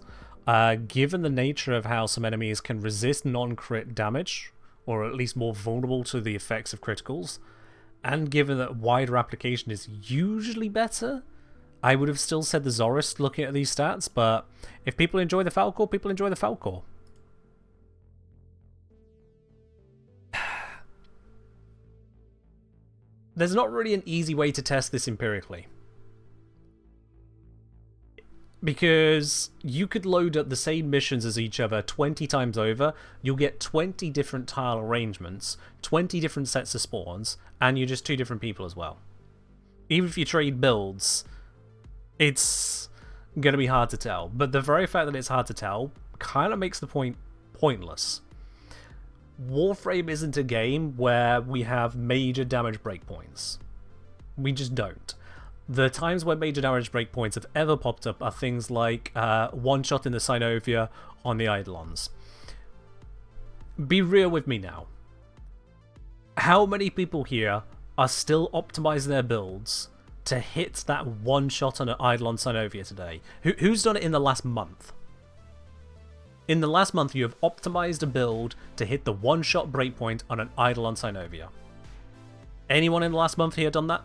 Given the nature of how some enemies can resist non-crit damage, or at least more vulnerable to the effects of criticals, and given that wider application is usually better, I would have still said the Zorist looking at these stats, but if people enjoy the Falcor, people enjoy the Falcor. There's not really an easy way to test this empirically. Because you could load up the same missions as each other 20 times over, you'll get 20 different tile arrangements, 20 different sets of spawns, and you're just 2 different people as well. Even if you trade builds, it's going to be hard to tell. But the very fact that it's hard to tell kind of makes the point pointless. Warframe isn't a game where we have major damage breakpoints. We just don't. The times where major damage breakpoints have ever popped up are things like one shot in the Synovia on the Eidolons. Be real with me now. How many people here are still optimizing their builds to hit that one shot on an Eidolon Synovia today? Who's done it in the last month? In the last month, you have optimized a build to hit the one-shot breakpoint on an Eidolon Synovia. Anyone in the last month here done that?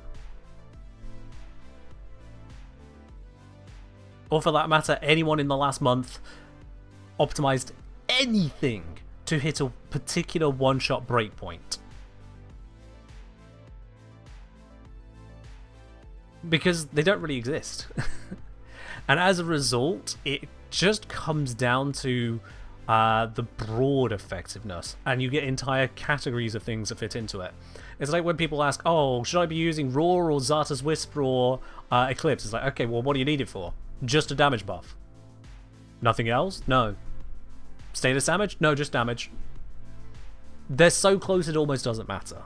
Or for that matter, anyone in the last month optimized anything to hit a particular one-shot breakpoint? Because they don't really exist. And as a result, it just comes down to the broad effectiveness, and you get entire categories of things that fit into it. It's like when people ask, oh, should I be using Roar or Zarta's Whisper or Eclipse? It's like, okay, well, what do you need it for? Just a damage buff. Nothing else? No. Status damage? No, just damage. They're so close it almost doesn't matter.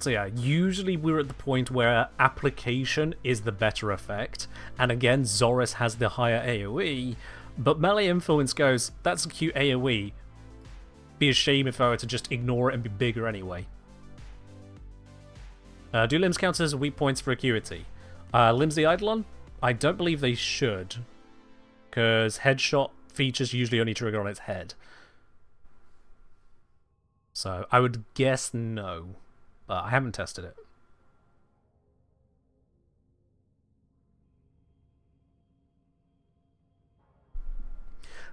So yeah, usually we're at the point where application is the better effect, and again, Zoris has the higher AoE, but melee influence goes, that's a cute AoE. Be a shame if I were to just ignore it and be bigger anyway. Do limbs count as weak points for acuity? Limbs the Eidolon? I don't believe they should, because headshot features usually only trigger on its head. So I would guess no. I haven't tested it.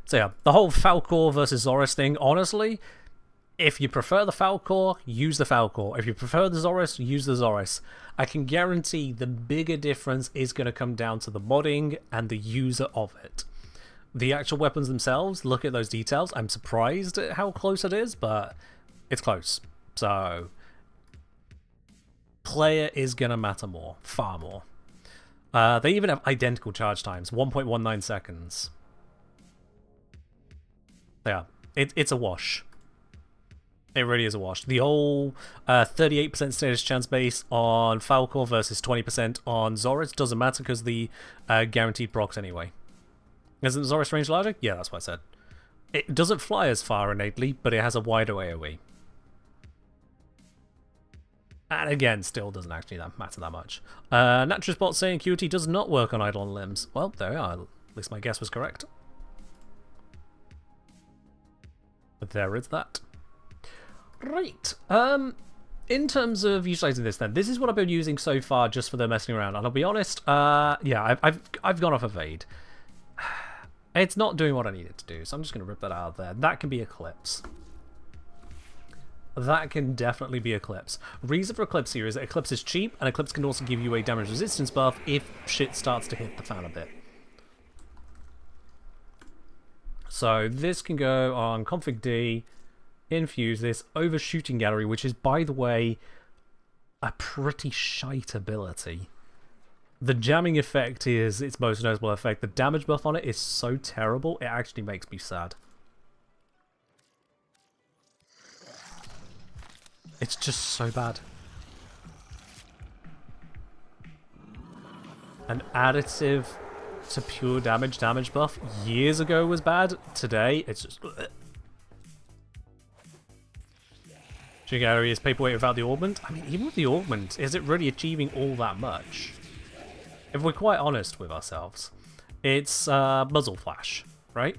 So yeah, the whole Falcor versus Zoris thing, honestly, if you prefer the Falcor, use the Falcor. If you prefer the Zoris, use the Zoris. I can guarantee the bigger difference is going to come down to the modding and the user of it. The actual weapons themselves, look at those details. I'm surprised at how close it is, but it's close. So player is going to matter more, far more. They even have identical charge times, 1.19 seconds. Yeah, it's a wash. It really is a wash. The whole 38% status chance base on Falcor versus 20% on Zoris doesn't matter because the guaranteed procs anyway. Isn't Zoris range larger? Yeah, that's what I said. It doesn't fly as far innately, but it has a wider AoE. And again, still doesn't actually matter that much. Naturalbot saying QT does not work on Eidolon limbs. Well, there we are. At least my guess was correct. But there is that. Right. In terms of utilizing this then, this is what I've been using so far just for the messing around. And I'll be honest, yeah, I've gone off of Aid. It's not doing what I need it to do, so I'm just going to rip that out of there. That can be Eclipse. That can definitely be Eclipse. Reason for Eclipse here is that Eclipse is cheap, and Eclipse can also give you a damage resistance buff if shit starts to hit the fan a bit. So this can go on config D, infuse this, overshooting gallery, which is, by the way, a pretty shite ability. The jamming effect is its most notable effect. The damage buff on it is so terrible, it actually makes me sad. It's just so bad. An additive to pure damage buff years ago was bad. Today, it's just Shooting gallery is paperweight without the augment. I mean, even with the augment, is it really achieving all that much? If we're quite honest with ourselves, it's muzzle flash, right?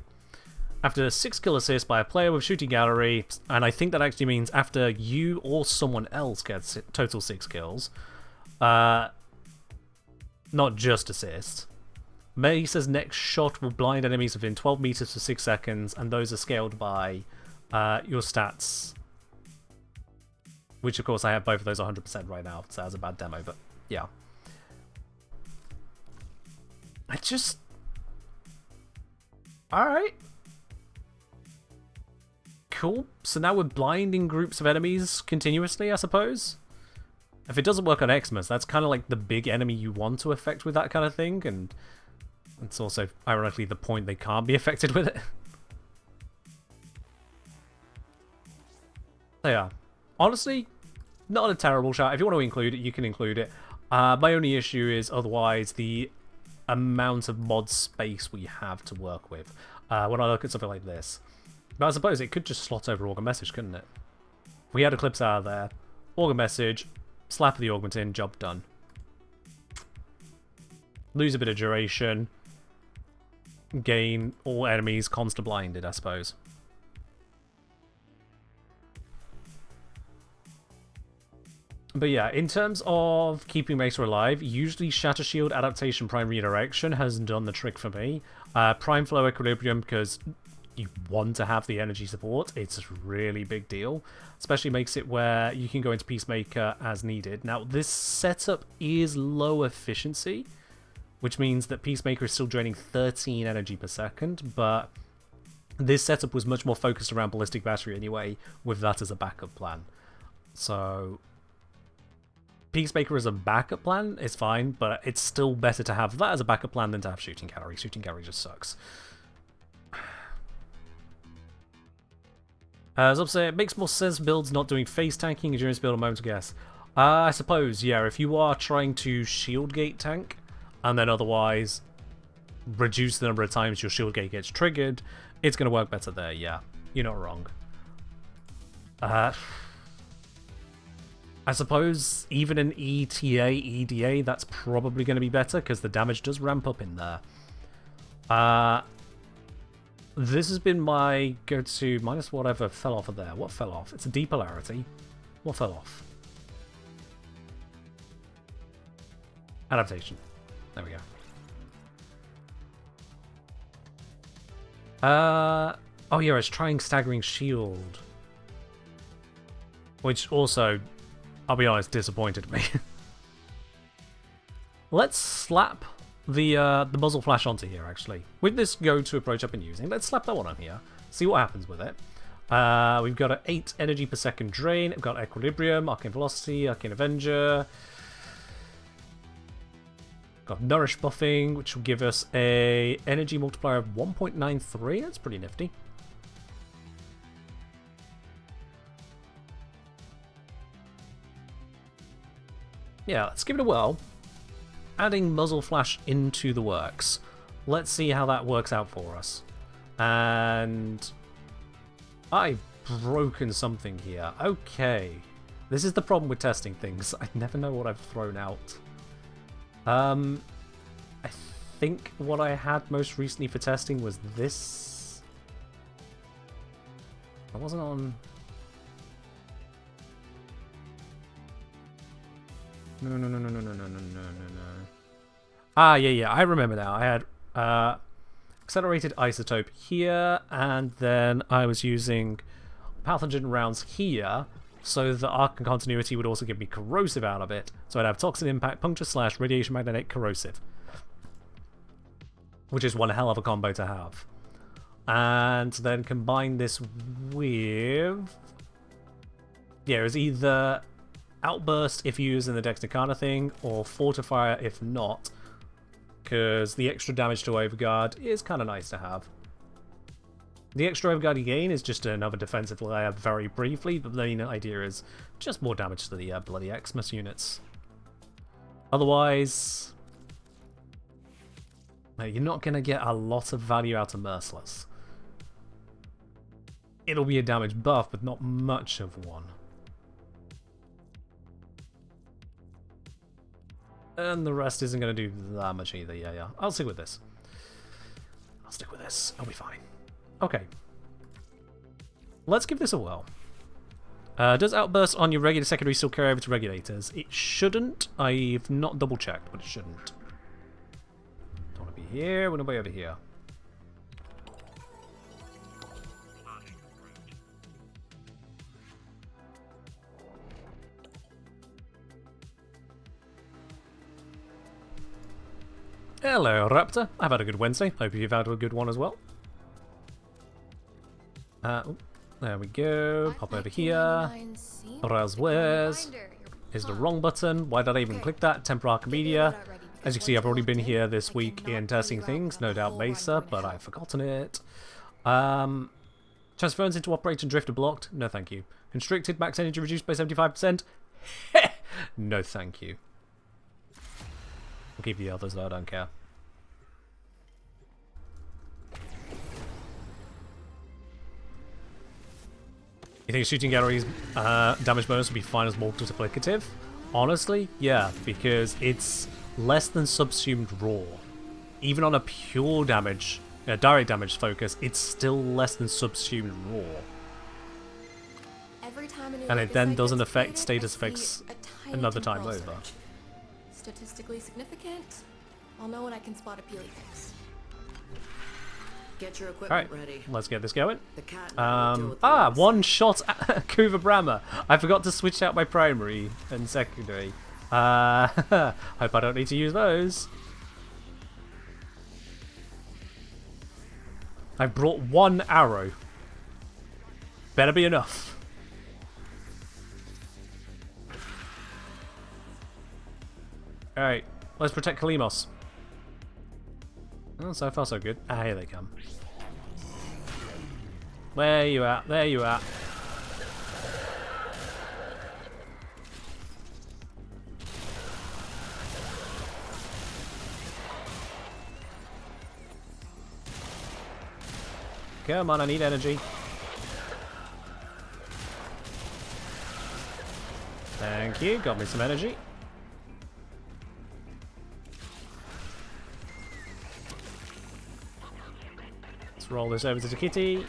After 6 kill assists by a player with shooting gallery, and I think that actually means after you or someone else gets total 6 kills, not just assists. May says next shot will blind enemies within 12 meters for 6 seconds, and those are scaled by your stats. Which, of course, I have both of those 100% right now, so that was a bad demo, but yeah. I just... Alright. Cool. So now we're blinding groups of enemies continuously, I suppose? If it doesn't work on Xmas, that's kind of like the big enemy you want to affect with that kind of thing, and it's also, ironically, the point they can't be affected with it. So yeah. Honestly, not a terrible shot. If you want to include it, you can include it. My only issue is otherwise the amount of mod space we have to work with when I look at something like this. But I suppose it could just slot over Augur Message, couldn't it? We had Eclipse out of there. Augur Message, slap the augment in, job done. Lose a bit of duration. Gain all enemies constant blinded, I suppose. But yeah, in terms of keeping Mesa alive, usually Shatter Shield, Adaptation, Prime Redirection has done the trick for me. Prime Flow Equilibrium, because you want to have the energy support. It's a really big deal. Especially makes it where you can go into Peacemaker as needed. Now, this setup is low efficiency, which means that Peacemaker is still draining 13 energy per second, but this setup was much more focused around Ballistic Battery anyway, with that as a backup plan. So... Peacemaker as a backup plan is fine, but it's still better to have that as a backup plan than to have Shooting Gallery. Shooting Gallery just sucks. As Up say, it makes more sense builds not doing face tanking, endurance build a moment to guess. I suppose, yeah, if you are trying to shield gate tank, and then otherwise reduce the number of times your shield gate gets triggered, it's going to work better there, yeah. You're not wrong. I suppose even in ETA, EDA, that's probably going to be better, because the damage does ramp up in there. This has been my go-to, minus whatever fell off of there. What fell off? It's a depolarity. What fell off? Adaptation. There we go. Oh yeah, it's trying Staggering Shield. Which also... I'll be honest, disappointed me. Let's slap the muzzle flash onto here, actually. With this go-to approach I've been using, let's slap that one on here. See what happens with it. We've got an 8 energy per second drain. We've got Equilibrium, Arcane Velocity, Arcane Avenger. Got Nourish buffing, which will give us a energy multiplier of 1.93. That's pretty nifty. Yeah, let's give it a whirl. Adding Muzzle Flash into the works. Let's see how that works out for us. And... I've broken something here. Okay. This is the problem with testing things. I never know what I've thrown out. I think what I had most recently for testing was this. I wasn't on... No. Ah, yeah, I remember now. I had Accelerated Isotope here, and then I was using Pathogen Rounds here, so the Arc and Continuity would also give me Corrosive out of it. So I'd have Toxin Impact, Puncture Slash, Radiation Magnetic, Corrosive. Which is one hell of a combo to have. And then combine this with... Yeah, it was either... Outburst if you use in the Dexnicana thing, or Fortifier if not, because the extra damage to Overguard is kind of nice to have. The extra Overguard you gain is just another defensive layer very briefly, but the main idea is just more damage to the bloody Xmas units. Otherwise, you're not going to get a lot of value out of Merciless. It'll be a damage buff, but not much of one. And the rest isn't going to do that much either. Yeah, yeah. I'll stick with this. I'll stick with this. I'll be fine. Okay. Let's give this a whirl. Does outburst on your regular secondary still carry over to regulators? It shouldn't. I've not double checked, but it shouldn't. Don't want to be here. We want to be over here. Hello, Raptor. I've had a good Wednesday. Hope you've had a good one as well. There we go. Pop over here. Raspwares is the wrong button. Why did I even click that? Temporal Archimedia. As you can see, I've already been here this week in testing things. No doubt Mesa, but I've forgotten it. Transference into Operate and Drifter blocked. No thank you. Constricted. Max energy reduced by 75%. No thank you. I'll keep the others though, I don't care. You think shooting galleries damage bonus would be fine as multiplicative? Honestly, yeah, because it's less than subsumed raw. Even on a pure damage, direct damage focus, it's still less than subsumed raw. And it then doesn't affect status effects another time over. Statistically significant. I'll know when I can spot a peely fix. Get your equipment ready. Let's get this going. The cat one shot at Kuva Brahma. I forgot to switch out my primary and secondary. Hope I don't need to use those. I brought one arrow. Better be enough. Alright, let's protect Kalimos. Oh, so far so good. Ah, here they come. Where you at? There you are. Come on, I need energy. Thank you, got me some energy. Let's roll this over to the kitty.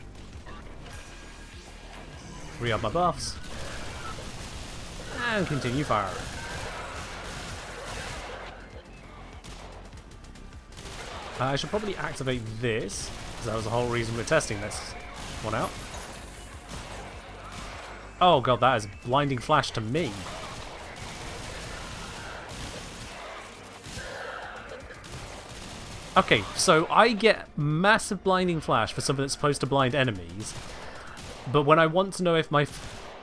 Re-up my buffs. And continue firing. I should probably activate this, because that was the whole reason we're testing this one out. Oh god, that is blinding flash to me. Okay, so I get massive blinding flash for something that's supposed to blind enemies, but when I want to know if my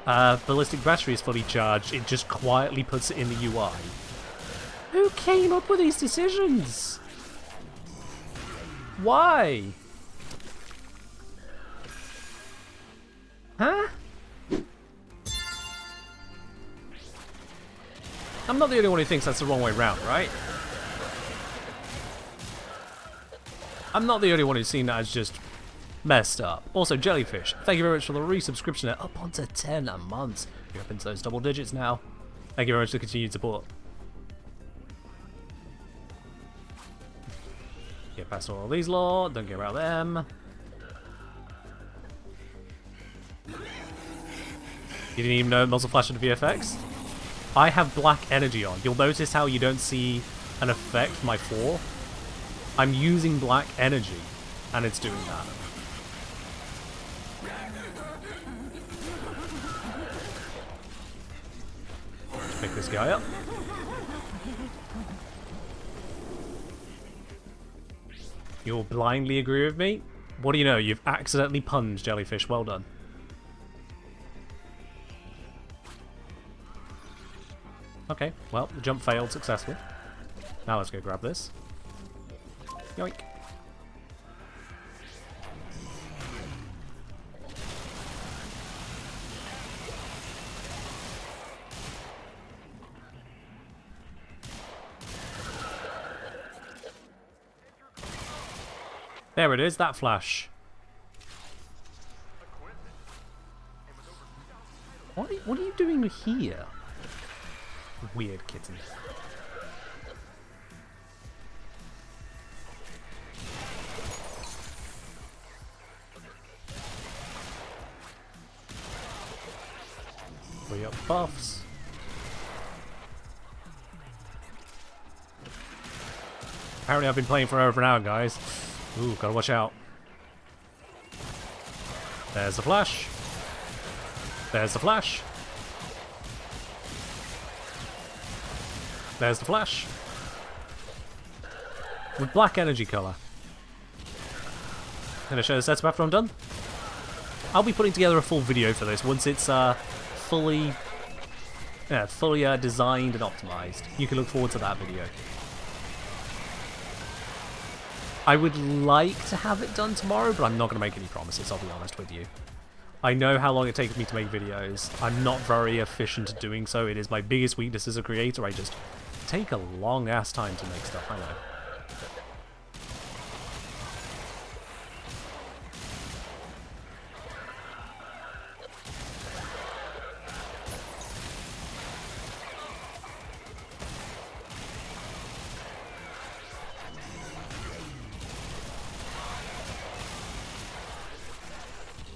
ballistic battery is fully charged, it just quietly puts it in the UI. Who came up with these decisions? Why? Huh? I'm not the only one who thinks that's the wrong way round, right? I'm not the only one who's seen that as just messed up. Also, Jellyfish, thank you very much for the resubscription. They're up onto 10 a month. You're up into those double digits now. Thank you very much for the continued support. Get past all these lot, don't care about them. You didn't even know muzzle flash had VFX? I have black energy on. You'll notice how you don't see an effect from my 4. I'm using black energy, and it's doing that. Pick this guy up. You'll blindly agree with me? What do you know? You've accidentally punned, Jellyfish. Well done. Okay, well, the jump failed successfully. Now let's go grab this. Yoink. There it is, that flash. What are you doing here? Weird kitten. buffs. Apparently I've been playing for over an hour, guys. Ooh, gotta watch out. There's the flash. There's the flash. There's the flash. With black energy colour. Gonna show the setup after I'm done. I'll be putting together a full video for this once it's fully designed and optimized. You can look forward to that video. I would like to have it done tomorrow, but I'm not going to make any promises, I'll be honest with you. I know how long it takes me to make videos. I'm not very efficient at doing so. It is my biggest weakness as a creator. I just take a long ass time to make stuff, I know.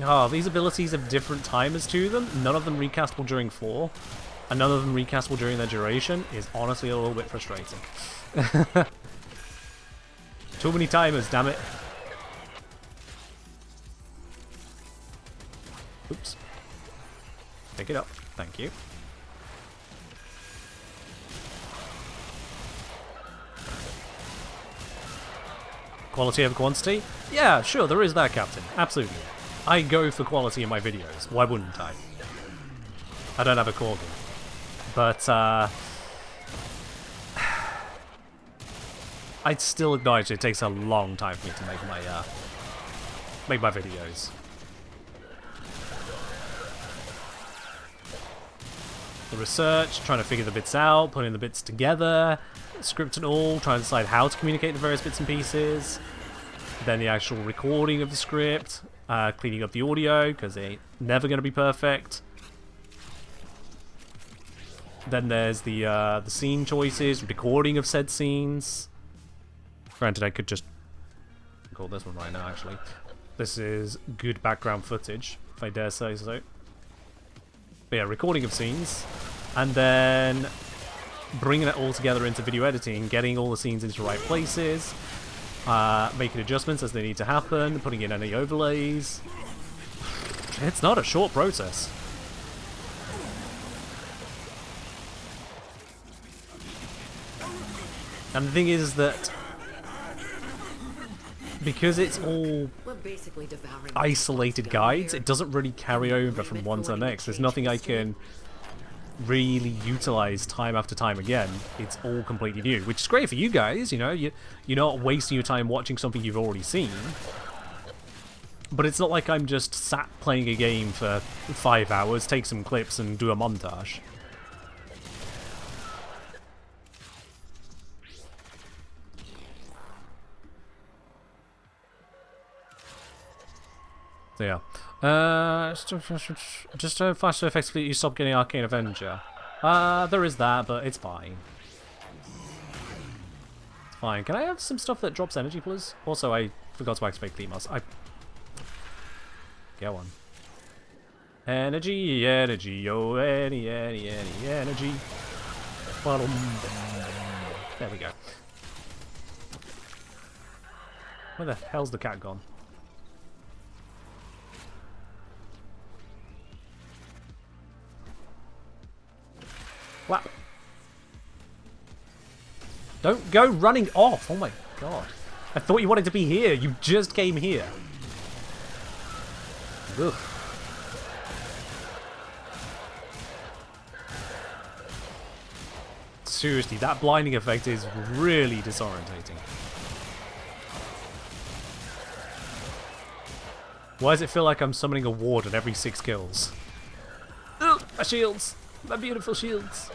Oh, these abilities have different timers to them. None of them recastable during 4. And none of them recastable during their duration is honestly a little bit frustrating. Too many timers, damn it. Oops. Pick it up. Thank you. Quality over quantity? Yeah, sure, there is that, Captain. Absolutely. I go for quality in my videos. Why wouldn't I? I don't have a Corgi. But, I'd still acknowledge it takes a long time for me to make my videos. The research, trying to figure the bits out, putting the bits together, script and all, trying to decide how to communicate the various bits and pieces. Then the actual recording of the script. Cleaning up the audio, because it ain't never going to be perfect. Then there's the scene choices, recording of said scenes. Granted, I could just call this one right now, actually. This is good background footage, if I dare say so. But yeah, recording of scenes. And then bringing it all together into video editing, getting all the scenes into the right places. Making adjustments as they need to happen, putting in any overlays. It's not a short process. And the thing is that because it's all isolated guides, it doesn't really carry over from one to the next. There's nothing I can really utilize time after time again. It's all completely new, which is great for you guys, you know, you're not wasting your time watching something you've already seen. But it's not like I'm just sat playing a game for 5 hours, take some clips and do a montage. So yeah. Just to flash so effectively you stop getting Arcane Avenger. There is that, but it's fine. It's fine. Can I have some stuff that drops energy, please? Also, I forgot to activate Cleat. Get one. Energy, energy, oh, any, energy. There we go. Where the hell's the cat gone? Wow. Don't go running off. Oh my god. I thought you wanted to be here. You just came here. Ugh. Seriously, that blinding effect is really disorientating. Why does it feel like I'm summoning a warden every 6 kills? Ugh, my shields! My beautiful shields!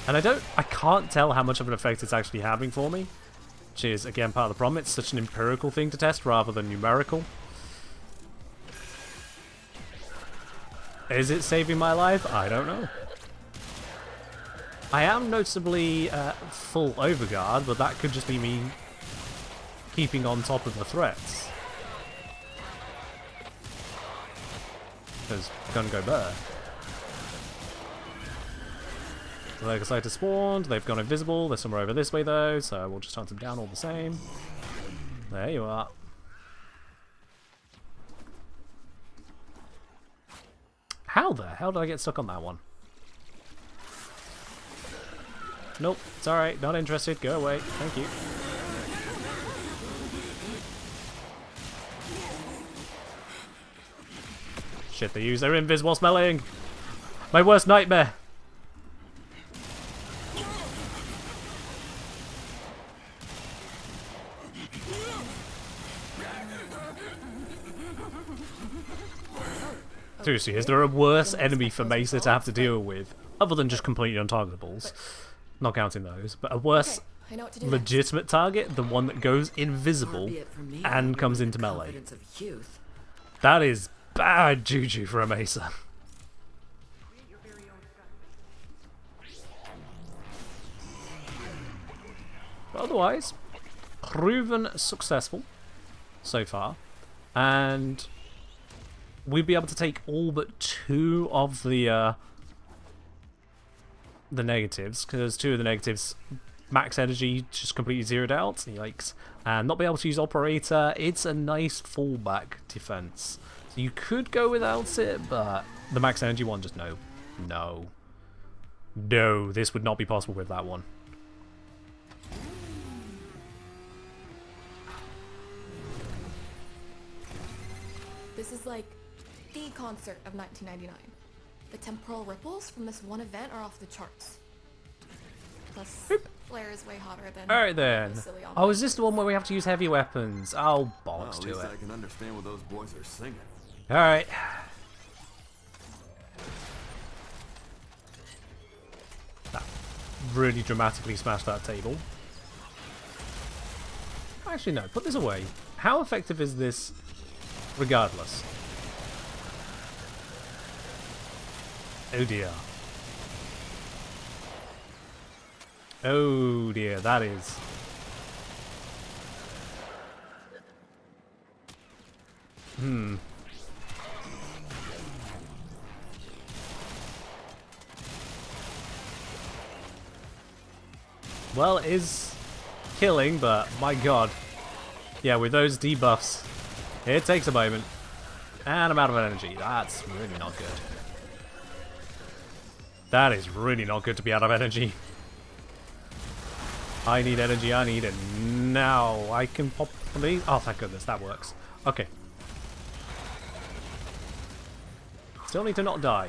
And I can't tell how much of an effect it's actually having for me. Which is, again, part of the problem. It's such an empirical thing to test rather than numerical. Is it saving my life? I don't know. I am noticeably full overguard, but that could just be me keeping on top of the threats. Because gonna go burr. The Legocytes spawned, they've gone invisible, they're somewhere over this way though, so we'll just hunt them down all the same. There you are. How the hell did I get stuck on that one? Nope, it's alright, not interested, go away, thank you. Shit, they use their invis while smelling! My worst nightmare! Seriously, is there a worse enemy for Mesa to have to deal with, other than just completely untargetables? Not counting those, but a worse Okay, I know what to do legitimate target, the one that goes invisible and comes into melee. That is bad juju for a Mesa. But otherwise, proven successful so far, and we'd be able to take all but 2 of the negatives, because 2 of the negatives max energy just completely zeroed out, yikes, and not be able to use operator. It's a nice fallback defense. So you could go without it, but the max energy one, just no. No, this would not be possible with that one. This is like the concert of 1999. The temporal ripples from this one event are off the charts. Plus, Blair is way hotter than. Alright then. the silly Oh, is this the one where we have to use heavy weapons? Oh, bollocks At to least it. I can understand what those boys are singing. Alright. That really dramatically smashed that table. Actually, no, put this away. How effective is this regardless? Oh dear. Oh dear, that is. Well, it is killing, but my god. Yeah, with those debuffs, it takes a moment. And I'm out of energy. That's really not good. That is really not good to be out of energy. I need energy, I need it now. I can pop these. Oh, thank goodness, that works. Okay. Still need to not die.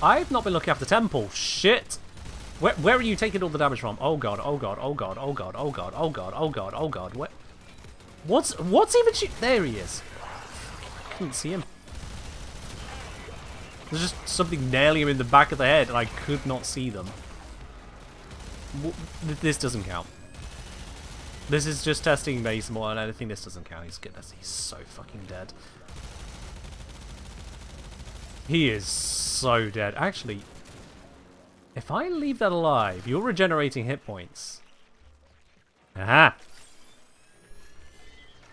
I've not been looking after Temple. Shit. Where are you taking all the damage from? Oh god, oh god, oh god, oh god, oh god, oh god, oh god, oh god. What's even there he is. I couldn't see him. There's just something nailing him in the back of the head and I could not see them. This doesn't count. This is just testing Mace more than anything. This doesn't count. He's so fucking dead. He is so dead. Actually, if I leave that alive, you're regenerating hit points. Aha!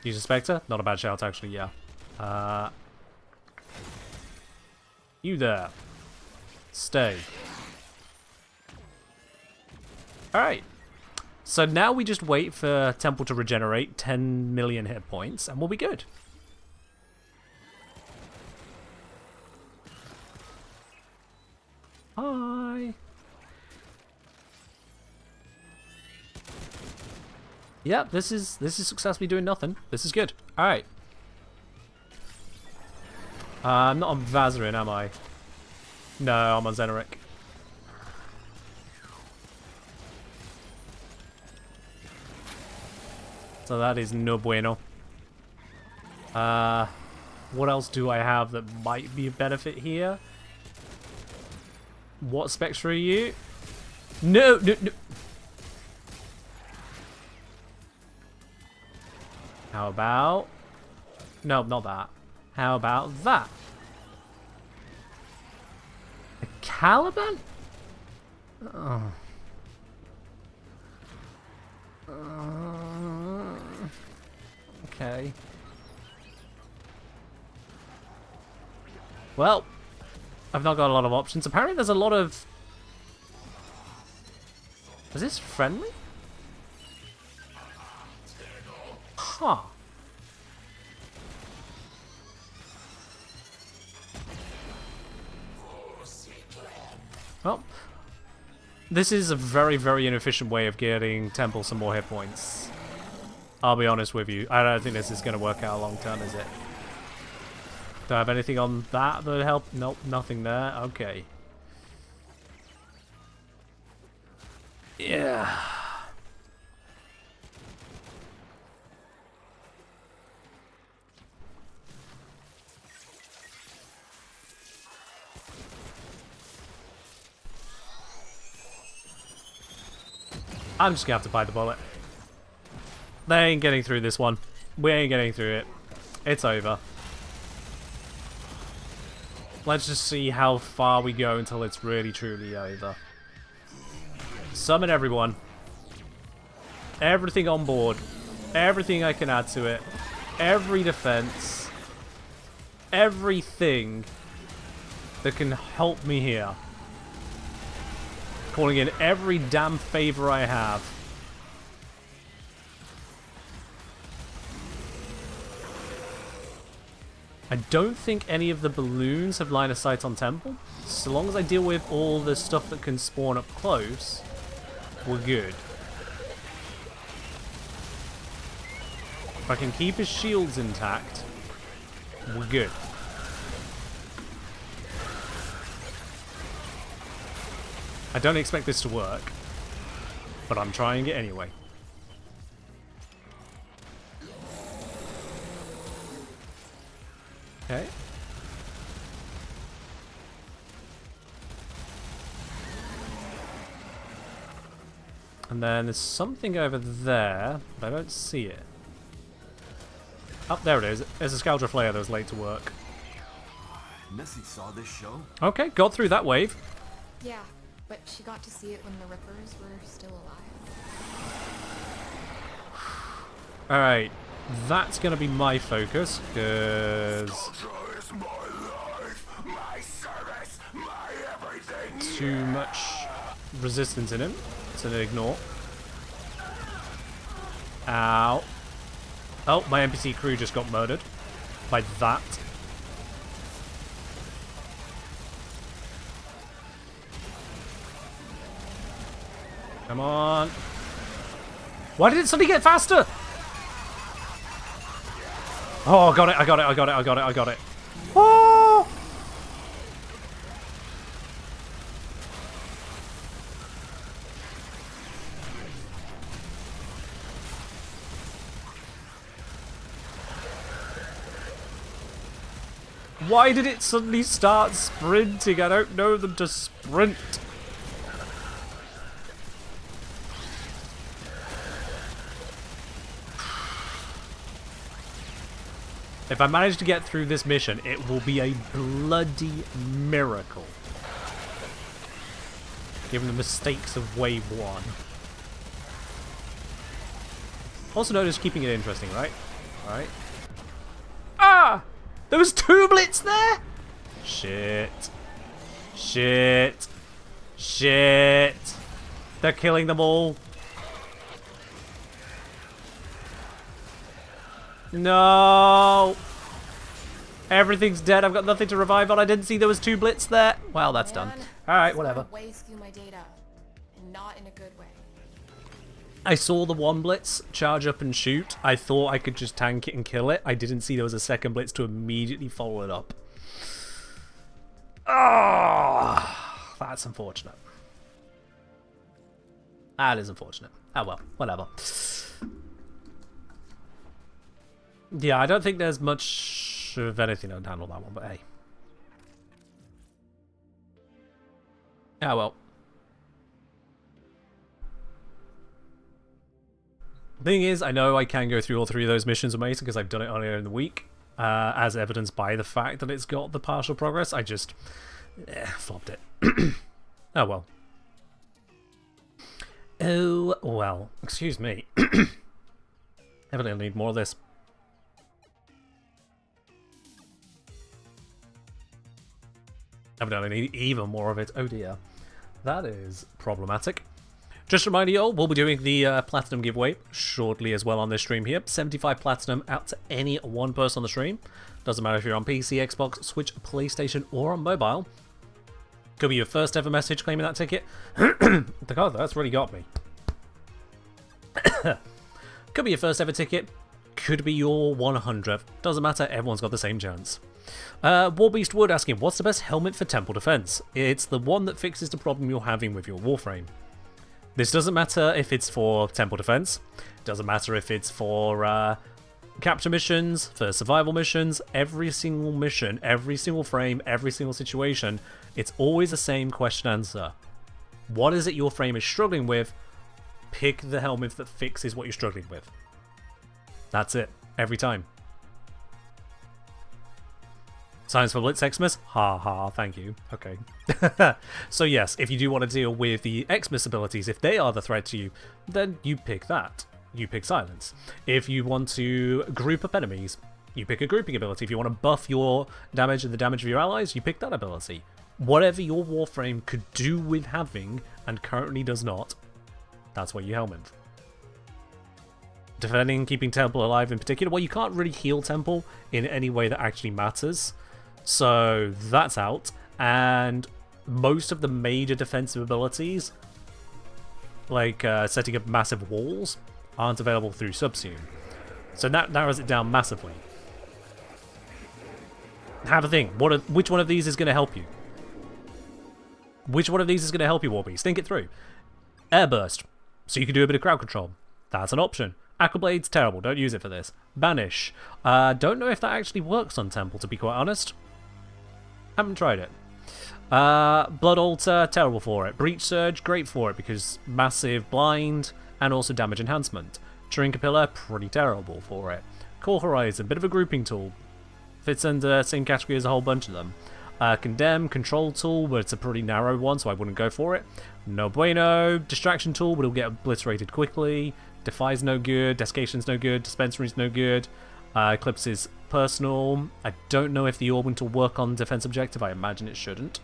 Use a Spectre? Not a bad shout, actually, yeah. You there. Stay. Alright. So now we just wait for Temple to regenerate 10 million hit points, and we'll be good. Hi. Yep, this is successfully doing nothing. This is good. All right. I'm not on Vazarin, am I? No, I'm on Xenoric. So that is no bueno. What else do I have that might be a benefit here? What Spectre are you? No, no, no. How about No, not that. How about that? A Caliban? Oh. Okay. Well, I've not got a lot of options. Apparently there's a lot of... Is this friendly? Huh. Well, this is a very, very inefficient way of getting Temple some more hit points. I'll be honest with you. I don't think this is going to work out long term, is it? Do I have anything on that would help? Nope, nothing there. Okay. Yeah. I'm just gonna have to bite the bullet. They ain't getting through this one. We ain't getting through it. It's over. Let's just see how far we go until it's really truly over. Summon everyone. Everything on board. Everything I can add to it. Every defense. Everything that can help me here. Calling in every damn favor I have. I don't think any of the balloons have line of sight on Temple. So long as I deal with all the stuff that can spawn up close, we're good. If I can keep his shields intact, we're good. I don't expect this to work, but I'm trying it anyway. Okay. And then there's something over there, but I don't see it. Oh, there it is. There's a Scourger Flare that was late to work. Nessie saw this show? Okay, got through that wave. Yeah, but she got to see it when the Rippers were still alive. Alright, that's going to be my focus, because... Too much resistance in him, so ignore. Ow. Oh, my NPC crew just got murdered by that. Come on. Why did it suddenly get faster? Oh, I got it, I got it, I got it, I got it, I got it. Oh! Why did it suddenly start sprinting? I don't know them to sprint. If I manage to get through this mission, it will be a bloody miracle. Given the mistakes of Wave 1. Also notice keeping it interesting, right? Alright. Ah! There was 2 Blitz there? Shit. Shit. Shit. They're killing them all. No. Everything's dead. I've got nothing to revive on. I didn't see there was 2 Blitz there. Well, that's done. Alright, whatever. Waste you my data, and not in a good way. I saw the 1 Blitz charge up and shoot. I thought I could just tank it and kill it. I didn't see there was a 2nd Blitz to immediately follow it up. Ah, that's unfortunate. That is unfortunate. Oh well, whatever. Yeah, I don't think there's much of anything to handle that one, but hey. Ah well. Thing is, I know I can go through all 3 of those missions amazing because I've done it earlier in the week. as evidenced by the fact that it's got the partial progress. I just flopped it. Oh well. Oh well. Excuse me. Evidently need more of this. Evidently need even more of it. Oh dear. That is problematic. Just a reminder, y'all, we'll be doing the Platinum giveaway shortly as well on this stream here. 75 Platinum out to any one person on the stream. Doesn't matter if you're on PC, Xbox, Switch, PlayStation, or on mobile. Could be your first ever message claiming that ticket. God, that's really got me. Could be your first ever ticket. Could be your 100th. Doesn't matter, everyone's got the same chance. Warbeast Wood asking, what's the best helmet for temple defense? It's the one that fixes the problem you're having with your Warframe. This doesn't matter if it's for temple defense. Doesn't matter if it's for capture missions, for survival missions. Every single mission, every single frame, every single situation, it's always the same question answer. What is it your frame is struggling with? Pick the helmet that fixes what you're struggling with. That's it. Every time. Science for Blitz Xmas? Ha ha, thank you. Okay. So yes, if you do want to deal with the Xmas abilities, if they are the threat to you, then you pick that. You pick Silence. If you want to group up enemies, you pick a grouping ability. If you want to buff your damage and the damage of your allies, you pick that ability. Whatever your Warframe could do with having, and currently does not, that's what you helmet. Defending, keeping Temple alive in particular, well, you can't really heal Temple in any way that actually matters. So that's out, and most of the major defensive abilities, like setting up massive walls, aren't available through Subsume. So that narrows it down massively. Have a think. Which one of these is going to help you? Which one of these is going to help you, Warbeast? Think it through. Airburst, so you can do a bit of crowd control. That's an option. Aquablade's terrible, don't use it for this. Banish. Don't know if that actually works on Temple, to be quite honest. Haven't tried it. Blood Altar, terrible for it. Breach Surge, great for it because massive blind and also damage enhancement. Trincapilla, pretty terrible for it. Core Horizon, bit of a grouping tool. Fits under the same category as a whole bunch of them. Condemn, control tool, but it's a pretty narrow one, so I wouldn't go for it. No bueno. Distraction tool, but it'll get obliterated quickly. Defy's no good. Desiccation's no good. Dispensary's no good. Eclipse is personal. I don't know if the Orb will work on defense objective. I imagine it shouldn't.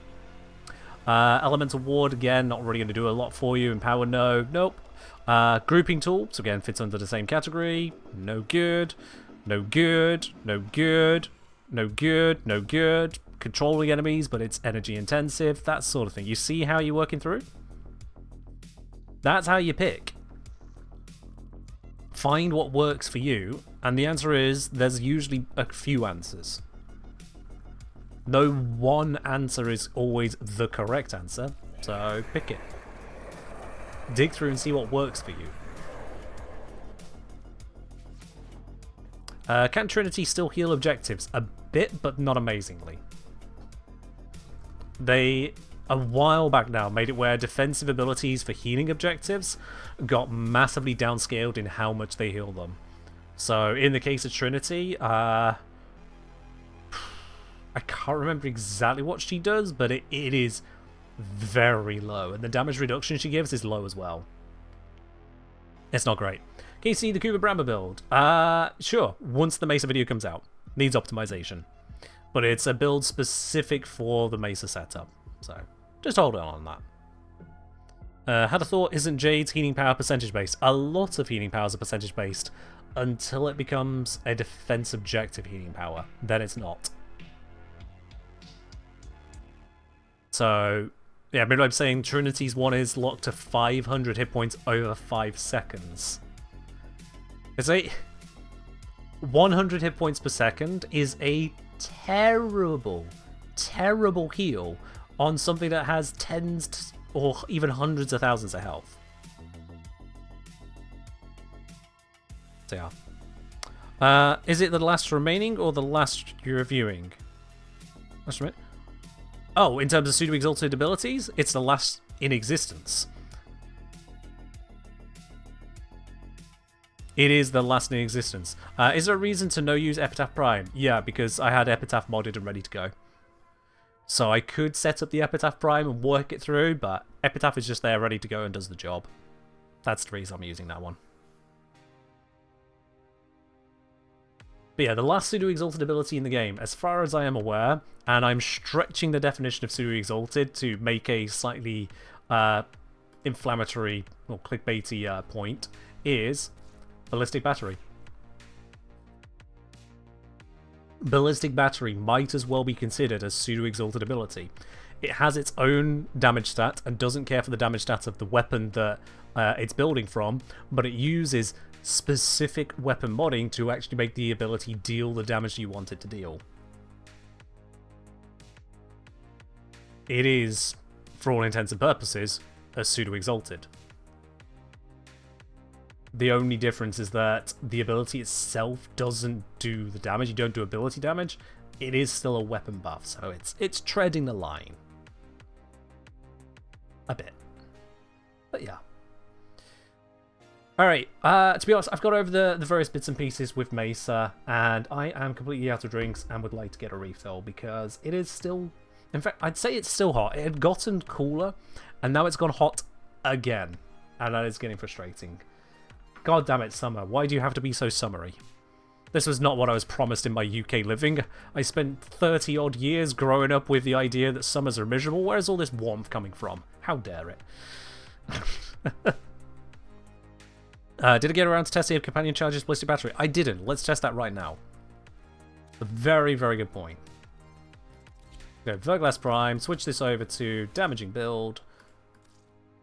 Elemental Ward, again, not really going to do a lot for you. Empower, no. Nope. Grouping tool, so again, fits under the same category. No good. No good. No good. No good. No good. Controlling enemies, but it's energy intensive. That sort of thing. You see how you're working through? That's how you pick. Find what works for you, and the answer is there's usually a few answers. No one answer is always the correct answer, so pick it. Dig through and see what works for you. Can Trinity still heal objectives? A bit, but not amazingly. They, a while back now, made it where defensive abilities for healing objectives got massively downscaled in how much they heal them. So in the case of Trinity, I can't remember exactly what she does, but it is very low, and the damage reduction she gives is low as well. It's not great. Can you see the Kuba Bramba build? Sure, once the Mesa video comes out. Needs optimization. But it's a build specific for the Mesa setup, so just hold on that. Had a thought, isn't Jade's healing power percentage based? A lot of healing powers are percentage based until it becomes a defense objective healing power. Then it's not. So, yeah, maybe I'm saying Trinity's one is locked to 500 hit points over 5 seconds. It's a 100 hit points per second is a terrible, terrible heal on something that has tens or even hundreds of thousands of health. So yeah. Is it the last remaining or the last you're reviewing? Last remaining? Oh, in terms of pseudo-exalted abilities, it's the last in existence. It is the last in existence. Is there a reason to no use Epitaph Prime? Yeah, because I had Epitaph modded and ready to go. So I could set up the Epitaph Prime and work it through, but Epitaph is just there ready to go and does the job. That's the reason I'm using that one. But yeah, the last pseudo-exalted ability in the game, as far as I am aware, and I'm stretching the definition of pseudo-exalted to make a slightly inflammatory or clickbaity point, is Ballistic Battery. Ballistic Battery might as well be considered a pseudo-exalted ability. It has its own damage stat and doesn't care for the damage stats of the weapon that it's building from, but it uses specific weapon modding to actually make the ability deal the damage you want it to deal. It is, for all intents and purposes, a pseudo-exalted. The only difference is that the ability itself doesn't do the damage. You don't do ability damage. It is still a weapon buff, so it's treading the line. A bit. But yeah. Alright, to be honest, I've got over the various bits and pieces with Mesa, and I am completely out of drinks and would like to get a refill, because it is still... In fact, I'd say it's still hot. It had gotten cooler, and now it's gone hot again, and that is getting frustrating. God damn it, summer. Why do you have to be so summery? This was not what I was promised in my UK living. I spent 30-odd years growing up with the idea that summers are miserable. Where's all this warmth coming from? How dare it? Did I get around to testing if companion charges ballistic battery? I didn't. Let's test that right now. A very, very good point. Go Verglass Prime, switch this over to damaging build,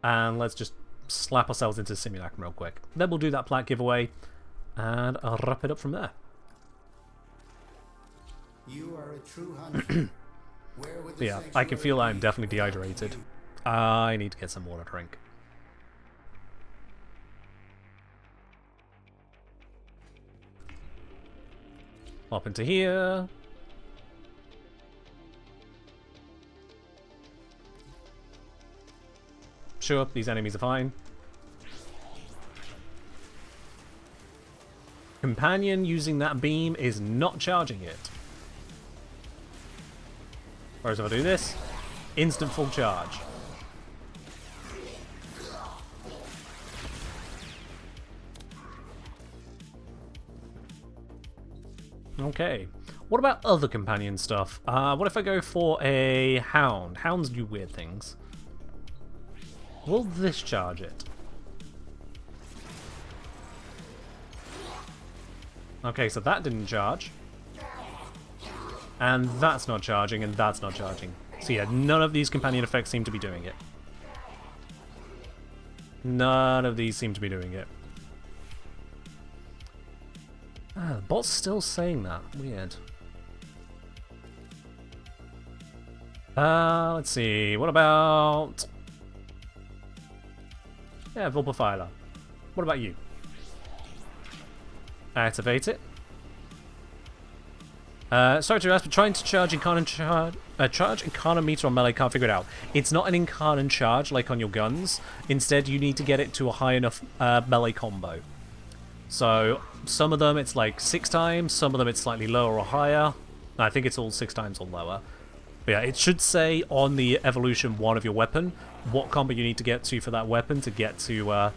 and let's just slap ourselves into Simulacrum real quick. Then we'll do that plat giveaway, and I'll wrap it up from there. You are a true hunter. Where would the Yeah, I can feel I'm definitely dehydrated. I need to get some water to drink. Hop into here. Sure, these enemies are fine. Companion using that beam is not charging it. Whereas if I do this, instant full charge. Okay. What about other companion stuff? What if I go for a hound? Hounds do weird things. Will this charge it? Okay, so that didn't charge. And that's not charging, and that's not charging. So yeah, none of these companion effects seem to be doing it. None of these seem to be doing it. Ah, the bot's still saying that. Weird. Let's see. What about... Yeah, Vulpaphyla. What about you? Activate it. Sorry to ask, but trying to charge Incarnate meter on melee can't figure it out. It's not an Incarnate charge like on your guns. Instead, you need to get it to a high enough melee combo. So, some of them it's like 6 times, some of them it's slightly lower or higher. I think it's all 6 times or lower. But yeah, it should say on the evolution 1 of your weapon what combo you need to get to for that weapon to get to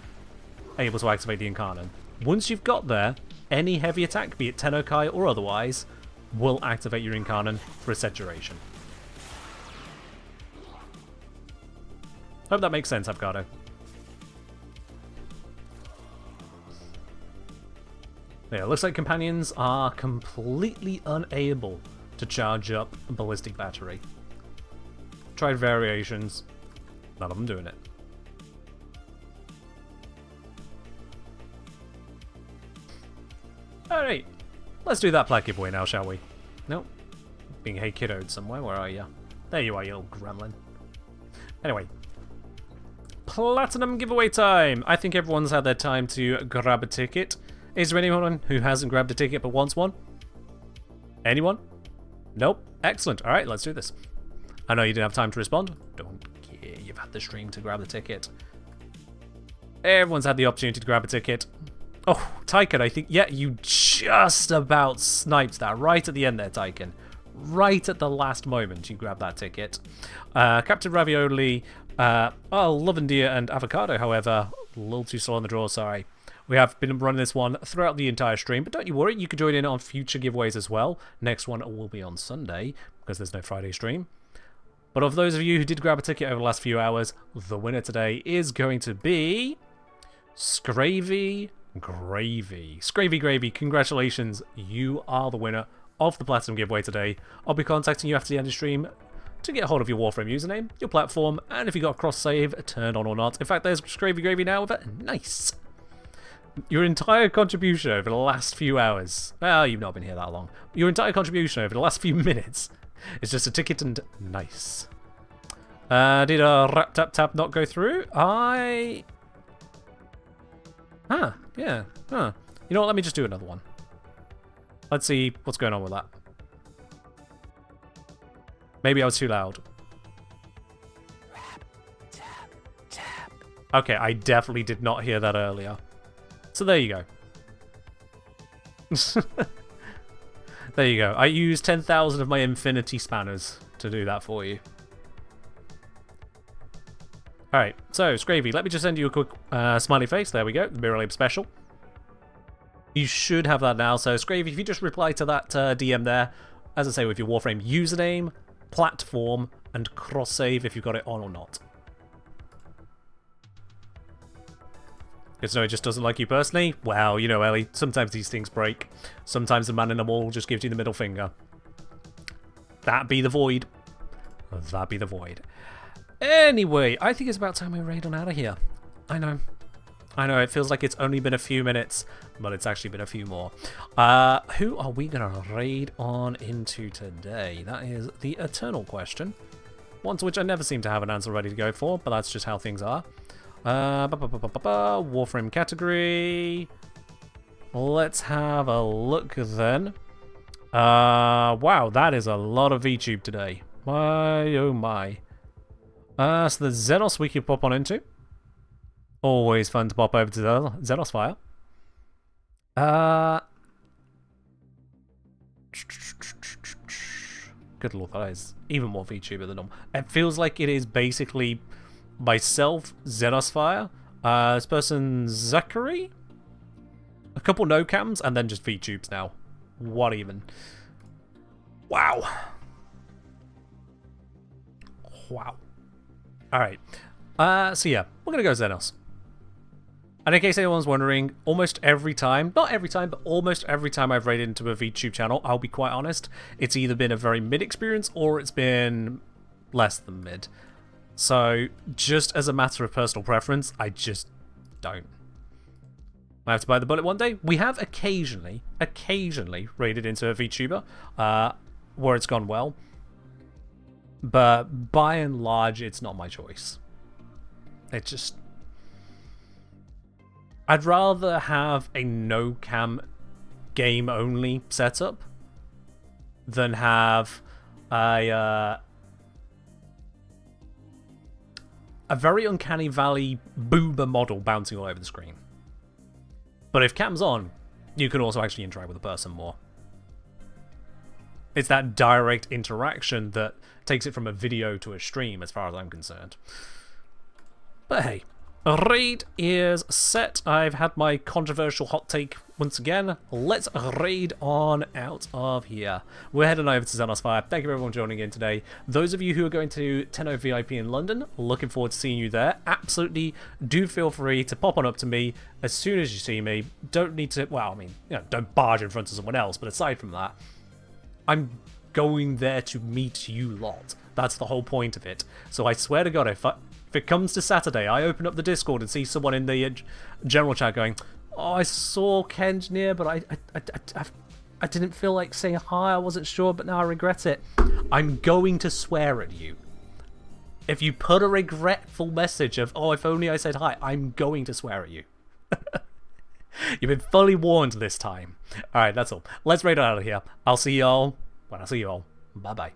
able to activate the Incarnate. Once you've got there, any heavy attack, be it Tennokai or otherwise, will activate your Incarnate for a set duration. Hope that makes sense, Avocado. Yeah, it looks like companions are completely unable to charge up a ballistic battery. Tried variations, none of them doing it. Alright, let's do that plat giveaway now, shall we? Nope. Being hey kiddoed somewhere, where are you? There you are, you little gremlin. Anyway. Platinum giveaway time! I think everyone's had their time to grab a ticket. Is there anyone who hasn't grabbed a ticket but wants one? Anyone? Nope. Excellent. Alright, let's do this. I know you didn't have time to respond. Don't care. You've had the stream to grab the ticket. Everyone's had the opportunity to grab a ticket. Oh, Tyken, I think, yeah, you just about sniped that right at the end there, Tyken. Right at the last moment, you grabbed that ticket. Captain Ravioli, Lovendeer and Avocado, however, a little too slow on the draw, sorry. We have been running this one throughout the entire stream, but don't you worry, you can join in on future giveaways as well. Next one will be on Sunday, because there's no Friday stream. But of those of you who did grab a ticket over the last few hours, the winner today is going to be Scravy Gravy. Scravy Gravy, congratulations, you are the winner of the Platinum giveaway today. I'll be contacting you after the end of the stream to get a hold of your Warframe username, your platform, and if you got cross-save turned on or not. In fact, there's Scravy Gravy now with it. Nice. Your entire contribution over the last few hours, well, you've not been here that long, your entire contribution over the last few minutes is just a ticket and nice. Did a rap tap tap not go through? Yeah. You know what, let me just do another one. Let's see what's going on with that. Maybe I was too loud. Rap, tap, tap. Okay, I definitely did not hear that earlier. So there you go. There you go. I used 10,000 of my infinity spanners to do that for you. Alright, so Scravy, let me just send you a quick smiley face. There we go, the Mirror Lab special. You should have that now. So Scravy, if you just reply to that DM there, as I say, with your Warframe username, platform, and cross-save if you've got it on or not. Because no, it just doesn't like you personally. Well, you know, Ellie, sometimes these things break. Sometimes the man in the wall just gives you the middle finger. That be the void. That be the void. Anyway, I think it's about time we raid on out of here. I know, it feels like it's only been a few minutes, but it's actually been a few more. Who are we going to raid on into today? That is the eternal question. One to which I never seem to have an answer ready to go for, but that's just how things are. Warframe category. Let's have a look then. Wow, that is a lot of VTube today. My, oh my. So the Xenos we can pop on into. Always fun to pop over to the Xenos file. Good lord, that is even more VTuber than normal. It feels like it is basically myself, Xenosphere, this person Zachary, a couple no cams, and then just VTubes now. What even? Wow. Wow. Alright. So yeah, we're gonna go Xenos. And in case anyone's wondering, almost every time, not every time, but almost every time I've raided into a VTube channel, I'll be quite honest, it's either been a very mid experience or it's been less than mid. So, just as a matter of personal preference, I just don't. I have to bite the bullet one day. We have occasionally raided into a VTuber where it's gone well. But by and large, it's not my choice. It just... I'd rather have a no-cam game-only setup than have a very uncanny valley boober model bouncing all over the screen. But if cam's on, you can also actually interact with the person more. It's that direct interaction that takes it from a video to a stream, as far as I'm concerned. But hey, raid is set. I've had my controversial hot take once again. Let's raid on out of here. We're heading over to Xenosphere. Thank you everyone joining in today. Those of you who are going to 10 VIP in London, looking forward to seeing you there. Absolutely do feel free to pop on up to me as soon as you see me. Don't need to, well, I mean, you know, don't barge in front of someone else, but aside from that, I'm going there to meet you lot. That's the whole point of it. So I swear to God, if it comes to Saturday, I open up the Discord and see someone in the general chat going, "Oh, I saw Kenjnir, but I didn't feel like saying hi. I wasn't sure, but now I regret it." I'm going to swear at you. If you put a regretful message of, "Oh, if only I said hi," I'm going to swear at you. You've been fully warned this time. All right, that's all. Let's raid out of here. I'll see y'all when I see you all. Bye bye.